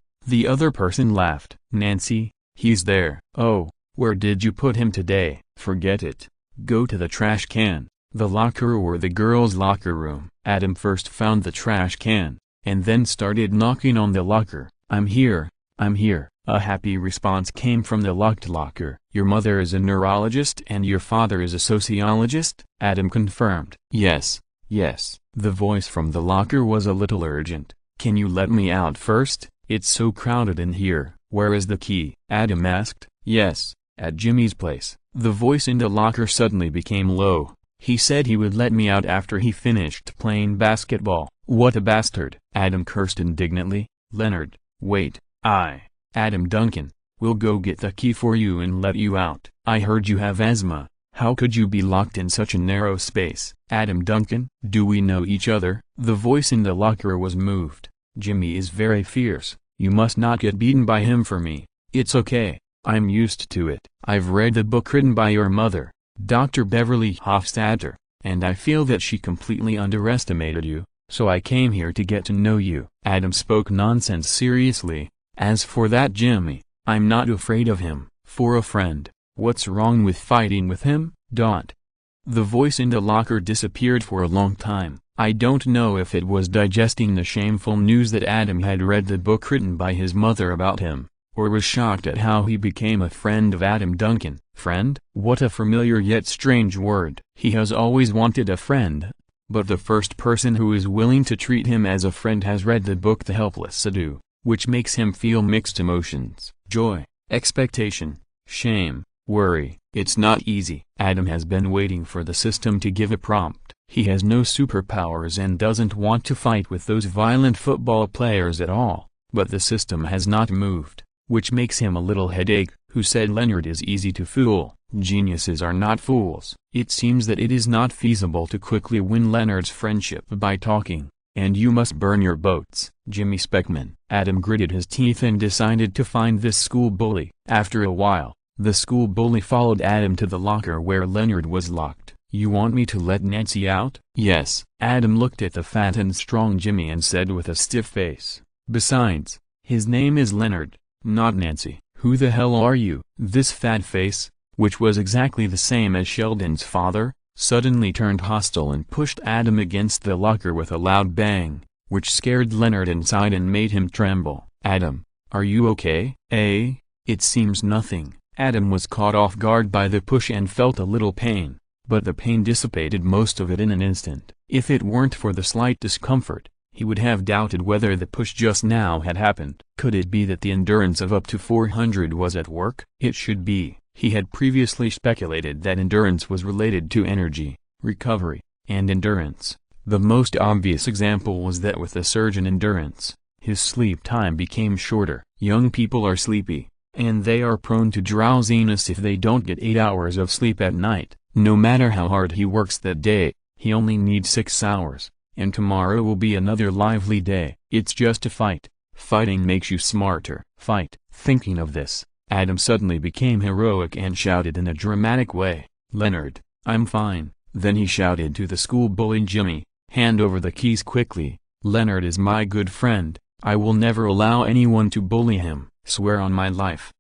laughed. Nancy, he's there. Oh, where did you put him today? Forget it. Go to the trash can, the locker or the girls' locker room. Adam first found the trash can, and then started knocking on the locker. I'm here, I'm here. A happy response came from the locked locker. Your mother is a neurologist and your father is a sociologist? Adam confirmed. Yes, yes. The voice from the locker was a little urgent. Can you let me out first? It's so crowded in here. Where is the key? Adam asked. Yes, at Jimmy's place. The voice in the locker suddenly became low. He said he would let me out after he finished playing basketball. What a bastard! Adam cursed indignantly. Leonard, wait, Adam Duncan, we'll go get the key for you and let you out. I heard you have asthma. How could you be locked in such a narrow space? Adam Duncan, do we know each other? The voice in the locker was moved. Jimmy is very fierce. You must not get beaten by him for me. It's okay. I'm used to it. I've read the book written by your mother, Dr. Beverly Hofstadter, and I feel that she completely underestimated you, so I came here to get to know you. Adam spoke nonsense seriously. As for that Jimmy, I'm not afraid of him. For a friend, what's wrong with fighting with him? The voice in the locker disappeared for a long time. I don't know if it was digesting the shameful news that Adam had read the book written by his mother about him, or was shocked at how he became a friend of Adam Duncan. Friend? What a familiar yet strange word. He has always wanted a friend, but the first person who is willing to treat him as a friend has read the book The Helpless Sadhu, which makes him feel mixed emotions. Joy, expectation, shame, worry. It's not easy. Adam has been waiting for the system to give a prompt. He has no superpowers and doesn't want to fight with those violent football players at all, but the system has not moved, which makes him a little headache. Who said Leonard is easy to fool? Geniuses are not fools. It seems that it is not feasible to quickly win Leonard's friendship by talking, and you must burn your boats. Jimmy Speckman. Adam gritted his teeth and decided to find this school bully. After a while, the school bully followed Adam to the locker where Leonard was locked. You want me to let Nancy out? Yes. Adam looked at the fat and strong Jimmy and said with a stiff face. Besides, his name is Leonard, not Nancy. Who the hell are you? This fat face, which was exactly the same as Sheldon's father, suddenly turned hostile and pushed Adam against the locker with a loud bang, which scared Leonard inside and made him tremble. Adam, are you okay? It seems nothing. Adam was caught off guard by the push and felt a little pain, but the pain dissipated most of it in an instant. If it weren't for the slight discomfort, he would have doubted whether the push just now had happened. Could it be that the endurance of up to 400 was at work? It should be. He had previously speculated that endurance was related to energy, recovery, and endurance. The most obvious example was that with a surge in endurance, his sleep time became shorter. Young people are sleepy, and they are prone to drowsiness if they don't get 8 hours of sleep at night. No matter how hard he works that day, he only needs 6 hours, and tomorrow will be another lively day. It's just a fight. Fighting makes you smarter. Fight. Thinking of this, Adam suddenly became heroic and shouted in a dramatic way, "Leonard, I'm fine." Then he shouted to the school bully Jimmy, "Hand over the keys quickly. Leonard is my good friend. I will never allow anyone to bully him. Swear on my life."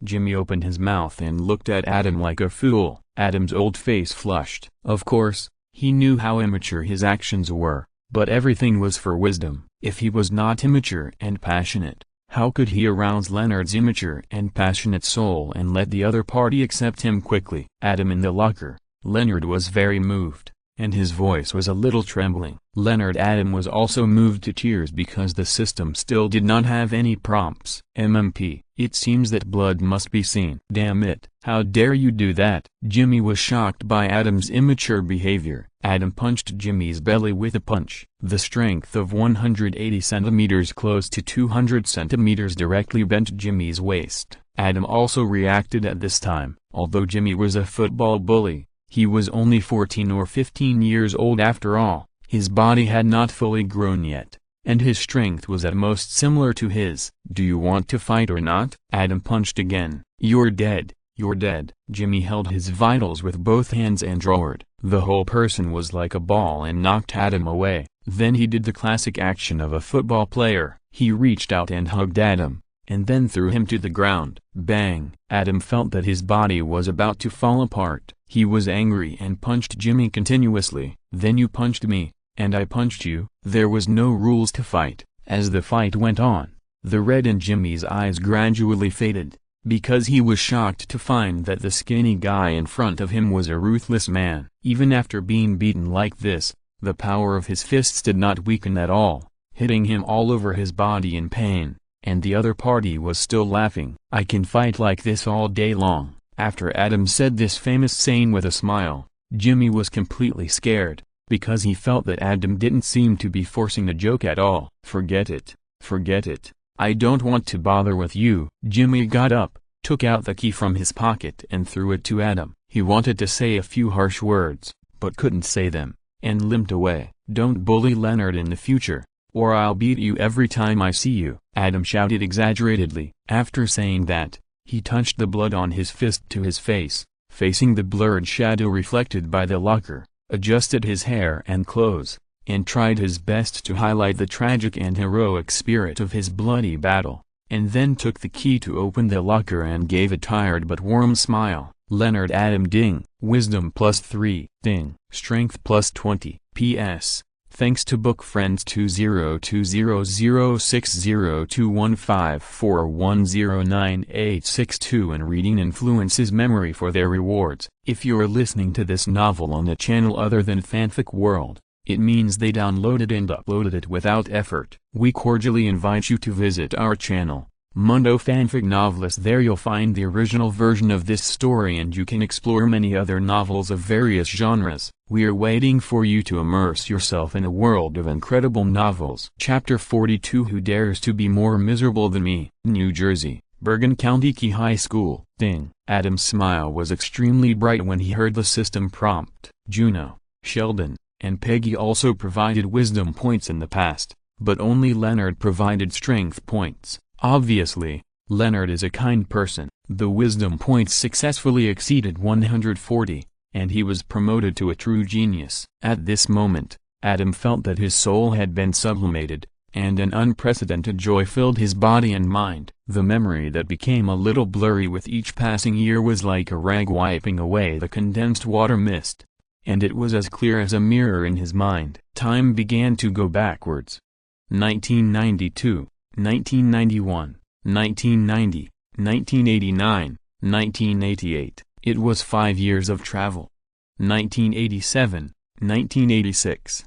Jimmy opened his mouth and looked at Adam like a fool. Adam's old face flushed. Of course, he knew how immature his actions were, but everything was for wisdom. If he was not immature and passionate, how could he arouse Leonard's immature and passionate soul and let the other party accept him quickly? Adam in the locker. Leonard was very moved, and his voice was a little trembling. Adam was also moved to tears because the system still did not have any prompts. MMP. It seems that blood must be seen. Damn it. How dare you do that? Jimmy was shocked by Adam's immature behavior. Adam punched Jimmy's belly with a punch. The strength of 180 centimeters close to 200 centimeters directly bent Jimmy's waist. Adam also reacted at this time. Although Jimmy was a football bully, he was only 14 or 15 years old after all. His body had not fully grown yet, and his strength was at most similar to his. "Do you want to fight or not?" Adam punched again. "You're dead. You're dead." Jimmy held his vitals with both hands and roared. The whole person was like a ball and knocked Adam away. Then he did the classic action of a football player. He reached out and hugged Adam, and then threw him to the ground. Bang! Adam felt that his body was about to fall apart. He was angry and punched Jimmy continuously. "Then you punched me, and I punched you." There was no rules to fight. As the fight went on, the red in Jimmy's eyes gradually faded, because he was shocked to find that the skinny guy in front of him was a ruthless man. Even after being beaten like this, the power of his fists did not weaken at all, hitting him all over his body in pain, and the other party was still laughing. "I can fight like this all day long." After Adam said this famous saying with a smile, Jimmy was completely scared, because he felt that Adam didn't seem to be forcing a joke at all. "Forget it. Forget it. I don't want to bother with you." Jimmy got up, took out the key from his pocket and threw it to Adam. He wanted to say a few harsh words, but couldn't say them, and limped away. "Don't bully Leonard in the future, or I'll beat you every time I see you," Adam shouted exaggeratedly. After saying that, he touched the blood on his fist to his face, facing the blurred shadow reflected by the locker, adjusted his hair and clothes, and tried his best to highlight the tragic and heroic spirit of his bloody battle, and then took the key to open the locker and gave a tired but warm smile. Leonard Adam ding. Wisdom +3 ding. Strength +20. P.S. Thanks to book friends 202006021541098862 and reading influences memory for their rewards. If you're listening to this novel on a channel other than Fanfic World, it means they downloaded and uploaded it without effort. We cordially invite you to visit our channel, Mundo Fanfic Novelist. There you'll find the original version of this story and you can explore many other novels of various genres. We are waiting for you to immerse yourself in a world of incredible novels. Chapter 42 Who Dares to Be More Miserable Than Me? New Jersey, Bergen County Key High School. Ding. Adam's smile was extremely bright when he heard the system prompt. Juno, Sheldon, and Peggy also provided wisdom points in the past, but only Leonard provided strength points. Obviously, Leonard is a kind person. The wisdom points successfully exceeded 140, and he was promoted to a true genius. At this moment, Adam felt that his soul had been sublimated, and an unprecedented joy filled his body and mind. The memory that became a little blurry with each passing year was like a rag wiping away the condensed water mist, and it was as clear as a mirror in his mind. Time began to go backwards. 1992. 1991, 1990, 1989, 1988. It was 5 years of travel. 1987, 1986.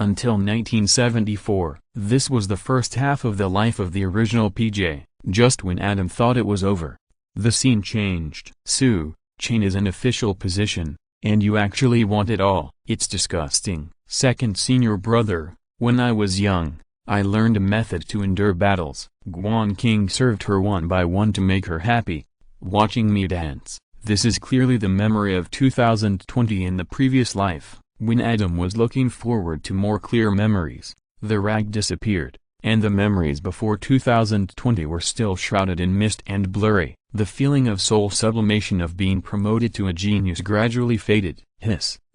Until 1974, this was the first half of the life of the original PJ. Just when Adam thought it was over, the scene changed. Sue, chain is an official position, and you actually want it all. It's disgusting. Second senior brother, when I was young, I learned a method to endure battles. Guan King served her one by one to make her happy. Watching me dance. This is clearly the memory of 2020 in the previous life. When Adam was looking forward to more clear memories, the rag disappeared, and the memories before 2020 were still shrouded in mist and blurry. The feeling of soul sublimation of being promoted to a genius gradually faded.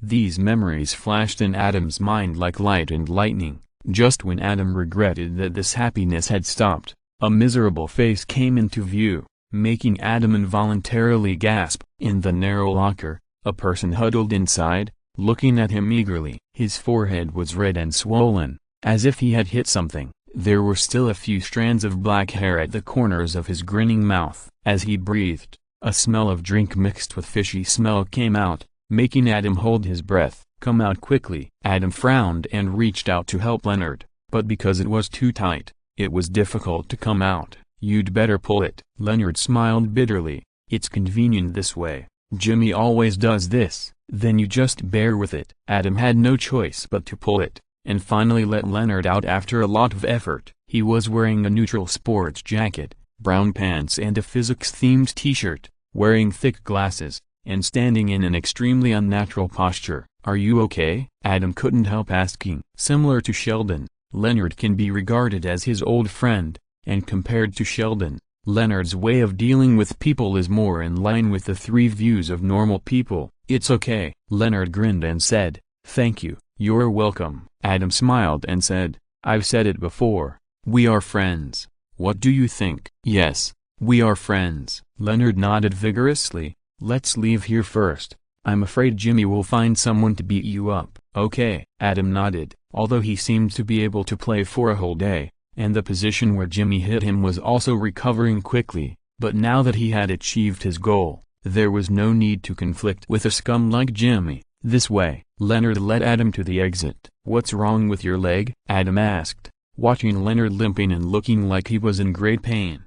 These memories flashed in Adam's mind like light and lightning. Just when Adam regretted that this happiness had stopped, a miserable face came into view, making Adam involuntarily gasp. In the narrow locker, a person huddled inside, looking at him eagerly. His forehead was red and swollen, as if he had hit something. There were still a few strands of black hair at the corners of his grinning mouth. As he breathed, a smell of drink mixed with fishy smell came out, making Adam hold his breath. Come out quickly. Adam frowned and reached out to help Leonard, but because it was too tight, it was difficult to come out. You'd better pull it. Leonard smiled bitterly. It's convenient this way. Jimmy always does this. Then you just bear with it. Adam had no choice but to pull it, and finally let Leonard out after a lot of effort. He was wearing a neutral sports jacket, brown pants and a physics-themed t-shirt, wearing thick glasses, and standing in an extremely unnatural posture. Are you okay? Adam couldn't help asking. Similar to Sheldon, Leonard can be regarded as his old friend, and compared to Sheldon, Leonard's way of dealing with people is more in line with the three views of normal people. It's okay. Leonard grinned and said, thank you. You're welcome. Adam smiled and said, I've said it before. We are friends. What do you think? Yes, we are friends. Leonard nodded vigorously. Let's leave here first. I'm afraid Jimmy will find someone to beat you up. Okay. Adam nodded, although he seemed to be able to play for a whole day, and the position where Jimmy hit him was also recovering quickly. But now that he had achieved his goal, there was no need to conflict with a scum like Jimmy. This way. Leonard led Adam to the exit. What's wrong with your leg? Adam asked, watching Leonard limping and looking like he was in great pain.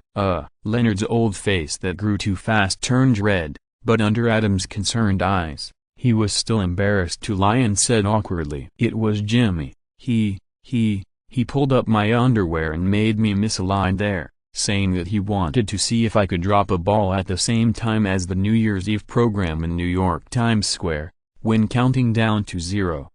Leonard's old face that grew too fast turned red, but under Adam's concerned eyes, he was still embarrassed to lie and said awkwardly, it was Jimmy. He pulled up my underwear and made me miss a line there, saying that he wanted to see if I could drop a ball at the same time as the New Year's Eve program in New York Times Square, when counting down to 0.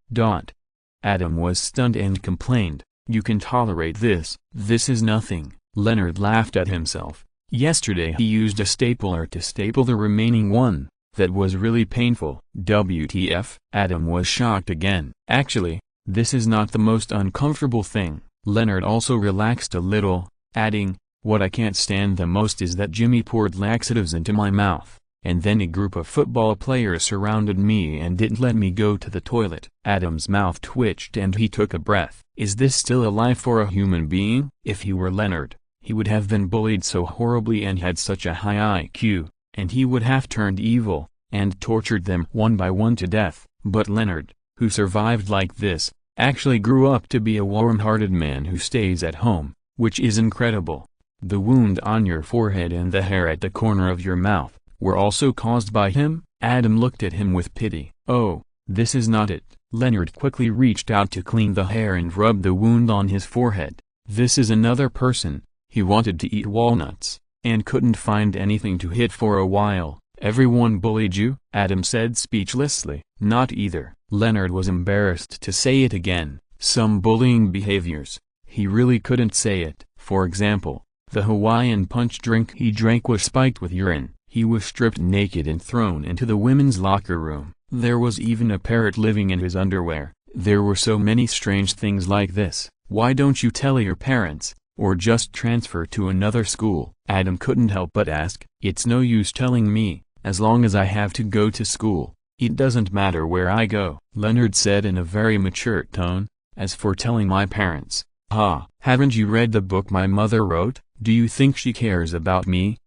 Adam was stunned and complained, you can tolerate this. This is nothing. Leonard laughed at himself. Yesterday he used a stapler to staple the remaining one. That was really painful. WTF? Adam was shocked again. Actually, this is not the most uncomfortable thing. Leonard also relaxed a little, adding, what I can't stand the most is that Jimmy poured laxatives into my mouth, and then a group of football players surrounded me and didn't let me go to the toilet. Adam's mouth twitched and he took a breath. Is this still a life for a human being? If he were Leonard, he would have been bullied so horribly and had such a high IQ, and he would have turned evil, and tortured them one by one to death. But Leonard, who survived like this, actually grew up to be a warm-hearted man who stays at home, which is incredible. The wound on your forehead and the hair at the corner of your mouth were also caused by him? Adam looked at him with pity. Oh, this is not it. Leonard quickly reached out to clean the hair and rub the wound on his forehead. This is another person. He wanted to eat walnuts, and couldn't find anything to hit for a while. Everyone bullied you? Adam said speechlessly. Not either. Leonard was embarrassed to say it again. Some bullying behaviors. He really couldn't say it. For example, the Hawaiian punch drink he drank was spiked with urine. He was stripped naked and thrown into the women's locker room. There was even a parrot living in his underwear. There were so many strange things like this. Why don't you tell your parents, or just transfer to another school? Adam couldn't help but ask. It's no use telling me, as long as I have to go to school. It doesn't matter where I go, Leonard said in a very mature tone. As for telling my parents, haven't you read the book my mother wrote? Do you think she cares about me?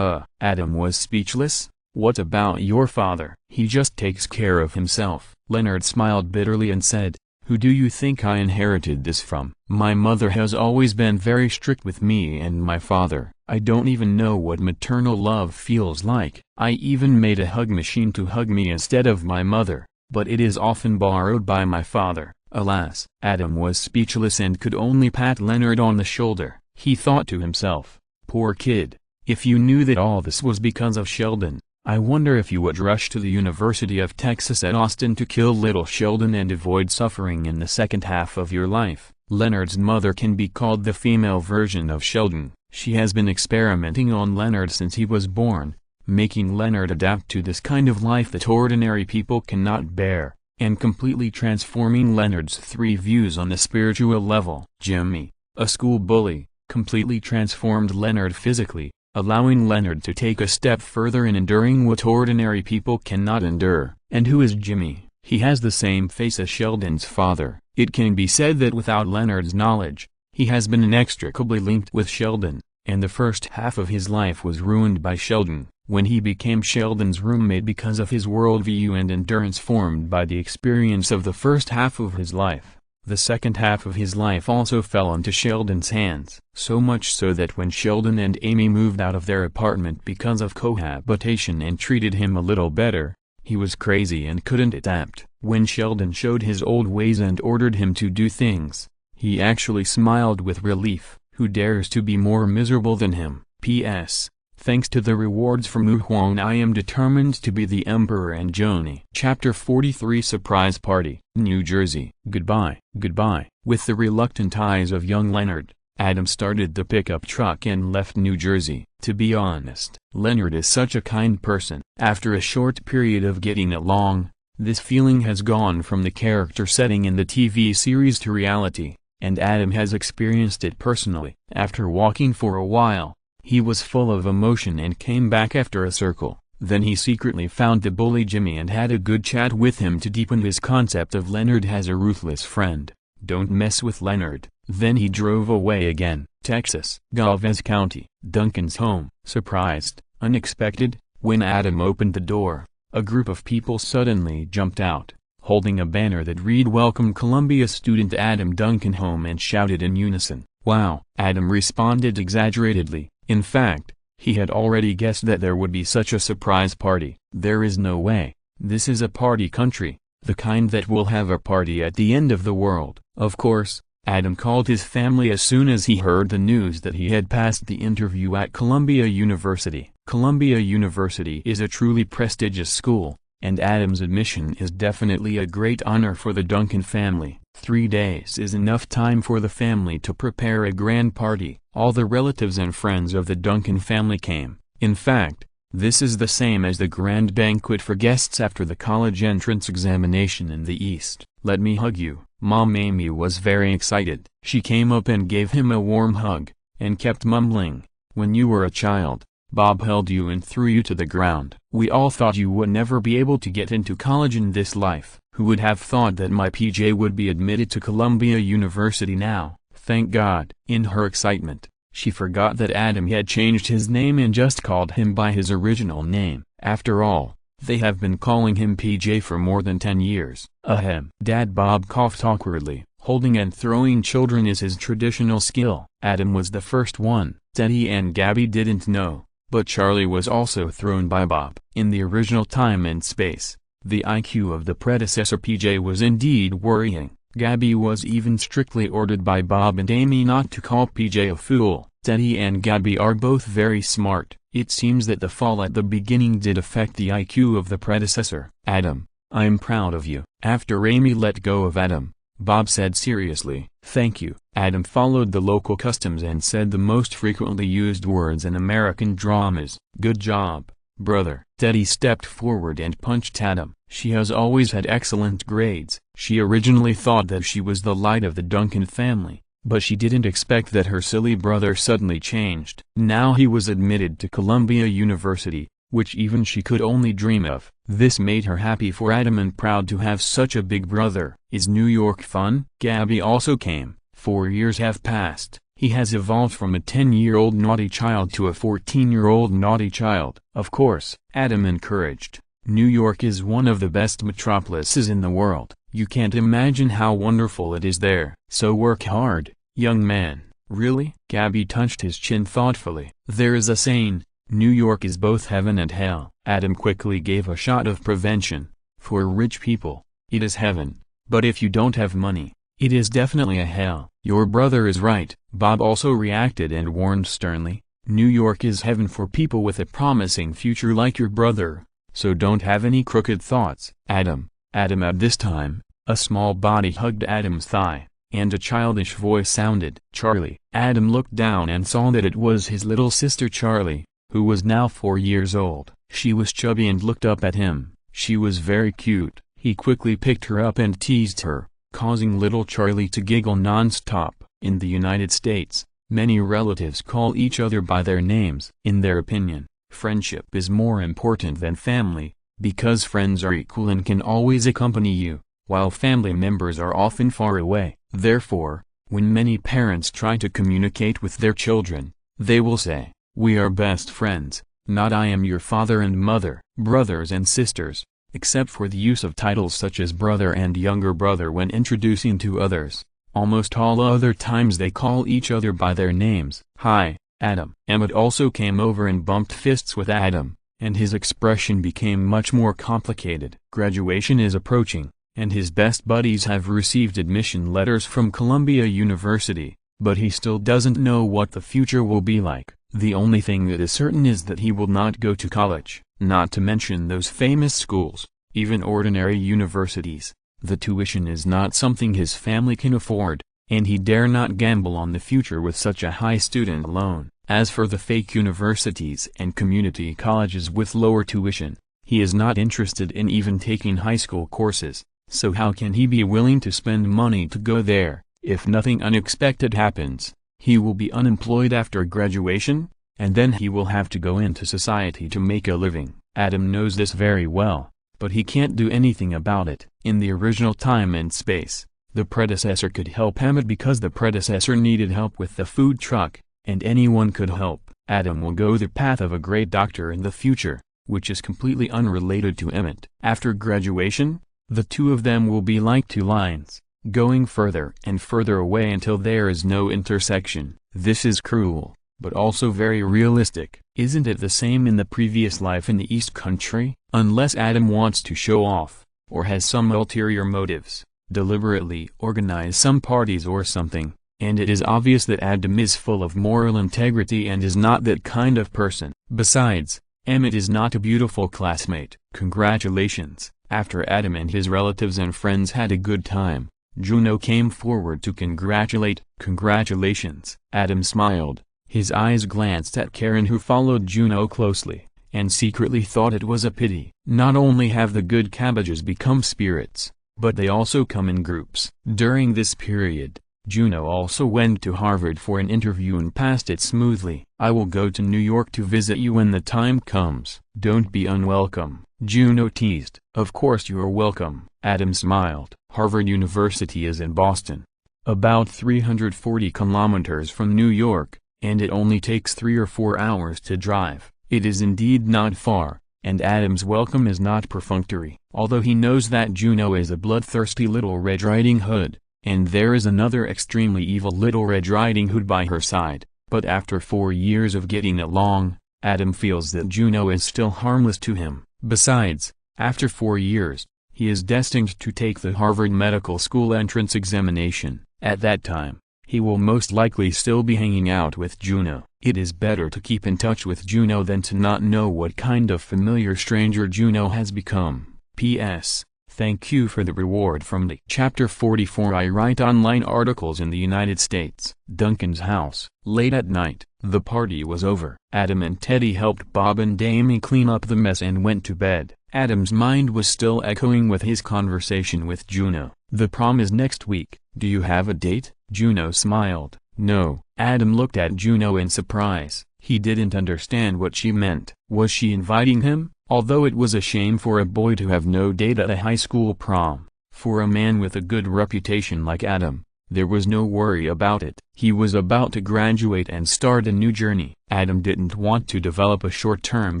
Adam was speechless. What about your father? He just takes care of himself. Leonard smiled bitterly and said, Who do you think I inherited this from? My mother has always been very strict with me and my father. I don't even know what maternal love feels like. I even made a hug machine to hug me instead of my mother, but it is often borrowed by my father. Alas. Adam was speechless and could only pat Leonard on the shoulder. He thought to himself, poor kid, if you knew that all this was because of Sheldon, I wonder if you would rush to the University of Texas at Austin to kill little Sheldon and avoid suffering in the second half of your life. Leonard's mother can be called the female version of Sheldon. She has been experimenting on Leonard since he was born, making Leonard adapt to this kind of life that ordinary people cannot bear, and completely transforming Leonard's three views on the spiritual level. Jimmy, a school bully, completely transformed Leonard physically, allowing Leonard to take a step further in enduring what ordinary people cannot endure. And who is Jimmy? He has the same face as Sheldon's father. It can be said that without Leonard's knowledge, he has been inextricably linked with Sheldon, and the first half of his life was ruined by Sheldon, when he became Sheldon's roommate because of his worldview and endurance formed by the experience of the first half of his life. The second half of his life also fell into Sheldon's hands, so much so that when Sheldon and Amy moved out of their apartment because of cohabitation and treated him a little better, he was crazy and couldn't adapt. When Sheldon showed his old ways and ordered him to do things, he actually smiled with relief. Who dares to be more miserable than him? P.S. Thanks to the rewards from Wu Huang, I am determined to be the Emperor and Joni. Chapter 43 Surprise Party, New Jersey. Goodbye, goodbye. With the reluctant eyes of young Leonard, Adam started the pickup truck and left New Jersey. To be honest, Leonard is such a kind person. After a short period of getting along, this feeling has gone from the character setting in the TV series to reality, and Adam has experienced it personally. After walking for a while, he was full of emotion and came back after a circle. Then he secretly found the bully Jimmy and had a good chat with him to deepen his concept of Leonard as a ruthless friend. Don't mess with Leonard. Then he drove away again. Texas. Galvez County. Duncan's home. Surprised, unexpected, when Adam opened the door, a group of people suddenly jumped out, holding a banner that read "Welcome Columbia student Adam Duncan home," and shouted in unison, "Wow!" Adam responded exaggeratedly. In fact, he had already guessed that there would be such a surprise party. There is no way. This is a party country, the kind that will have a party at the end of the world. Of course, Adam called his family as soon as he heard the news that he had passed the interview at Columbia University. Columbia University is a truly prestigious school, and Adam's admission is definitely a great honor for the Duncan family. 3 days is enough time for the family to prepare a grand party. All the relatives and friends of the Duncan family came. In fact, this is the same as the grand banquet for guests after the college entrance examination in the East. "Let me hug you." Mom Amy was very excited. She came up and gave him a warm hug, and kept mumbling, "When you were a child, Bob held you and threw you to the ground. We all thought you would never be able to get into college in this life. Who would have thought that my PJ would be admitted to Columbia University now? Thank God." In her excitement, she forgot that Adam had changed his name and just called him by his original name. After all, they have been calling him PJ for more than 10 years. Ahem. Dad Bob coughed awkwardly. Holding and throwing children is his traditional skill. Adam was the first one. Teddy and Gabby didn't know, but Charlie was also thrown by Bob. In the original time and space, the IQ of the predecessor PJ was indeed worrying. Gabby was even strictly ordered by Bob and Amy not to call PJ a fool. Teddy and Gabby are both very smart. It seems that the fall at the beginning did affect the IQ of the predecessor. "Adam, I'm proud of you." After Amy let go of Adam, Bob said seriously, "Thank you." Adam followed the local customs and said the most frequently used words in American dramas. "Good job, brother." Teddy stepped forward and punched Adam. She has always had excellent grades. She originally thought that she was the light of the Duncan family, but she didn't expect that her silly brother suddenly changed. Now he was admitted to Columbia University, which even she could only dream of. This made her happy for Adam and proud to have such a big brother. Is New York fun? Gabby also came. 4 years have passed. He has evolved from a 10-year-old naughty child to a 14-year-old naughty child. Of course, Adam encouraged, New York is one of the best metropolises in the world. You can't imagine how wonderful it is there. So work hard, young man." "Really?" Gabby touched his chin thoughtfully. "There is a saying, New York is both heaven and hell." Adam quickly gave a shot of prevention. "For rich people, it is heaven, but if you don't have money, it is definitely a hell." "Your brother is right." Bob also reacted and warned sternly, "New York is heaven for people with a promising future like your brother, so don't have any crooked thoughts." Adam. At this time, a small body hugged Adam's thigh, and a childish voice sounded, "Charlie." Adam looked down and saw that it was his little sister Charlie, who was now 4 years old. She was chubby and looked up at him. She was very cute. He quickly picked her up and teased her, causing little Charlie to giggle non-stop. In the United States, many relatives call each other by their names. In their opinion, friendship is more important than family, because friends are equal and can always accompany you, while family members are often far away. Therefore, when many parents try to communicate with their children, they will say, "We are best friends," not "I am your father and mother." Brothers and sisters, except for the use of titles such as brother and younger brother when introducing to others, almost all other times they call each other by their names. "Hi, Adam." Emmett also came over and bumped fists with Adam, and his expression became much more complicated. Graduation is approaching, and his best buddies have received admission letters from Columbia University, but he still doesn't know what the future will be like. The only thing that is certain is that he will not go to college, not to mention those famous schools, even ordinary universities. The tuition is not something his family can afford, and he dare not gamble on the future with such a high student loan. As for the fake universities and community colleges with lower tuition, he is not interested in even taking high school courses, so how can he be willing to spend money to go there? If nothing unexpected happens, he will be unemployed after graduation, and then he will have to go into society to make a living. Adam knows this very well, but he can't do anything about it. In the original time and space, the predecessor could help Emmett because the predecessor needed help with the food truck, and anyone could help. Adam will go the path of a great doctor in the future, which is completely unrelated to Emmett. After graduation, the two of them will be like two lines, going further and further away until there is no intersection. This is cruel, but also very realistic. Isn't it the same in the previous life in the East Country? Unless Adam wants to show off, or has some ulterior motives, deliberately organize some parties or something, and it is obvious that Adam is full of moral integrity and is not that kind of person. Besides, Emmett is not a beautiful classmate. Congratulations. After Adam and his relatives and friends had a good time, Juno came forward to congratulate. "Congratulations." Adam smiled. His eyes glanced at Karen, who followed Juno closely, and secretly thought it was a pity. Not only have the good cabbages become spirits, but they also come in groups. During this period, Juno also went to Harvard for an interview and passed it smoothly. "I will go to New York to visit you when the time comes. Don't be unwelcome," Juno teased. "Of course you are welcome." Adam smiled. Harvard University is in Boston, about 340 kilometers from New York, and it only takes 3 or 4 hours to drive. It is indeed not far, and Adam's welcome is not perfunctory. Although he knows that Juno is a bloodthirsty Little Red Riding Hood, and there is another extremely evil Little Red Riding Hood by her side, but after 4 years of getting along, Adam feels that Juno is still harmless to him. Besides, after 4 years, he is destined to take the Harvard Medical School entrance examination. At that time, he will most likely still be hanging out with Juno. It is better to keep in touch with Juno than to not know what kind of familiar stranger Juno has become. P.S. Thank you for the reward from the Chapter 44. I write online articles in the United States. Duncan's house. Late at night, the party was over. Adam and Teddy helped Bob and Amy clean up the mess and went to bed. Adam's mind was still echoing with his conversation with Juno. "The prom is next week. Do you have a date?" Juno smiled. "No." Adam looked at Juno in surprise. He didn't understand what she meant. Was she inviting him? Although it was a shame for a boy to have no date at a high school prom, for a man with a good reputation like Adam, there was no worry about it. He was about to graduate and start a new journey. Adam didn't want to develop a short-term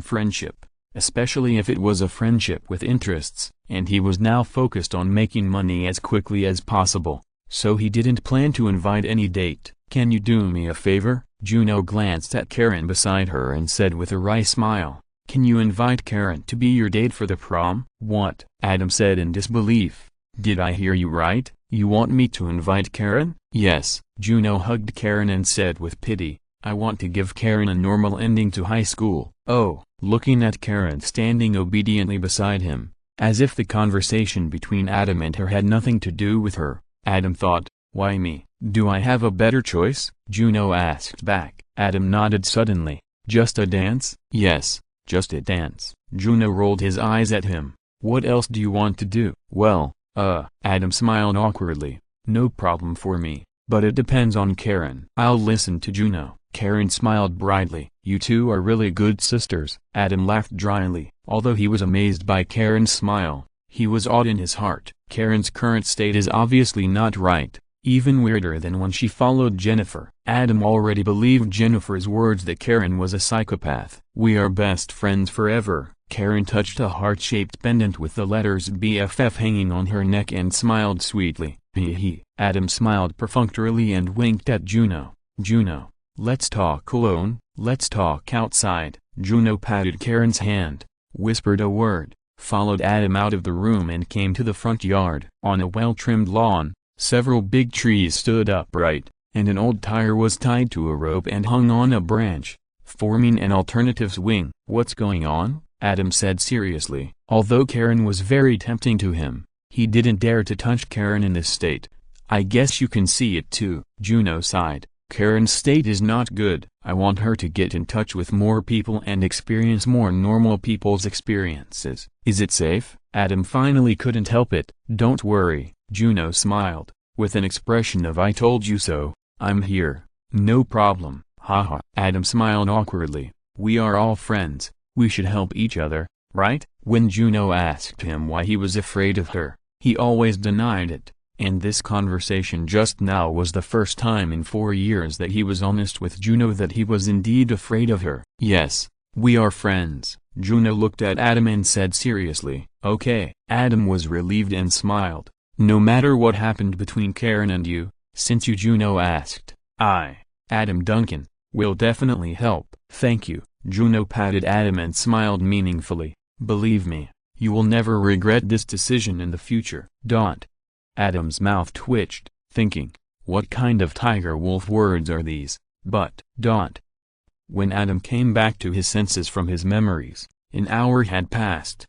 friendship, especially if it was a friendship with interests, and he was now focused on making money as quickly as possible, so he didn't plan to invite any date. "Can you do me a favor?" Juno glanced at Karen beside her and said with a wry smile. "Can you invite Karen to be your date for the prom?" "What?" Adam said in disbelief. "Did I hear you right? You want me to invite Karen?" "Yes." Juno hugged Karen and said with pity, "I want to give Karen a normal ending to high school." "Oh." Looking at Karen standing obediently beside him, as if the conversation between Adam and her had nothing to do with her, Adam thought, "Why me? Do I have a better choice?" Juno asked back. Adam nodded suddenly. "Just a dance?" "Yes, just a dance." Juno rolled his eyes at him. "What else do you want to do?" "Well, Adam smiled awkwardly. "No problem for me, but it depends on Karen." "I'll listen to Juno." Karen smiled brightly. "You two are really good sisters." Adam laughed dryly. Although he was amazed by Karen's smile, he was awed in his heart. Karen's current state is obviously not right, even weirder than when she followed Jennifer. Adam already believed Jennifer's words that Karen was a psychopath. "We are best friends forever." Karen touched a heart-shaped pendant with the letters BFF hanging on her neck and smiled sweetly. "Hee hee." Adam smiled perfunctorily and winked at Juno. "Juno, let's talk alone, let's talk outside." Juno patted Karen's hand, whispered a word, followed Adam out of the room and came to the front yard. On a well-trimmed lawn, several big trees stood upright, and an old tire was tied to a rope and hung on a branch, forming an alternative swing. "What's going on?" Adam said seriously. Although Karen was very tempting to him, he didn't dare to touch Karen in this state. "I guess you can see it too." Juno sighed. "Karen's state is not good. I want her to get in touch with more people and experience more normal people's experiences." "Is it safe?" Adam finally couldn't help it. "Don't worry." Juno smiled, with an expression of "I told you so." "I'm here." "No problem." "Haha." Adam smiled awkwardly. "We are all friends. We should help each other, right?" When Juno asked him why he was afraid of her, he always denied it, and this conversation just now was the first time in 4 years that he was honest with Juno that he was indeed afraid of her. "Yes, we are friends." Juno looked at Adam and said seriously, "Okay." Adam was relieved and smiled. "No matter what happened between Karen and you, since you," Juno asked, Adam Duncan, "will definitely help." "Thank you." Juno patted Adam and smiled meaningfully. "Believe me, you will never regret this decision in the future." Adam's mouth twitched, thinking, what kind of tiger wolf words are these? But, when Adam came back to his senses from his memories, an hour had passed.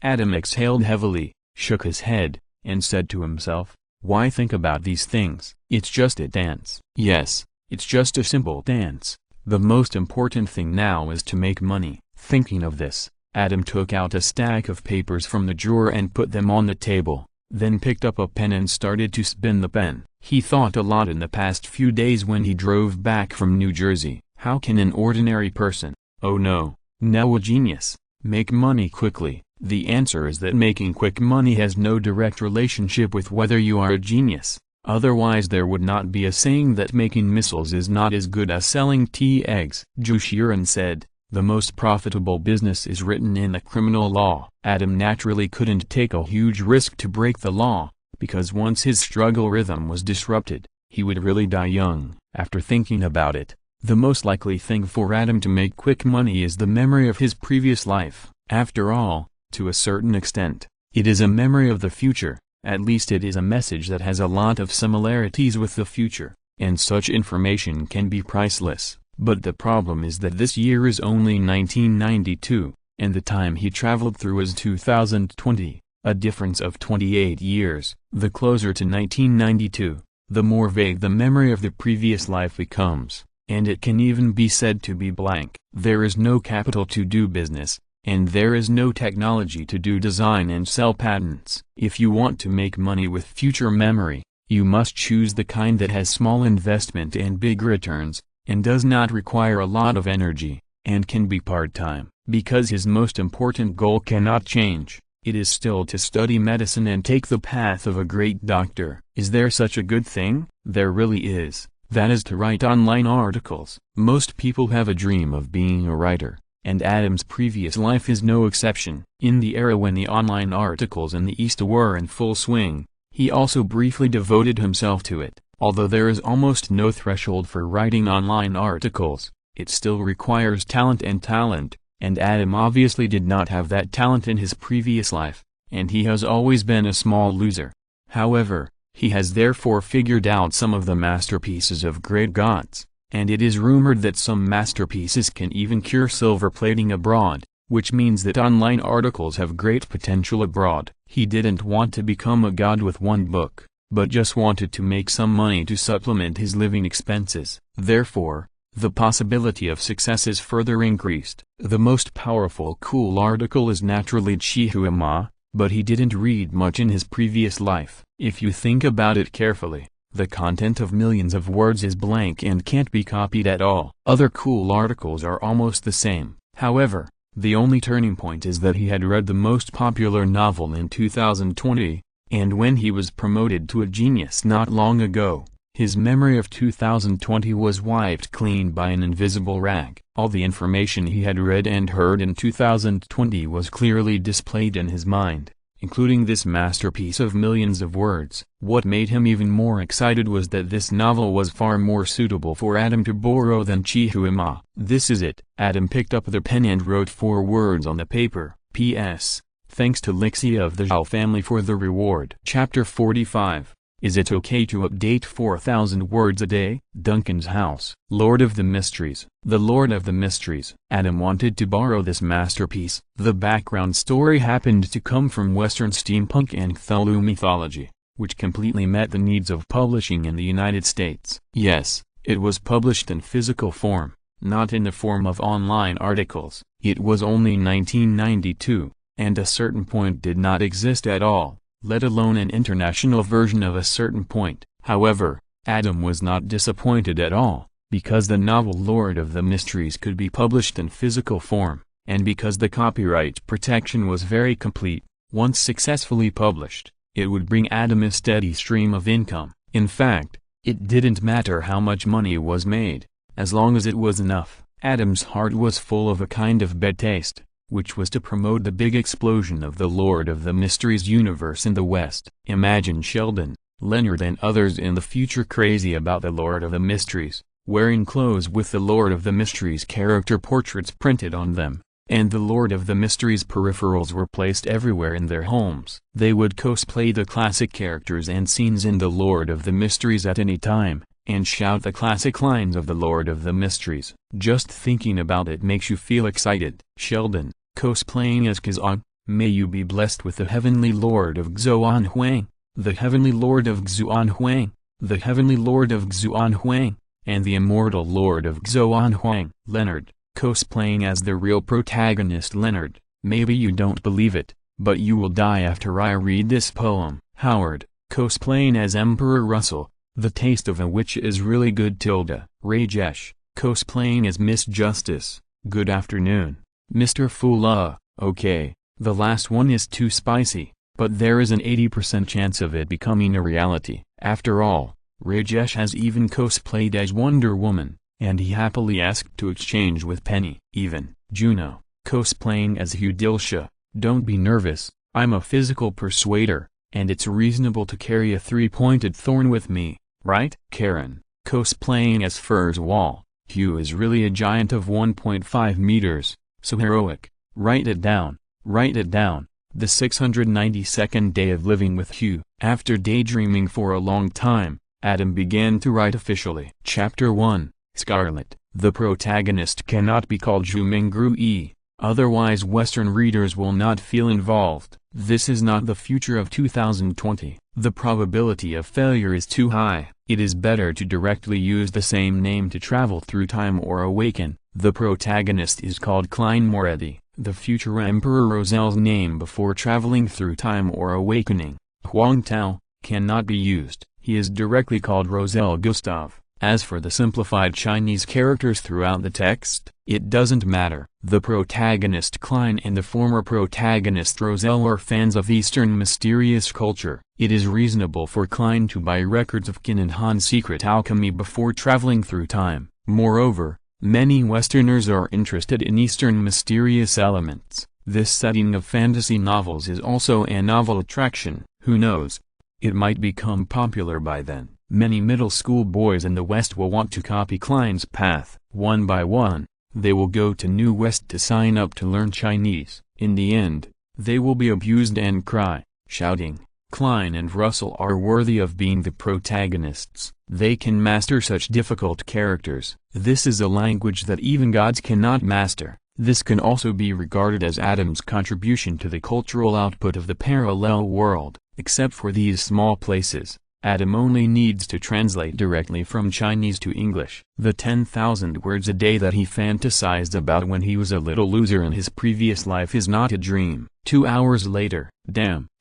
Adam exhaled heavily, shook his head, and said to himself, "Why think about these things? It's just a dance." "Yes, it's just a simple dance. The most important thing now is to make money." Thinking of this, Adam took out a stack of papers from the drawer and put them on the table, then picked up a pen and started to spin the pen. He thought a lot in the past few days when he drove back from New Jersey. How can an ordinary person, oh no, now a genius, make money quickly? The answer is that making quick money has no direct relationship with whether you are a genius. Otherwise there would not be a saying that making missiles is not as good as selling tea eggs. Jushiran said, "The most profitable business is written in the criminal law." Adam naturally couldn't take a huge risk to break the law, because once his struggle rhythm was disrupted, he would really die young. After thinking about it, the most likely thing for Adam to make quick money is the memory of his previous life. After all, to a certain extent, it is a memory of the future. At least it is a message that has a lot of similarities with the future, and such information can be priceless. But the problem is that this year is only 1992, and the time he traveled through is 2020, a difference of 28 years. The closer to 1992, the more vague the memory of the previous life becomes, and it can even be said to be blank. There is no capital to do business, and there is no technology to do design and sell patents. If you want to make money with future memory, you must choose the kind that has small investment and big returns, and does not require a lot of energy, and can be part-time. Because his most important goal cannot change, it is still to study medicine and take the path of a great doctor. Is there such a good thing? There really is. That is to write online articles. Most people have a dream of being a writer, and Adam's previous life is no exception. In the era when the online articles in the East were in full swing, he also briefly devoted himself to it. Although there is almost no threshold for writing online articles, it still requires talent, and Adam obviously did not have that talent in his previous life, and he has always been a small loser. However, he has therefore figured out some of the masterpieces of great gods, and it is rumored that some masterpieces can even cure silver plating abroad, which means that online articles have great potential abroad. He didn't want to become a god with one book, but just wanted to make some money to supplement his living expenses. Therefore, the possibility of success is further increased. The most powerful cool article is naturally Chihuahua, but he didn't read much in his previous life. If you think about it carefully, the content of millions of words is blank and can't be copied at all. Other cool articles are almost the same. However, the only turning point is that he had read the most popular novel in 2020, and when he was promoted to a genius not long ago, his memory of 2020 was wiped clean by an invisible rag. All the information he had read and heard in 2020 was clearly displayed in his mind, including this masterpiece of millions of words. What made him even more excited was that this novel was far more suitable for Adam to borrow than Chihuahua. This is it. Adam picked up the pen and wrote 4 words on the paper. P.S. Thanks to Lixia of the Zhao family for the reward. Chapter 45. Is it okay to update 4,000 words a day? Duncan's house. Lord of the Mysteries. The Lord of the Mysteries. Adam wanted to borrow this masterpiece. The background story happened to come from Western steampunk and Cthulhu mythology, which completely met the needs of publishing in the United States. Yes, it was published in physical form, not in the form of online articles. It was only 1992, and a certain point did not exist at all, let alone an international version of a certain point. However, Adam was not disappointed at all, because the novel Lord of the Mysteries could be published in physical form, and because the copyright protection was very complete. Once successfully published, it would bring Adam a steady stream of income. In fact, it didn't matter how much money was made, as long as it was enough. Adam's heart was full of a kind of bad taste, which was to promote the big explosion of the Lord of the Mysteries universe in the West. Imagine Sheldon, Leonard and others in the future crazy about the Lord of the Mysteries, wearing clothes with the Lord of the Mysteries character portraits printed on them, and the Lord of the Mysteries peripherals were placed everywhere in their homes. They would cosplay the classic characters and scenes in the Lord of the Mysteries at any time, and shout the classic lines of the Lord of the Mysteries. Just thinking about it makes you feel excited. Sheldon, cosplaying as Kazan, may you be blessed with the Heavenly Lord of Xuan Huang, the Heavenly Lord of Xuan Huang, the Heavenly Lord of Xuan Huang, and the Immortal Lord of Xuan Huang. Leonard, cosplaying as the real protagonist Leonard, maybe you don't believe it, but you will die after I read this poem. Howard, cosplaying as Emperor Russell, the taste of a witch is really good. Rajesh, cosplaying as Miss Justice, good afternoon. Mr. Fula, okay, the last one is too spicy, but there is an 80% chance of it becoming a reality. After all, Rajesh has even cosplayed as Wonder Woman, and he happily asked to exchange with Penny. Even Juno, cosplaying as Hudilsha, don't be nervous, I'm a physical persuader, and it's reasonable to carry a 3-pointed thorn with me, right? Karen, cosplaying as Furs Wall, Hugh is really a giant of 1.5 meters. So heroic. Write it down. Write it down. The 692nd day of living with Hugh. After daydreaming for a long time, Adam began to write officially. Chapter 1. Scarlet. The protagonist cannot be called Zhu Mingru, otherwise Western readers will not feel involved. This is not the future of 2020. The probability of failure is too high. It is better to directly use the same name to travel through time or awaken. The protagonist is called Klein Moretti, the future Emperor Rosel's name before traveling through time or awakening. Huang Tao cannot be used. He is directly called Rosel Gustav. As for the simplified Chinese characters throughout the text, it doesn't matter. The protagonist Klein and the former protagonist Rosel are fans of Eastern mysterious culture. It is reasonable for Klein to buy records of Qin and Han's secret alchemy before traveling through time. Moreover, Many Westerners are interested in Eastern mysterious elements. This setting of fantasy novels is also a novel attraction. Who knows? It might become popular by then. Many middle school boys in the West will want to copy Klein's path. One by one, they will go to New West to sign up to learn Chinese. In the end, they will be abused and cry, shouting, "Klein and Russell are worthy of being the protagonists. They can master such difficult characters." This is a language that even gods cannot master. This can also be regarded as Adam's contribution to the cultural output of the parallel world. Except for these small places, Adam only needs to translate directly from Chinese to English. The 10,000 words a day that he fantasized about when he was a little loser in his previous life is not a dream. 2 hours later,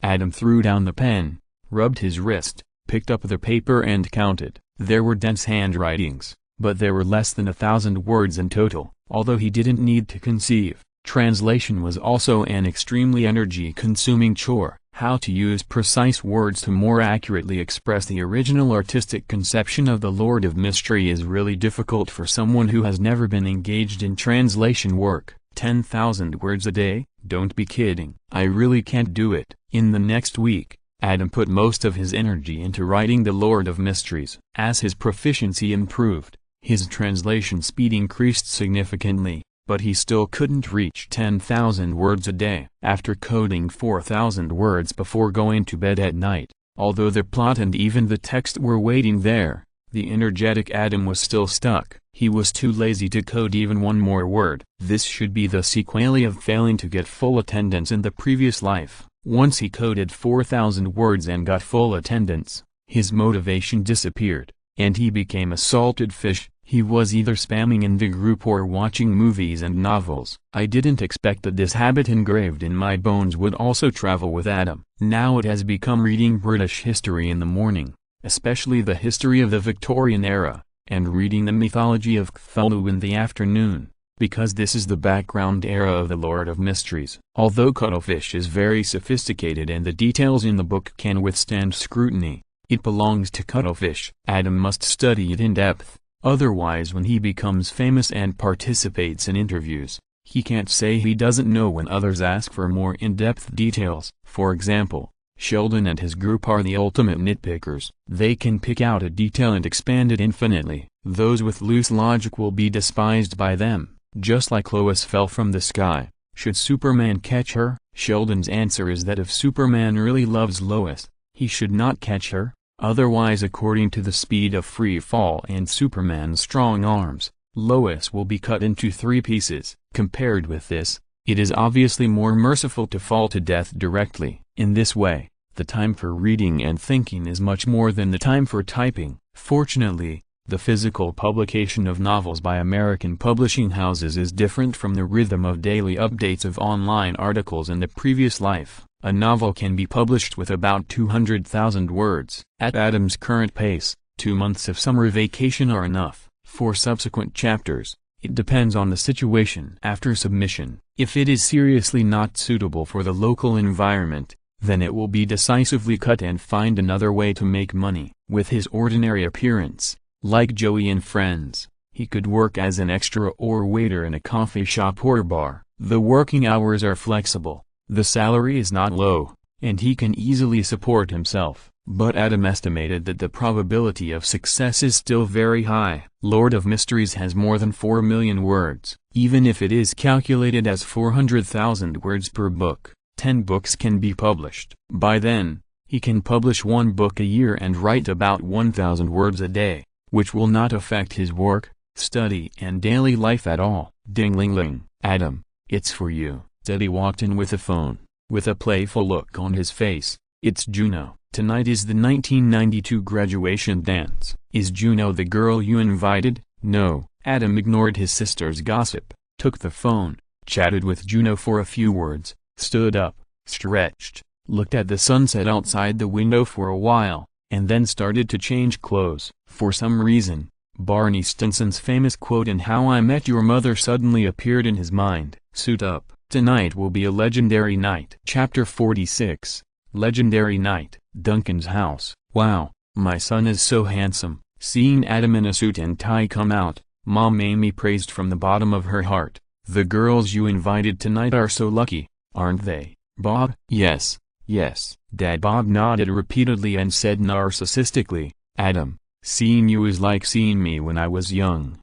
Adam threw down the pen, rubbed his wrist, picked up the paper and counted. There were dense handwritings, but there were less than 1,000 words in total. Although he didn't need to conceive, translation was also an extremely energy-consuming chore. How to use precise words to more accurately express the original artistic conception of the Lord of Mystery is really difficult for someone who has never been engaged in translation work. 10,000 words a day? Don't be kidding. I really can't do it. In the next week, Adam put most of his energy into writing the Lord of Mysteries. As his proficiency improved, his translation speed increased significantly, but he still couldn't reach 10,000 words a day. After coding 4,000 words before going to bed at night, although the plot and even the text were waiting there, the energetic Adam was still stuck. He was too lazy to code even one more word. This should be the sequelae of failing to get full attendance in the previous life. Once he coded 4,000 words and got full attendance, his motivation disappeared, and he became a salted fish. He was either spamming in the group or watching movies and novels. I didn't expect that this habit engraved in my bones would also travel with Adam. Now it has become reading British history in the morning, especially the history of the Victorian era, and reading the mythology of Cthulhu in the afternoon, because this is the background era of the Lord of Mysteries. Although Cuttlefish is very sophisticated and the details in the book can withstand scrutiny, it belongs to Cuttlefish. Adam must study it in depth. Otherwise, when he becomes famous and participates in interviews, he can't say he doesn't know when others ask for more in-depth details. For example, Sheldon and his group are the ultimate nitpickers. They can pick out a detail and expand it infinitely. Those with loose logic will be despised by them. Just like Lois fell from the sky, should Superman catch her? Sheldon's answer is that if Superman really loves Lois, he should not catch her. Otherwise, according to the speed of free fall and Superman's strong arms, Lois will be cut into 3 pieces. Compared with this, it is obviously more merciful to fall to death directly. In this way, the time for reading and thinking is much more than the time for typing. Fortunately, the physical publication of novels by American publishing houses is different from the rhythm of daily updates of online articles in the previous life. A novel can be published with about 200,000 words. At Adam's current pace, 2 months of summer vacation are enough. For subsequent chapters, it depends on the situation. After submission, if it is seriously not suitable for the local environment, then it will be decisively cut and find another way to make money. With his ordinary appearance, like Joey in Friends, he could work as an extra or waiter in a coffee shop or bar. The working hours are flexible. The salary is not low, and he can easily support himself. But Adam estimated that the probability of success is still very high. Lord of Mysteries has more than 4 million words. Even if it is calculated as 400,000 words per book, 10 books can be published. By then, he can publish 1 book a year and write about 1,000 words a day, which will not affect his work, study and daily life at all. Ding-ling-ling. Adam, it's for you. Teddy walked in with a phone, with a playful look on his face. It's Juno. Tonight is the 1992 graduation dance. Is Juno the girl you invited? No. Adam ignored his sister's gossip, took the phone, chatted with Juno for a few words, stood up, stretched, looked at the sunset outside the window for a while, and then started to change clothes. For some reason, Barney Stinson's famous quote in How I Met Your Mother suddenly appeared in his mind. Suit up. Tonight will be a legendary night. Chapter 46. Legendary Night. Duncan's house. Wow, my son is so handsome. Seeing Adam in a suit and tie come out, Mom Amy praised from the bottom of her heart. The girls you invited tonight are so lucky, aren't they, Bob? Yes, yes. Dad Bob nodded repeatedly and said narcissistically, Adam, seeing you is like seeing me when I was young.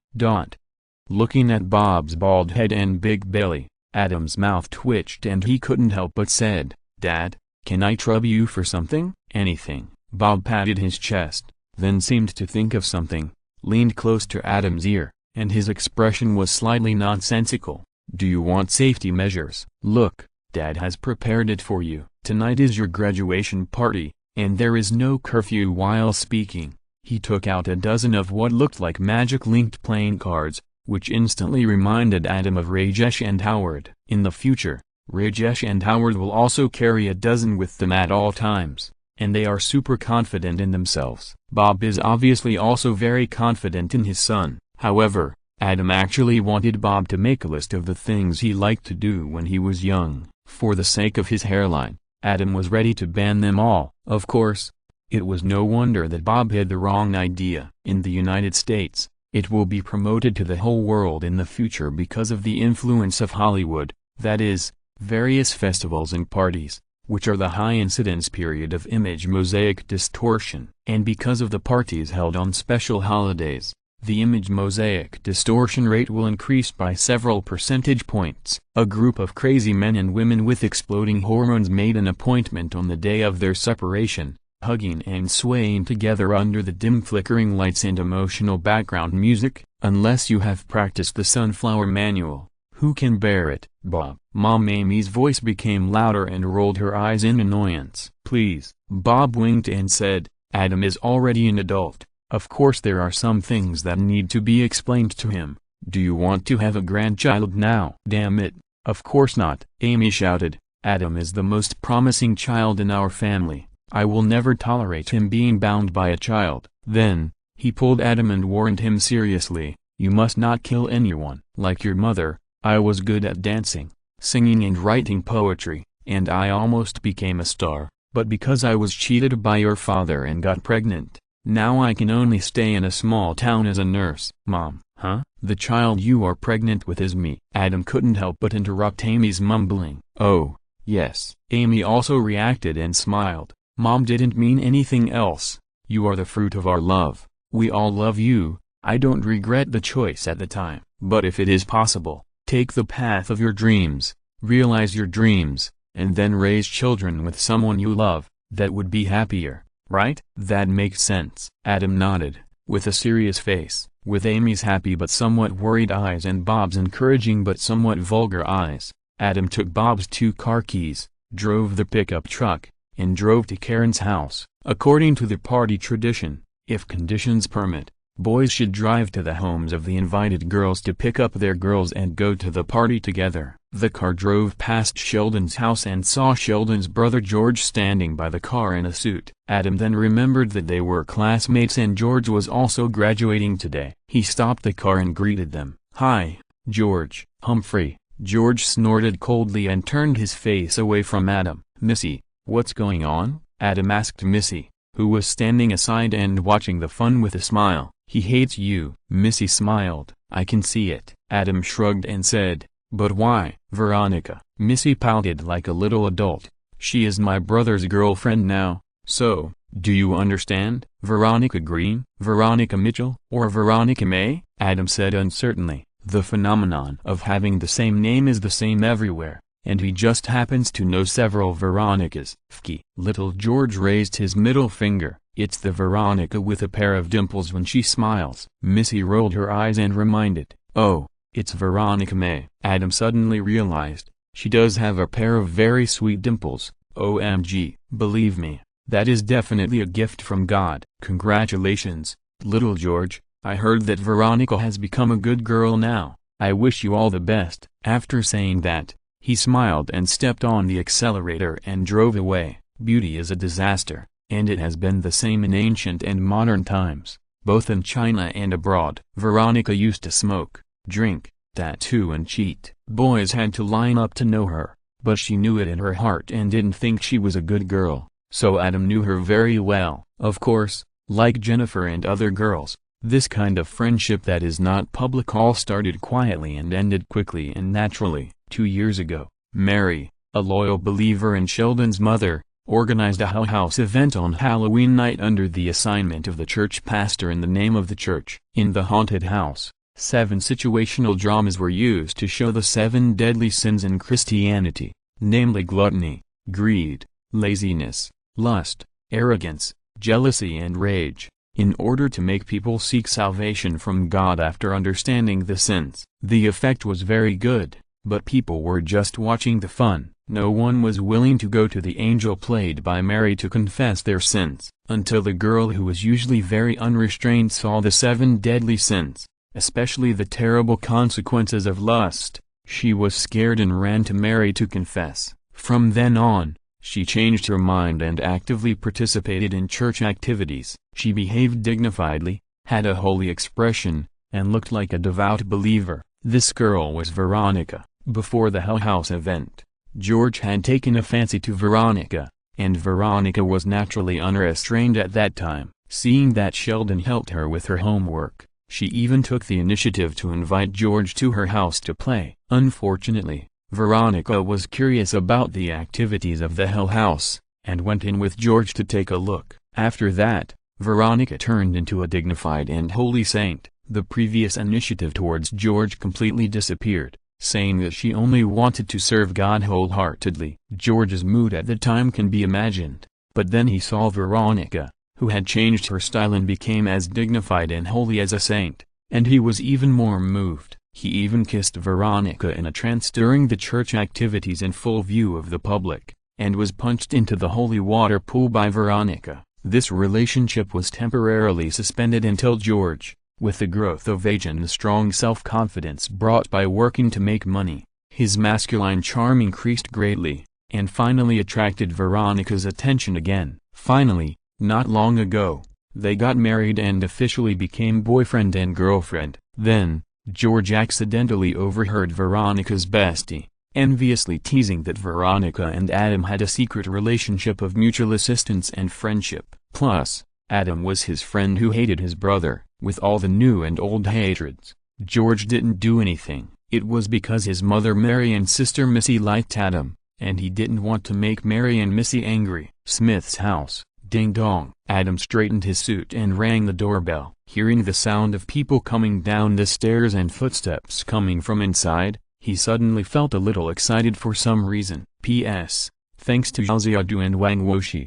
Looking at Bob's bald head and big belly, Adam's mouth twitched and he couldn't help but said, Dad, can I trouble you for something? Anything. Bob patted his chest, then seemed to think of something, leaned close to Adam's ear, and his expression was slightly nonsensical. Do you want safety measures? Look, Dad has prepared it for you. Tonight is your graduation party, and there is no curfew. While speaking, he took out a dozen of what looked like magic-linked playing cards, which instantly reminded Adam of Rajesh and Howard. In the future, Rajesh and Howard will also carry a dozen with them at all times, and they are super confident in themselves. Bob is obviously also very confident in his son. However, Adam actually wanted Bob to make a list of the things he liked to do when he was young. For the sake of his hairline, Adam was ready to ban them all. Of course, it was no wonder that Bob had the wrong idea. In the United States, it will be promoted to the whole world in the future because of the influence of Hollywood, that is, various festivals and parties, which are the high incidence period of image mosaic distortion. And because of the parties held on special holidays, the image mosaic distortion rate will increase by several percentage points. A group of crazy men and women with exploding hormones made an appointment on the day of their separation, hugging and swaying together under the dim flickering lights and emotional background music. Unless you have practiced the Sunflower Manual, who can bear it? Bob. Mom Amy's voice became louder and rolled her eyes in annoyance. Please. Bob winked and said, Adam is already an adult. Of course there are some things that need to be explained to him. Do you want to have a grandchild now? Damn it, of course not. Amy shouted, Adam is the most promising child in our family. I will never tolerate him being bound by a child. Then, he pulled Adam and warned him seriously, you must not kill anyone. Like your mother, I was good at dancing, singing and writing poetry, and I almost became a star, but because I was cheated by your father and got pregnant, now I can only stay in a small town as a nurse. Mom, huh? The child you are pregnant with is me. Adam couldn't help but interrupt Amy's mumbling. Oh, yes. Amy also reacted and smiled. Mom didn't mean anything else. You are the fruit of our love. We all love you. I don't regret the choice at the time. But if it is possible, take the path of your dreams, realize your dreams, and then raise children with someone you love. That would be happier. Right? That makes sense. Adam nodded, with a serious face. With Amy's happy but somewhat worried eyes and Bob's encouraging but somewhat vulgar eyes, Adam took Bob's 2 car keys, drove the pickup truck, and drove to Karen's house. According to the party tradition, if conditions permit, boys should drive to the homes of the invited girls to pick up their girls and go to the party together. The car drove past Sheldon's house and saw Sheldon's brother George standing by the car in a suit. Adam then remembered that they were classmates and George was also graduating today. He stopped the car and greeted them. Hi, George. Humphrey. George snorted coldly and turned his face away from Adam. Missy, what's going on? Adam asked Missy, who was standing aside and watching the fun with a smile. He hates you. Missy smiled. I can see it. Adam shrugged and said, but why? Veronica. Missy pouted like a little adult. She is my brother's girlfriend now, so, do you understand? Veronica Green, Veronica Mitchell, or Veronica May? Adam said uncertainly. The phenomenon of having the same name is the same everywhere, and he just happens to know several Veronicas. Fki. Little George raised his middle finger. It's the Veronica with a pair of dimples when she smiles. Missy rolled her eyes and reminded, oh, it's Veronica May. Adam suddenly realized, she does have a pair of very sweet dimples. OMG. Believe me, that is definitely a gift from God. Congratulations, little George. I heard that Veronica has become a good girl now. I wish you all the best. After saying that, he smiled and stepped on the accelerator and drove away. Beauty is a disaster, and it has been the same in ancient and modern times, both in China and abroad. Veronica used to smoke, drink, tattoo and cheat. Boys had to line up to know her, but she knew it in her heart and didn't think she was a good girl, so Adam knew her very well. Of course, like Jennifer and other girls, This kind of friendship that is not public all started quietly and ended quickly and naturally. 2 years ago, Mary, a loyal believer and Sheldon's mother, organized a Hell House event on Halloween night under the assignment of the church pastor in the name of the church. In the haunted house, 7 situational dramas were used to show the 7 deadly sins in Christianity, namely gluttony, greed, laziness, lust, arrogance, jealousy and rage, in order to make people seek salvation from God after understanding the sins. The effect was very good, but people were just watching the fun. No one was willing to go to the angel played by Mary to confess their sins, until the girl who was usually very unrestrained saw the 7 deadly sins, especially the terrible consequences of lust. She was scared and ran to Mary to confess. From then on, she changed her mind and actively participated in church activities. She behaved dignifiedly, had a holy expression, and looked like a devout believer. This girl was Veronica. Before the Hell House event, George had taken a fancy to Veronica, and Veronica was naturally unrestrained at that time. Seeing that Sheldon helped her with her homework, she even took the initiative to invite George to her house to play. Unfortunately, Veronica was curious about the activities of the Hell House, and went in with George to take a look. After that, Veronica turned into a dignified and holy saint. The previous initiative towards George completely disappeared, saying that she only wanted to serve God wholeheartedly. George's mood at the time can be imagined, but then he saw Veronica, who had changed her style and became as dignified and holy as a saint, and he was even more moved. He even kissed Veronica in a trance during the church activities in full view of the public, and was punched into the holy water pool by Veronica. This relationship was temporarily suspended until George, with the growth of age and the strong self-confidence brought by working to make money, his masculine charm increased greatly, and finally attracted Veronica's attention again. Finally, not long ago, they got married and officially became boyfriend and girlfriend. Then, George accidentally overheard Veronica's bestie, enviously teasing that Veronica and Adam had a secret relationship of mutual assistance and friendship. Plus, Adam was his friend who hated his brother. With all the new and old hatreds, George didn't do anything. It was because his mother Mary and sister Missy liked Adam, and he didn't want to make Mary and Missy angry. Smith's house. Ding dong. Adam straightened his suit and rang the doorbell. Hearing the sound of people coming down the stairs and footsteps coming from inside, he suddenly felt a little excited for some reason. P.S. Thanks to Xiaoxiadu and Wang Woshi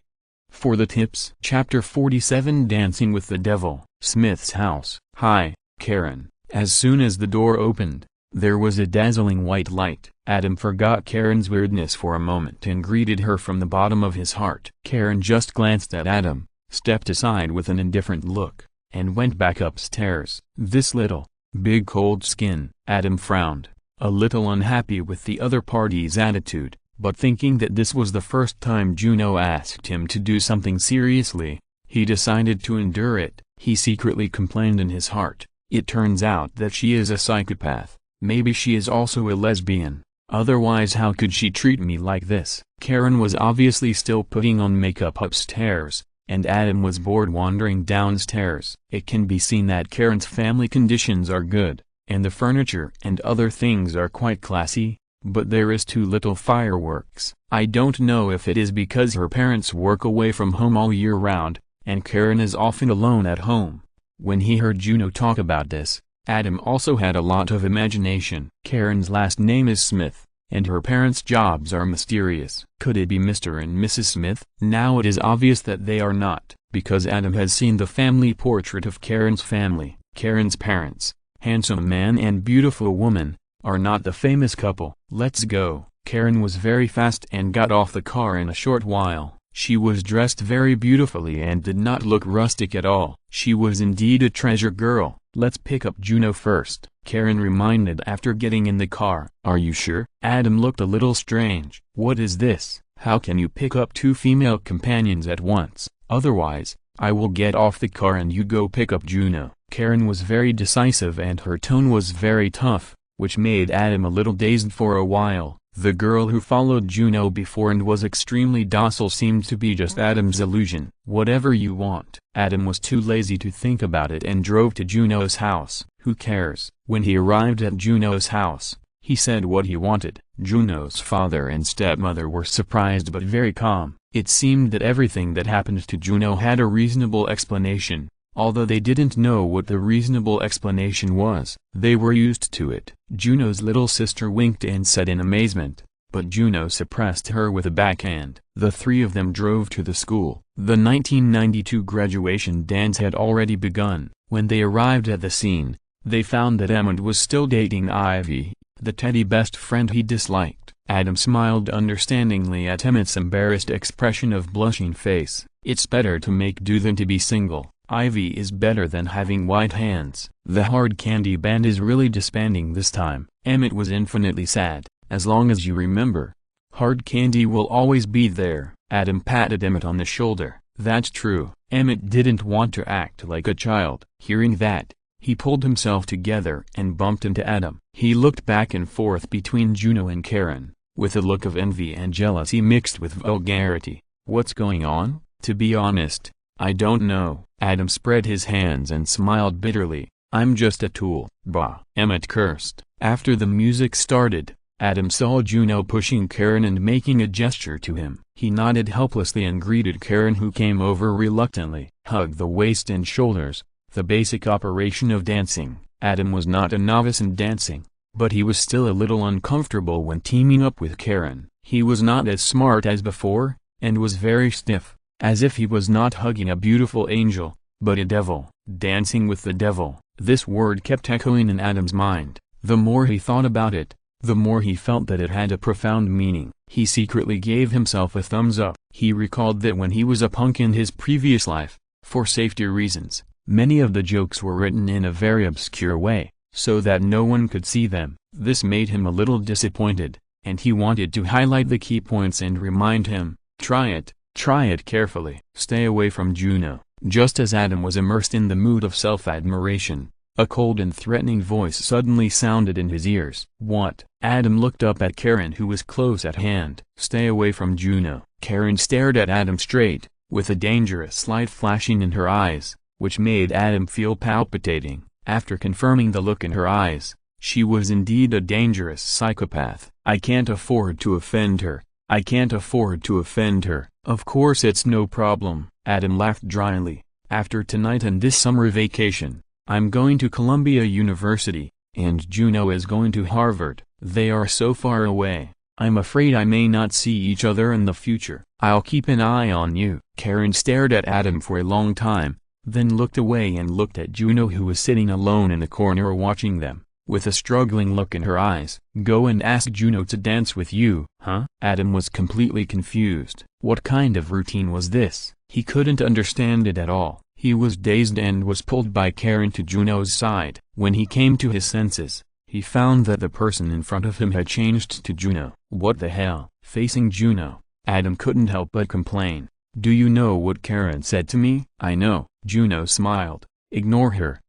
for the tips. Chapter 47 Dancing with the Devil. Smith's house. Hi, Karen. As soon as the door opened, there was a dazzling white light. Adam forgot Karen's weirdness for a moment and greeted her from the bottom of his heart. Karen just glanced at Adam, stepped aside with an indifferent look, and went back upstairs. This little, big cold skin. Adam frowned, a little unhappy with the other party's attitude, but thinking that this was the first time Juno asked him to do something seriously, he decided to endure it. He secretly complained in his heart, it turns out that she is a psychopath. Maybe she is also a lesbian. Otherwise how could she treat me like this? Karen was obviously still putting on makeup upstairs, and Adam was bored wandering downstairs. It can be seen that Karen's family conditions are good, and the furniture and other things are quite classy, but there is too little fireworks. I don't know if it is because her parents work away from home all year round, and Karen is often alone at home. When he heard Juno talk about this, Adam also had a lot of imagination. Karen's last name is Smith, and her parents' jobs are mysterious. Could it be Mr. and Mrs. Smith? Now it is obvious that they are not, because Adam has seen the family portrait of Karen's family. Karen's parents, handsome man and beautiful woman, are not the famous couple. Let's go. Karen was very fast and got off the car in a short while. She was dressed very beautifully and did not look rustic at all. She was indeed a treasure girl. Let's pick up Juno first, Karen reminded after getting in the car. Are you sure? Adam looked a little strange. What is this? How can you pick up 2 female companions at once? Otherwise, I will get off the car and you go pick up Juno. Karen was very decisive and her tone was very tough, which made Adam a little dazed for a while. The girl who followed Juno before and was extremely docile seemed to be just Adam's illusion. "Whatever you want." Adam was too lazy to think about it and drove to Juno's house. Who cares? When he arrived at Juno's house, he said what he wanted. Juno's father and stepmother were surprised but very calm. It seemed that everything that happened to Juno had a reasonable explanation. Although they didn't know what the reasonable explanation was, they were used to it. Juno's little sister winked and said in amazement, but Juno suppressed her with a backhand. The three of them drove to the school. The 1992 graduation dance had already begun. When they arrived at the scene, they found that Emmett was still dating Ivy, the teddy best friend he disliked. Adam smiled understandingly at Emmett's embarrassed expression of blushing face. "It's better to make do than to be single. Ivy is better than having white hands." The hard candy band is really disbanding this time. Emmett was infinitely sad. "As long as you remember, hard candy will always be there." Adam patted Emmett on the shoulder. "That's true." Emmett didn't want to act like a child. Hearing that, he pulled himself together and bumped into Adam. He looked back and forth between Juno and Karen, with a look of envy and jealousy mixed with vulgarity. "What's going on?" "To be honest, I don't know." Adam spread his hands and smiled bitterly. "I'm just a tool." "Bah!" Emmett cursed. After the music started, Adam saw Juno pushing Karen and making a gesture to him. He nodded helplessly and greeted Karen, who came over reluctantly. Hug the waist and shoulders, the basic operation of dancing. Adam was not a novice in dancing, but he was still a little uncomfortable when teaming up with Karen. He was not as smart as before, and was very stiff, as if he was not hugging a beautiful angel, but a devil. Dancing with the devil. This word kept echoing in Adam's mind. The more he thought about it, the more he felt that it had a profound meaning. He secretly gave himself a thumbs up. He recalled that when he was a punk in his previous life, for safety reasons, many of the jokes were written in a very obscure way, so that no one could see them. This made him a little disappointed, and he wanted to highlight the key points and remind him, try it carefully. Stay away from Juno. Just as Adam was immersed in the mood of self-admiration, a cold and threatening voice suddenly sounded in his ears. "What?" Adam looked up at Karen, who was close at hand. "Stay away from Juno." Karen stared at Adam straight, with a dangerous light flashing in her eyes, which made Adam feel palpitating. After confirming the look in her eyes, she was indeed a dangerous psychopath. "I can't afford to offend her. I can't afford to offend her." "Of course it's no problem." Adam laughed dryly. "After tonight and this summer vacation, I'm going to Columbia University, and Juno is going to Harvard. They are so far away, I'm afraid I may not see each other in the future. I'll keep an eye on you." Karen stared at Adam for a long time, then looked away and looked at Juno, who was sitting alone in the corner watching them, with a struggling look in her eyes. "Go and ask Juno to dance with you, huh?" Adam was completely confused. What kind of routine was this? He couldn't understand it at all. He was dazed and was pulled by Karen to Juno's side. When he came to his senses, he found that the person in front of him had changed to Juno. "What the hell?" Facing Juno, Adam couldn't help but complain. "Do you know what Karen said to me?" "I know." Juno smiled. "Ignore her."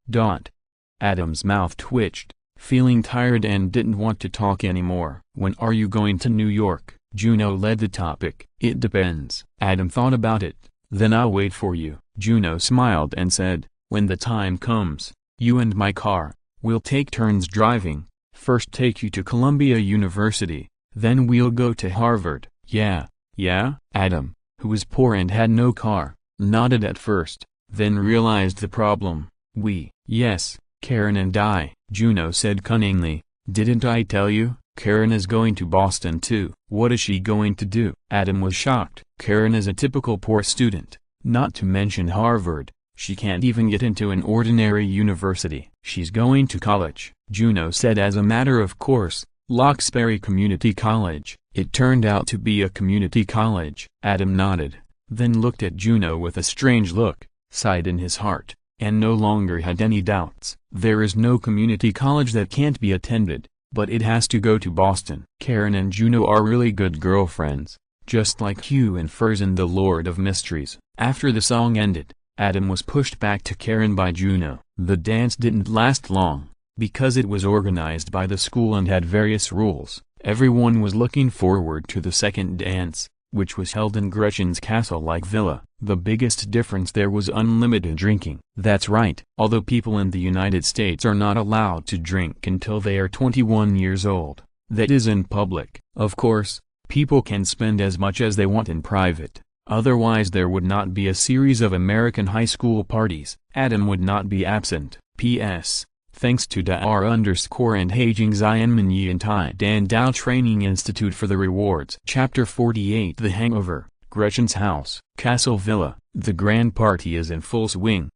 Adam's mouth twitched, feeling tired and didn't want to talk anymore. "When are you going to New York?" Juno led the topic. "It depends." Adam thought about it. "Then I'll wait for you." Juno smiled and said, "When the time comes, you and my car, we'll take turns driving. First take you to Columbia University, then we'll go to Harvard." Yeah? Adam, who was poor and had no car, nodded at first, then realized the problem. Yes, Karen and I," Juno said cunningly. "Didn't I tell you? Karen is going to Boston too." "What is she going to do?" Adam was shocked. "Karen is a typical poor student, not to mention Harvard. She can't even get into an ordinary university. She's going to college," Juno said as a matter of course. "Loxbury Community College." It turned out to be a community college. Adam nodded, then looked at Juno with a strange look, sighed in his heart, and no longer had any doubts. There is no community college that can't be attended, but it has to go to Boston. Karen and Juno are really good girlfriends, just like Hugh and Furs in The Lord of Mysteries. After the song ended, Adam was pushed back to Karen by Juno. The dance didn't last long. Because it was organized by the school and had various rules, everyone was looking forward to the second dance, which was held in Gretchen's castle-like villa. The biggest difference there was unlimited drinking. That's right. Although people in the United States are not allowed to drink until they are 21 years old, that is in public. Of course, people can spend as much as they want in private. Otherwise there would not be a series of American high school parties. Adam would not be absent. P.S. Thanks to Dar _ and Haging Zion Yi and Tai Dan Dao Training Institute for the rewards. Chapter 48 The Hangover, Gretchen's House. Castle Villa. The grand party is in full swing.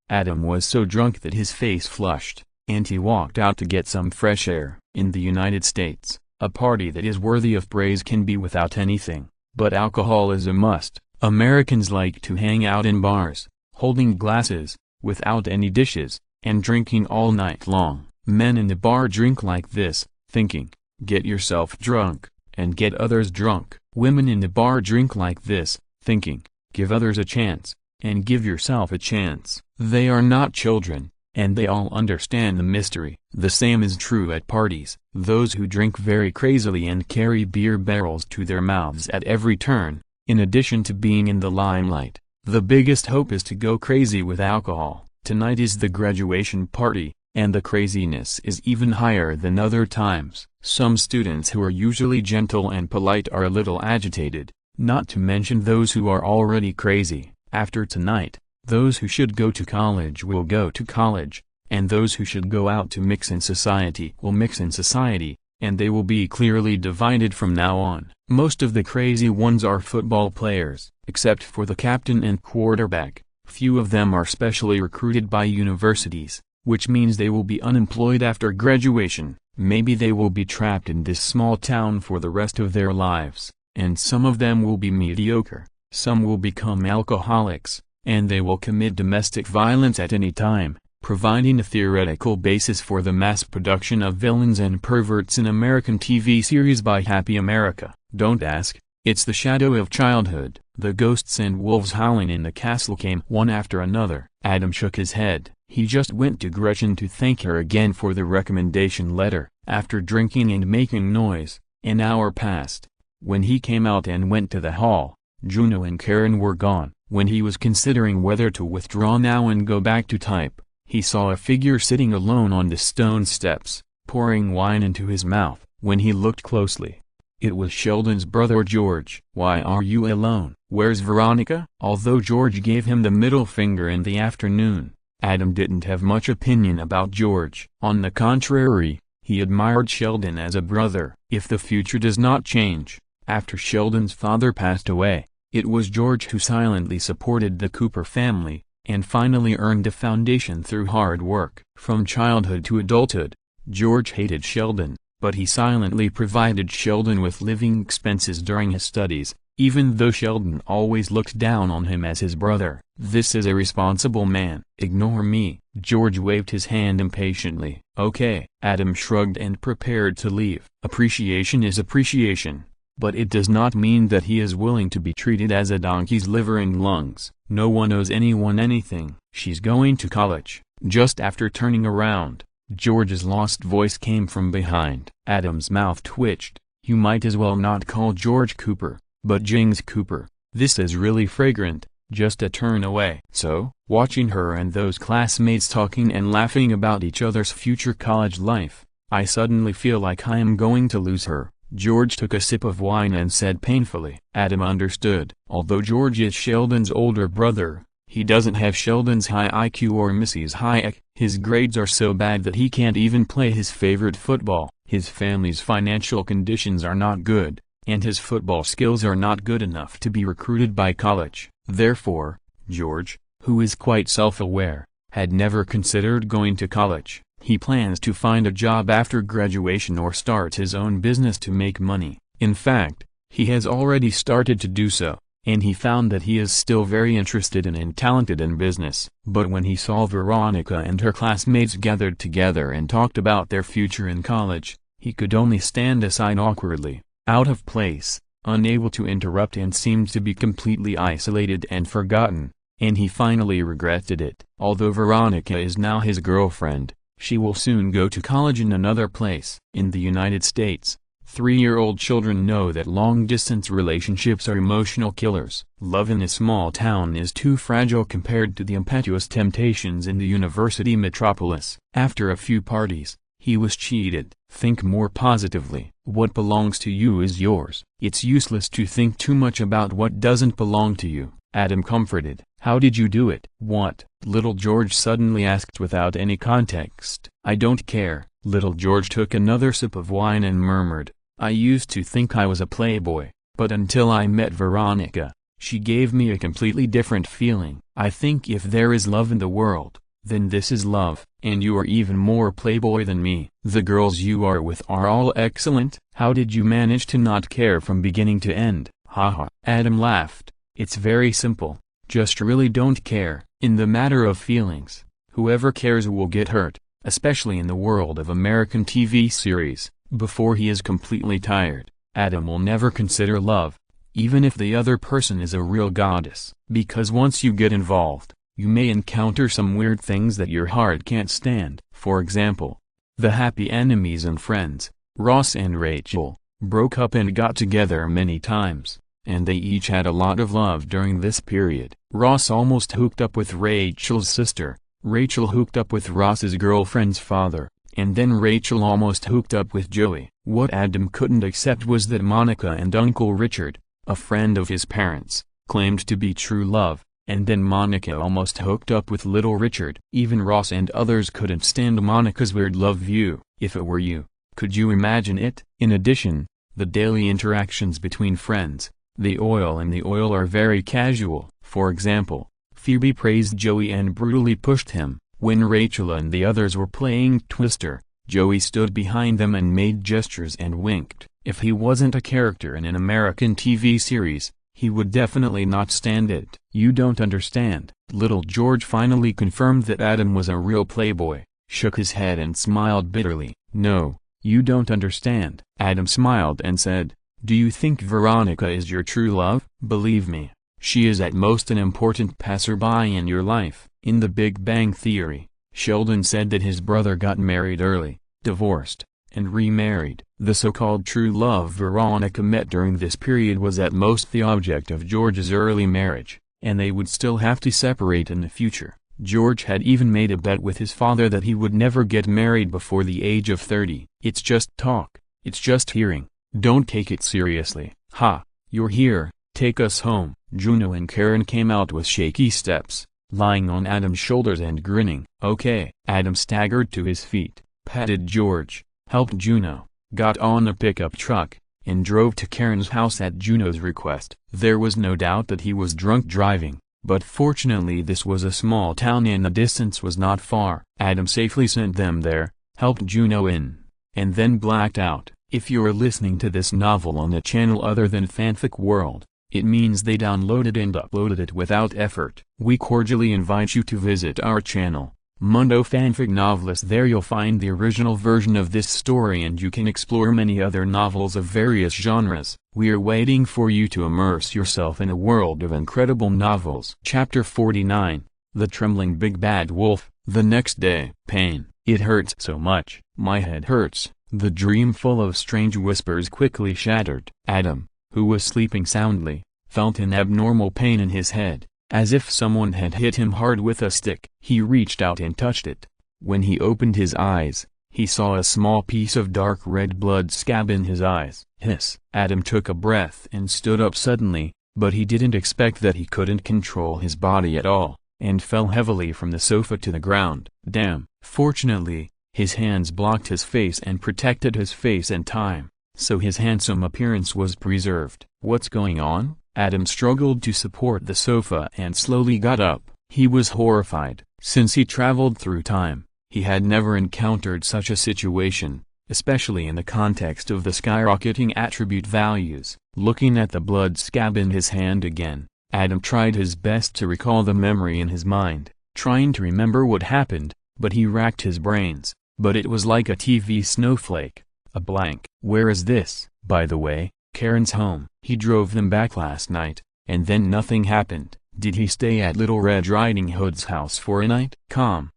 Adam was so drunk that his face flushed, and he walked out to get some fresh air. In the United States, a party that is worthy of praise can be without anything, but alcohol is a must. Americans like to hang out in bars, holding glasses, without any dishes, and drinking all night long. Men in the bar drink like this, thinking, get yourself drunk, and get others drunk. Women in the bar drink like this, thinking, give others a chance, and give yourself a chance. They are not children, and they all understand the mystery. The same is true at parties. Those who drink very crazily and carry beer barrels to their mouths at every turn, in addition to being in the limelight, the biggest hope is to go crazy with alcohol. Tonight is the graduation party, and the craziness is even higher than other times. Some students who are usually gentle and polite are a little agitated, not to mention those who are already crazy. After tonight, those who should go to college will go to college, and those who should go out to mix in society will mix in society, and they will be clearly divided from now on. Most of the crazy ones are football players, except for the captain and quarterback. Few of them are specially recruited by universities, which means they will be unemployed after graduation. Maybe they will be trapped in this small town for the rest of their lives, and some of them will be mediocre. Some will become alcoholics, and they will commit domestic violence at any time, providing a theoretical basis for the mass production of villains and perverts in American TV series by Happy America. Don't ask, it's the shadow of childhood. The ghosts and wolves howling in the castle came one after another. Adam shook his head. He just went to Gretchen to thank her again for the recommendation letter. After drinking and making noise, an hour passed. When he came out and went to the hall, Juno and Karen were gone. When he was considering whether to withdraw now and go back to type, he saw a figure sitting alone on the stone steps, pouring wine into his mouth. When he looked closely, it was Sheldon's brother George. Why are you alone? Where's Veronica? Although George gave him the middle finger in the afternoon, Adam didn't have much opinion about George. On the contrary, he admired Sheldon as a brother. If the future does not change, after Sheldon's father passed away, it was George who silently supported the Cooper family, and finally earned a foundation through hard work. From childhood to adulthood, George hated Sheldon, but he silently provided Sheldon with living expenses during his studies, even though Sheldon always looked down on him as his brother. This is a responsible man. Ignore me. George waved his hand impatiently. Okay. Adam shrugged and prepared to leave. Appreciation is appreciation, but it does not mean that he is willing to be treated as a donkey's liver and lungs. No one owes anyone anything. She's going to college. Just after turning around, George's lost voice came from behind. Adam's mouth twitched. You might as well not call George Cooper, but Jings Cooper. This is really fragrant, just a turn away. So, watching her and those classmates talking and laughing about each other's future college life, I suddenly feel like I am going to lose her. George took a sip of wine and said painfully. Adam understood. Although George is Sheldon's older brother, he doesn't have Sheldon's high IQ or Missy's high IQ. His grades are so bad that he can't even play his favorite football. His family's financial conditions are not good, and his football skills are not good enough to be recruited by college. Therefore, George, who is quite self-aware, had never considered going to college. He plans to find a job after graduation or start his own business to make money. In fact, he has already started to do so, and he found that he is still very interested in and talented in business. But when he saw Veronica and her classmates gathered together and talked about their future in college, he could only stand aside awkwardly, out of place, unable to interrupt, and seemed to be completely isolated and forgotten, and he finally regretted it. Although Veronica is now his girlfriend, She will soon go to college in another place. In the United States, 3-year-old children know that long-distance relationships are emotional killers. Love in a small town is too fragile compared to the impetuous temptations in the university metropolis. After a few parties, he was cheated. Think more positively. What belongs to you is yours. It's useless to think too much about what doesn't belong to you. Adam comforted. How did you do it? What? Little George suddenly asked without any context. I don't care. Little George took another sip of wine and murmured, I used to think I was a playboy, but until I met Veronica, she gave me a completely different feeling. I think if there is love in the world, then this is love, and you are even more playboy than me. The girls you are with are all excellent. How did you manage to not care from beginning to end? Haha. Adam laughed. It's very simple. Just really don't care. In the matter of feelings, whoever cares will get hurt, especially in the world of American TV series. Before he is completely tired, Adam will never consider love, even if the other person is a real goddess. Because once you get involved, you may encounter some weird things that your heart can't stand. For example, the happy enemies and friends, Ross and Rachel, broke up and got together many times, and they each had a lot of love during this period. Ross almost hooked up with Rachel's sister, Rachel hooked up with Ross's girlfriend's father, and then Rachel almost hooked up with Joey. What Adam couldn't accept was that Monica and Uncle Richard, a friend of his parents, claimed to be true love, and then Monica almost hooked up with little Richard. Even Ross and others couldn't stand Monica's weird love view. If it were you, could you imagine it? In addition, the daily interactions between friends, the oil and the oil, are very casual. For example, Phoebe praised Joey and brutally pushed him. When Rachel and the others were playing Twister, Joey stood behind them and made gestures and winked. If he wasn't a character in an American TV series, he would definitely not stand it. You don't understand. Little George finally confirmed that Adam was a real playboy, shook his head and smiled bitterly. No, you don't understand. Adam smiled and said, do you think Veronica is your true love? Believe me, she is at most an important passerby in your life. In The Big Bang Theory, Sheldon said that his brother got married early, divorced, and remarried. The so-called true love Veronica met during this period was at most the object of George's early marriage, and they would still have to separate in the future. George had even made a bet with his father that he would never get married before the age of 30. It's just talk. It's just hearing. Don't take it seriously. Ha, you're here, take us home. Juno and Karen came out with shaky steps, lying on Adam's shoulders and grinning. Okay. Adam staggered to his feet, patted George, helped Juno, got on a pickup truck, and drove to Karen's house at Juno's request. There was no doubt that he was drunk driving, but fortunately this was a small town and the distance was not far. Adam safely sent them there, helped Juno in, and then blacked out. If you're listening to this novel on a channel other than Fanfic World, it means they downloaded and uploaded it without effort. We cordially invite you to visit our channel, Mundo Fanfic Novelist. There you'll find the original version of this story and you can explore many other novels of various genres. We are waiting for you to immerse yourself in a world of incredible novels. Chapter 49, The Trembling Big Bad Wolf. The next day. Pain. It hurts so much. My head hurts. The dream full of strange whispers quickly shattered. Adam, who was sleeping soundly, felt an abnormal pain in his head, as if someone had hit him hard with a stick. He reached out and touched it. When he opened his eyes, he saw a small piece of dark red blood scab in his eyes. Hiss. Adam took a breath and stood up suddenly, but he didn't expect that he couldn't control his body at all, and fell heavily from the sofa to the ground. Damn. Fortunately, his hands blocked his face and protected his face and time, so his handsome appearance was preserved. What's going on? Adam struggled to support the sofa and slowly got up. He was horrified. Since he traveled through time, he had never encountered such a situation, especially in the context of the skyrocketing attribute values. Looking at the blood scab in his hand again, Adam tried his best to recall the memory in his mind, trying to remember what happened, but he racked his brains, but it was like a TV snowflake, a blank. Where is this? By the way, Karen's home. He drove them back last night, and then nothing happened. Did he stay at Little Red Riding Hood's house for a night? Calm.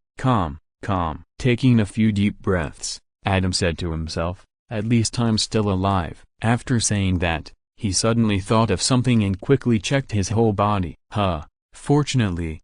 Taking a few deep breaths, Adam said to himself, "At least I'm still alive." After saying that, he suddenly thought of something and quickly checked his whole body. Fortunately,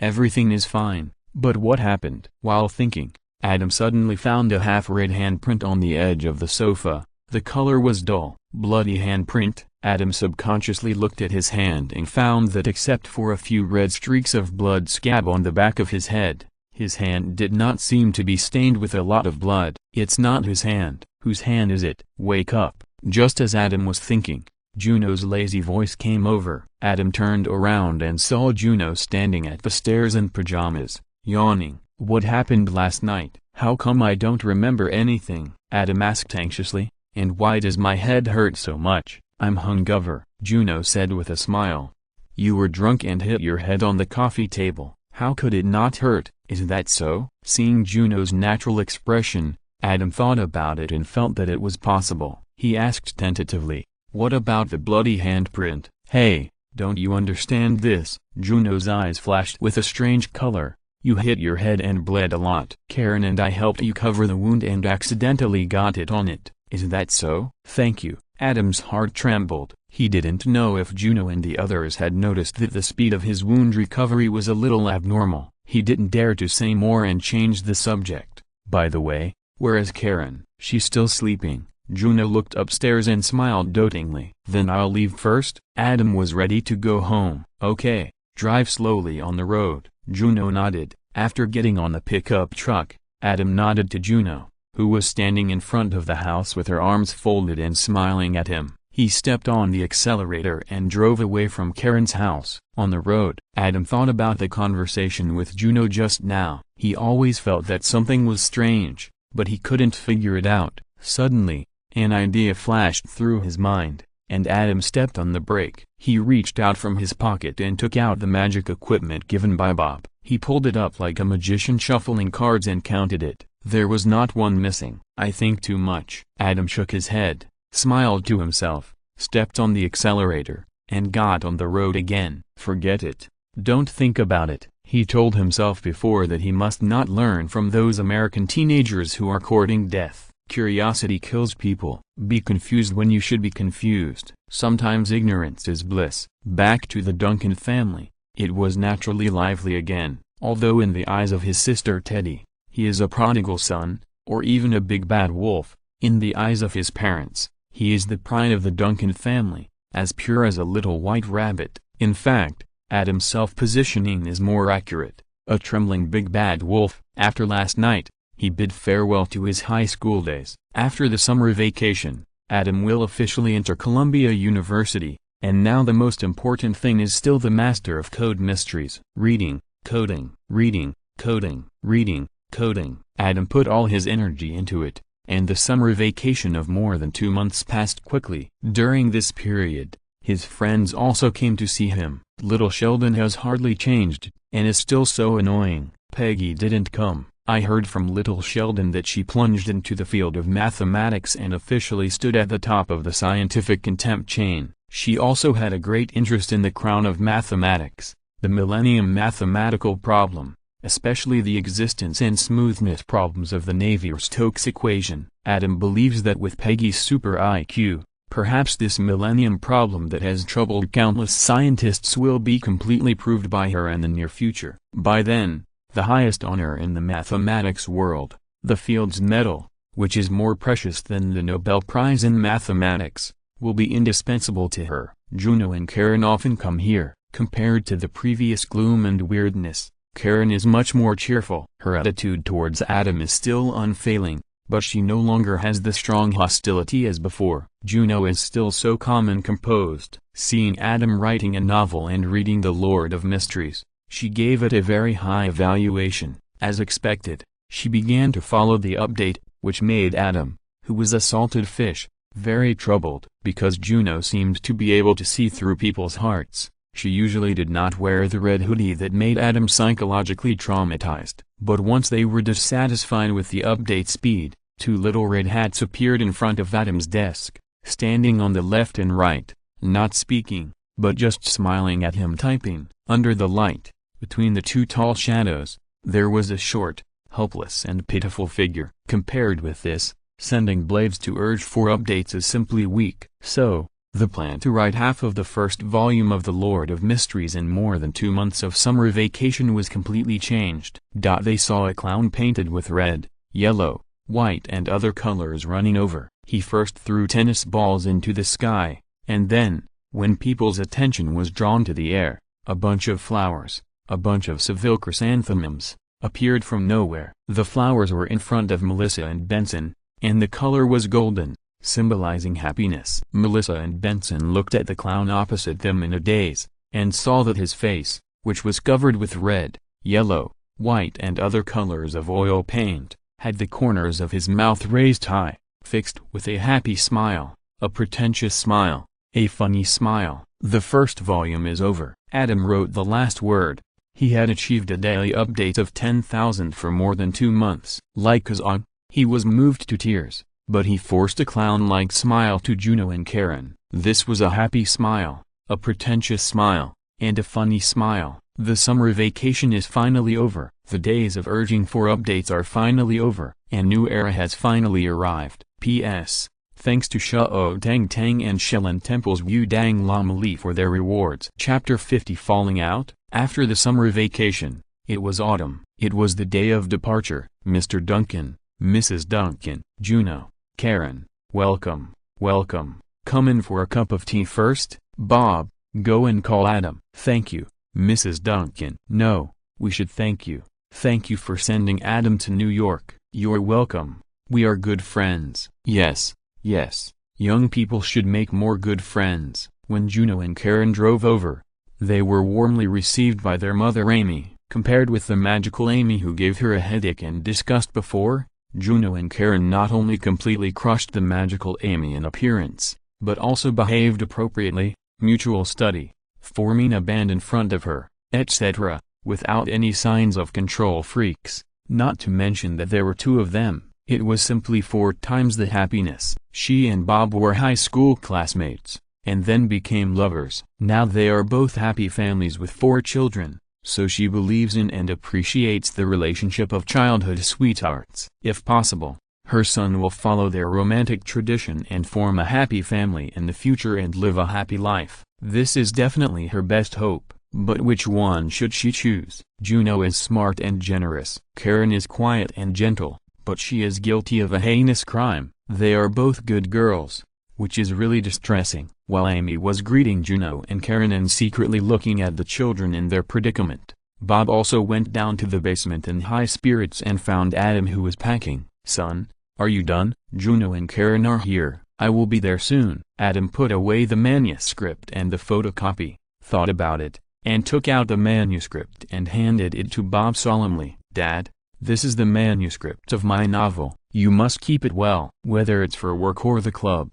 everything is fine. But what happened? While thinking, Adam suddenly found a half-read handprint on the edge of the sofa. The color was dull, bloody handprint. Adam subconsciously looked at his hand and found that except for a few red streaks of blood scab on the back of his head, his hand did not seem to be stained with a lot of blood. It's not his hand. Whose hand is it? Wake up. Just as Adam was thinking, Juno's lazy voice came over. Adam turned around and saw Juno standing at the stairs in pajamas, yawning. "What happened last night? How come I don't remember anything?" Adam asked anxiously. "And why does my head hurt so much?" "I'm hungover," Juno said with a smile. "You were drunk and hit your head on the coffee table. How could it not hurt?" "Is that so?" Seeing Juno's natural expression, Adam thought about it and felt that it was possible. He asked tentatively, "What about the bloody handprint?" "Hey, don't you understand this?" Juno's eyes flashed with a strange color. "You hit your head and bled a lot. Karen and I helped you cover the wound and accidentally got it on it. Is that so?" "Thank you." Adam's heart trembled. He didn't know if Juno and the others had noticed that the speed of his wound recovery was a little abnormal. He didn't dare to say more and changed the subject. "By the way, where is Karen?" "She's still sleeping." Juno looked upstairs and smiled dotingly. "Then I'll leave first." Adam was ready to go home. "Okay, drive slowly on the road." Juno nodded. After getting on the pickup truck, Adam nodded to Juno, who was standing in front of the house with her arms folded and smiling at him. He stepped on the accelerator and drove away from Karen's house. On the road, Adam thought about the conversation with Juno just now. He always felt that something was strange, but he couldn't figure it out. Suddenly, an idea flashed through his mind, and Adam stepped on the brake. He reached out from his pocket and took out the magic equipment given by Bob. He pulled it up like a magician shuffling cards and counted it. There was not one missing. "I think too much." Adam shook his head, smiled to himself, stepped on the accelerator, and got on the road again. "Forget it. Don't think about it." He told himself before that he must not learn from those American teenagers who are courting death. Curiosity kills people. Be confused when you should be confused. Sometimes ignorance is bliss. Back to the Duncan family. It was naturally lively again, although in the eyes of his sister Teddy, he is a prodigal son, or even a big bad wolf. In the eyes of his parents, he is the pride of the Duncan family, as pure as a little white rabbit. In fact, Adam's self-positioning is more accurate. A trembling big bad wolf. After last night, he bid farewell to his high school days. After the summer vacation, Adam will officially enter Columbia University, and now the most important thing is still the master of code mysteries. Reading, coding, reading, coding, reading, coding. Adam put all his energy into it, and the summer vacation of more than 2 months passed quickly. During this period, his friends also came to see him. Little Sheldon has hardly changed, and is still so annoying. Peggy didn't come. I heard from little Sheldon that she plunged into the field of mathematics and officially stood at the top of the scientific contempt chain. She also had a great interest in the crown of mathematics, the Millennium Mathematical Problem, especially the existence and smoothness problems of the Navier-Stokes equation. Adam believes that with Peggy's super IQ, perhaps this Millennium Problem that has troubled countless scientists will be completely proved by her in the near future. By then, the highest honor in the mathematics world, the Fields Medal, which is more precious than the Nobel Prize in Mathematics, will be indispensable to her. Juno and Karen often come here. Compared to the previous gloom and weirdness, Karen is much more cheerful. Her attitude towards Adam is still unfailing, but she no longer has the strong hostility as before. Juno is still so calm and composed. Seeing Adam writing a novel and reading The Lord of Mysteries, she gave it a very high evaluation. As expected, she began to follow the update, which made Adam, who was a salted fish, very troubled. Because Juno seemed to be able to see through people's hearts, she usually did not wear the red hoodie that made Adam psychologically traumatized. But once they were dissatisfied with the update speed, 2 little red hats appeared in front of Adam's desk, standing on the left and right, not speaking, but just smiling at him typing. Under the light, between the 2 tall shadows, there was a short, helpless and pitiful figure. Compared with this, sending Blades to urge for updates is simply weak. So, the plan to write half of the first volume of The Lord of Mysteries in more than 2 months of summer vacation was completely changed. They saw a clown painted with red, yellow, white and other colors running over. He first threw tennis balls into the sky, and then, when people's attention was drawn to the air, a bunch of flowers, a bunch of Seville chrysanthemums, appeared from nowhere. The flowers were in front of Melissa and Benson, and the color was golden, symbolizing happiness. Melissa and Benson looked at the clown opposite them in a daze, and saw that his face, which was covered with red, yellow, white and other colors of oil paint, had the corners of his mouth raised high, fixed with a happy smile, a pretentious smile, a funny smile. The first volume is over. Adam wrote the last word. He had achieved a daily update of 10,000 for more than 2 months. Like his aunt, he was moved to tears, but he forced a clown-like smile to Juno and Karen. This was a happy smile, a pretentious smile, and a funny smile. The summer vacation is finally over. The days of urging for updates are finally over. A new era has finally arrived. P.S. Thanks to Shao Tang Tang and Shellen Temple's Wu Dang Lam Li for their rewards. Chapter 50 Falling Out. After the summer vacation, it was autumn. It was the day of departure. Mr. Duncan, Mrs. Duncan, Juno, Karen, welcome, welcome. Come in for a cup of tea first. Bob, go and call Adam. Thank you, Mrs. Duncan. No, we should thank you. Thank you for sending Adam to New York. You're welcome. We are good friends. Yes, yes, young people should make more good friends. When Juno and Karen drove over, they were warmly received by their mother Amy. Compared with the magical Amy who gave her a headache and discussed before, Juno and Karen not only completely crushed the magical Amy in appearance, but also behaved appropriately, mutual study, forming a band in front of her, etc., without any signs of control freaks. Not to mention that there were 2 of them. It was simply 4 times the happiness. She and Bob were high school classmates, and then became lovers. Now they are both happy families with 4 children, so she believes in and appreciates the relationship of childhood sweethearts. If possible, her son will follow their romantic tradition and form a happy family in the future and live a happy life. This is definitely her best hope. But which one should she choose? Juno is smart and generous. Karen is quiet and gentle, but she is guilty of a heinous crime. They are both good girls, which is really distressing. While Amy was greeting Juno and Karen and secretly looking at the children in their predicament, Bob also went down to the basement in high spirits and found Adam, who was packing. Son, are you done? Juno and Karen are here. I will be there soon. Adam put away the manuscript and the photocopy, thought about it, and took out the manuscript and handed it to Bob solemnly. Dad, this is the manuscript of my novel. You must keep it well. Whether it's for work or the club.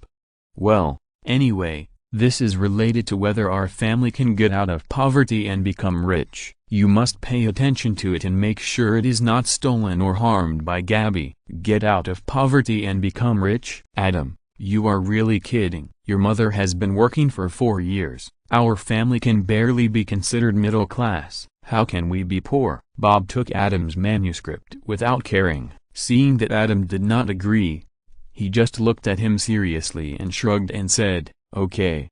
Well, anyway, this is related to whether our family can get out of poverty and become rich. You must pay attention to it and make sure it is not stolen or harmed by Gabby. Get out of poverty and become rich? Adam, you are really kidding. Your mother has been working for 4 years. Our family can barely be considered middle class. How can we be poor? Bob took Adam's manuscript without caring. Seeing that Adam did not agree, he just looked at him seriously and shrugged and said, Okay,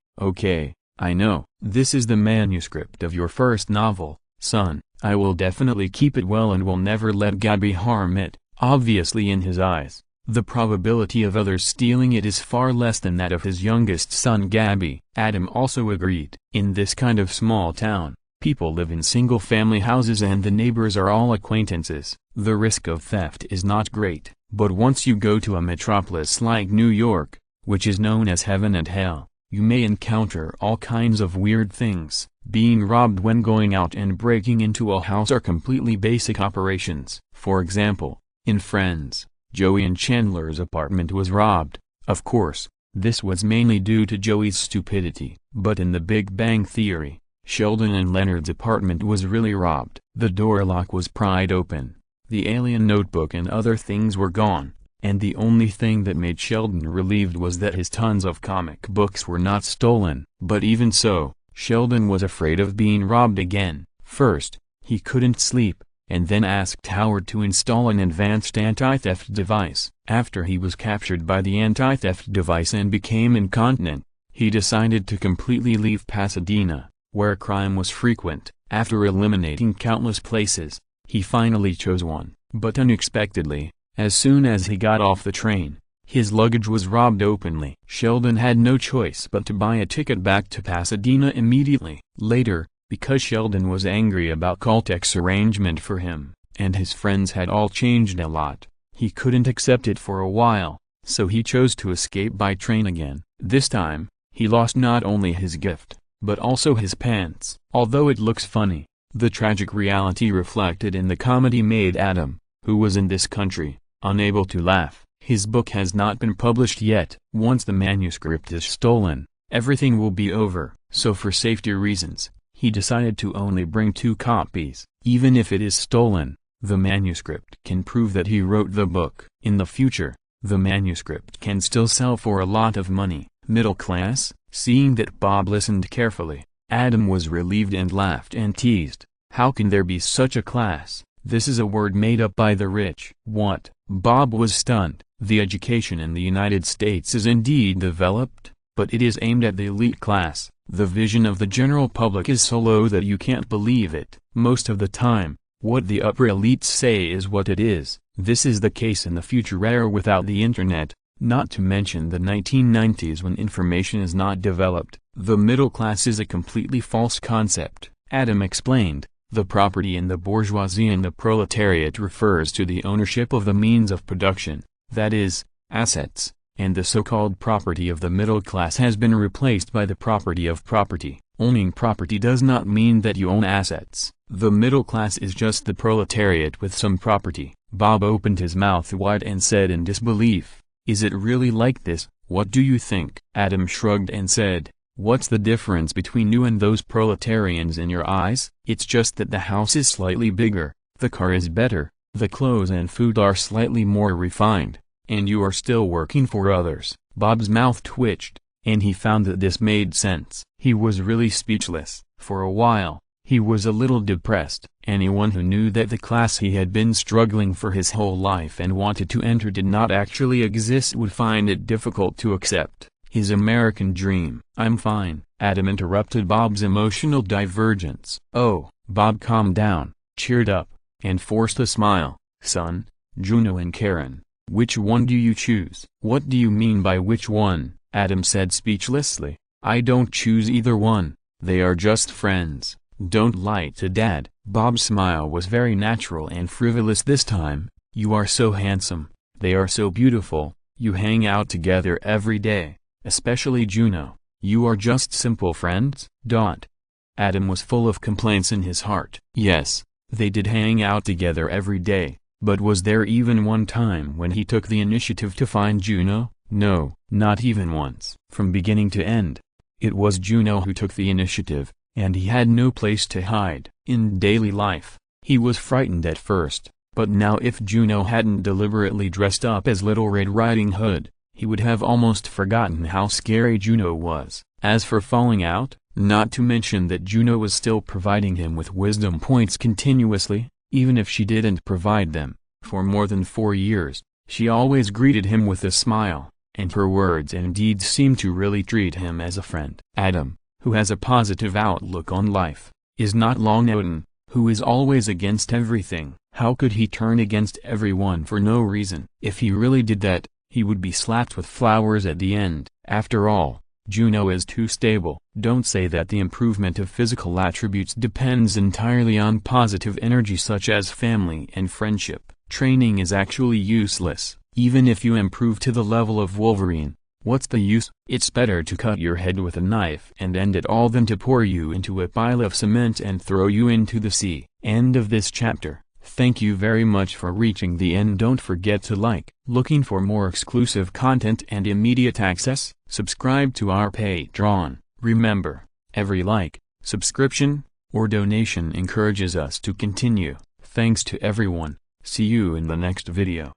I know. This is the manuscript of your first novel, son. I will definitely keep it well and will never let Gabby harm it. Obviously in his eyes, the probability of others stealing it is far less than that of his youngest son Gabby. Adam also agreed. In this kind of small town, people live in single-family houses and the neighbors are all acquaintances. The risk of theft is not great, but once you go to a metropolis like New York, which is known as heaven and hell, you may encounter all kinds of weird things. Being robbed when going out and breaking into a house are completely basic operations. For example, in Friends, Joey and Chandler's apartment was robbed. Of course, this was mainly due to Joey's stupidity. But in The Big Bang Theory, Sheldon and Leonard's apartment was really robbed. The door lock was pried open, the alien notebook and other things were gone, and the only thing that made Sheldon relieved was that his tons of comic books were not stolen. But even so, Sheldon was afraid of being robbed again. First, he couldn't sleep, and then asked Howard to install an advanced anti-theft device. After he was captured by the anti-theft device and became incontinent, he decided to completely leave Pasadena, where crime was frequent. After eliminating countless places, he finally chose one. But unexpectedly, as soon as he got off the train, his luggage was robbed openly. Sheldon had no choice but to buy a ticket back to Pasadena immediately. Later, because Sheldon was angry about Caltech's arrangement for him, and his friends had all changed a lot, he couldn't accept it for a while, so he chose to escape by train again. This time, he lost not only his gift, but also his pants. Although it looks funny, the tragic reality reflected in the comedy made Adam, who was in this country, unable to laugh. His book has not been published yet. Once the manuscript is stolen, everything will be over, so for safety reasons, he decided to only bring 2 copies. Even if it is stolen, the manuscript can prove that he wrote the book. In the future, the manuscript can still sell for a lot of money. Middle class? Seeing that Bob listened carefully, Adam was relieved and laughed and teased. How can there be such a class? This is a word made up by the rich. What? Bob was stunned. The education in the United States is indeed developed, but it is aimed at the elite class. The vision of the general public is so low that you can't believe it. Most of the time, what the upper elites say is what it is. This is the case in the future era without the internet, not to mention the 1990s when information is not developed. The middle class is a completely false concept. Adam explained, the property in the bourgeoisie and the proletariat refers to the ownership of the means of production, that is, assets, and the so-called property of the middle class has been replaced by the property of property. Owning property does not mean that you own assets. The middle class is just the proletariat with some property. Bob opened his mouth wide and said in disbelief, "Is it really like this? What do you think?" Adam shrugged and said, "What's the difference between you and those proletarians in your eyes? It's just that the house is slightly bigger, the car is better, the clothes and food are slightly more refined, and you are still working for others." Bob's mouth twitched, and he found that this made sense. He was really speechless. For a while, he was a little depressed. Anyone who knew that the class he had been struggling for his whole life and wanted to enter did not actually exist would find it difficult to accept. His American dream. "I'm fine," Adam interrupted Bob's emotional divergence. "Oh." Bob calmed down, cheered up, and forced a smile. "Son, Juno and Karen, which one do you choose?" "What do you mean by which one?" Adam said speechlessly. "I don't choose either one, they are just friends. Don't lie to Dad." Bob's smile was very natural and frivolous this time. "You are so handsome, they are so beautiful, you hang out together every day. Especially Juno. You are just simple friends." Adam was full of complaints in his heart. Yes, they did hang out together every day, but was there even one time when he took the initiative to find Juno? No, not even once. From beginning to end, it was Juno who took the initiative, and he had no place to hide. In daily life, he was frightened at first, but now if Juno hadn't deliberately dressed up as Little Red Riding Hood, he would have almost forgotten how scary Juno was. As for falling out, not to mention that Juno was still providing him with wisdom points continuously, even if she didn't provide them. For more than 4 years, she always greeted him with a smile, and her words and deeds seemed to really treat him as a friend. Adam, who has a positive outlook on life, is not Long who is always against everything. How could he turn against everyone for no reason? If he really did that, he would be slapped with flowers at the end. After all, Juno is too stable. Don't say that the improvement of physical attributes depends entirely on positive energy such as family and friendship. Training is actually useless. Even if you improve to the level of Wolverine, what's the use? It's better to cut your head with a knife and end it all than to pour you into a pile of cement and throw you into the sea. End of this chapter. Thank you very much for reaching the end. Don't forget to like. Looking for more exclusive content and immediate access? Subscribe to our Patreon. Remember, every like, subscription, or donation encourages us to continue. Thanks to everyone. See you in the next video.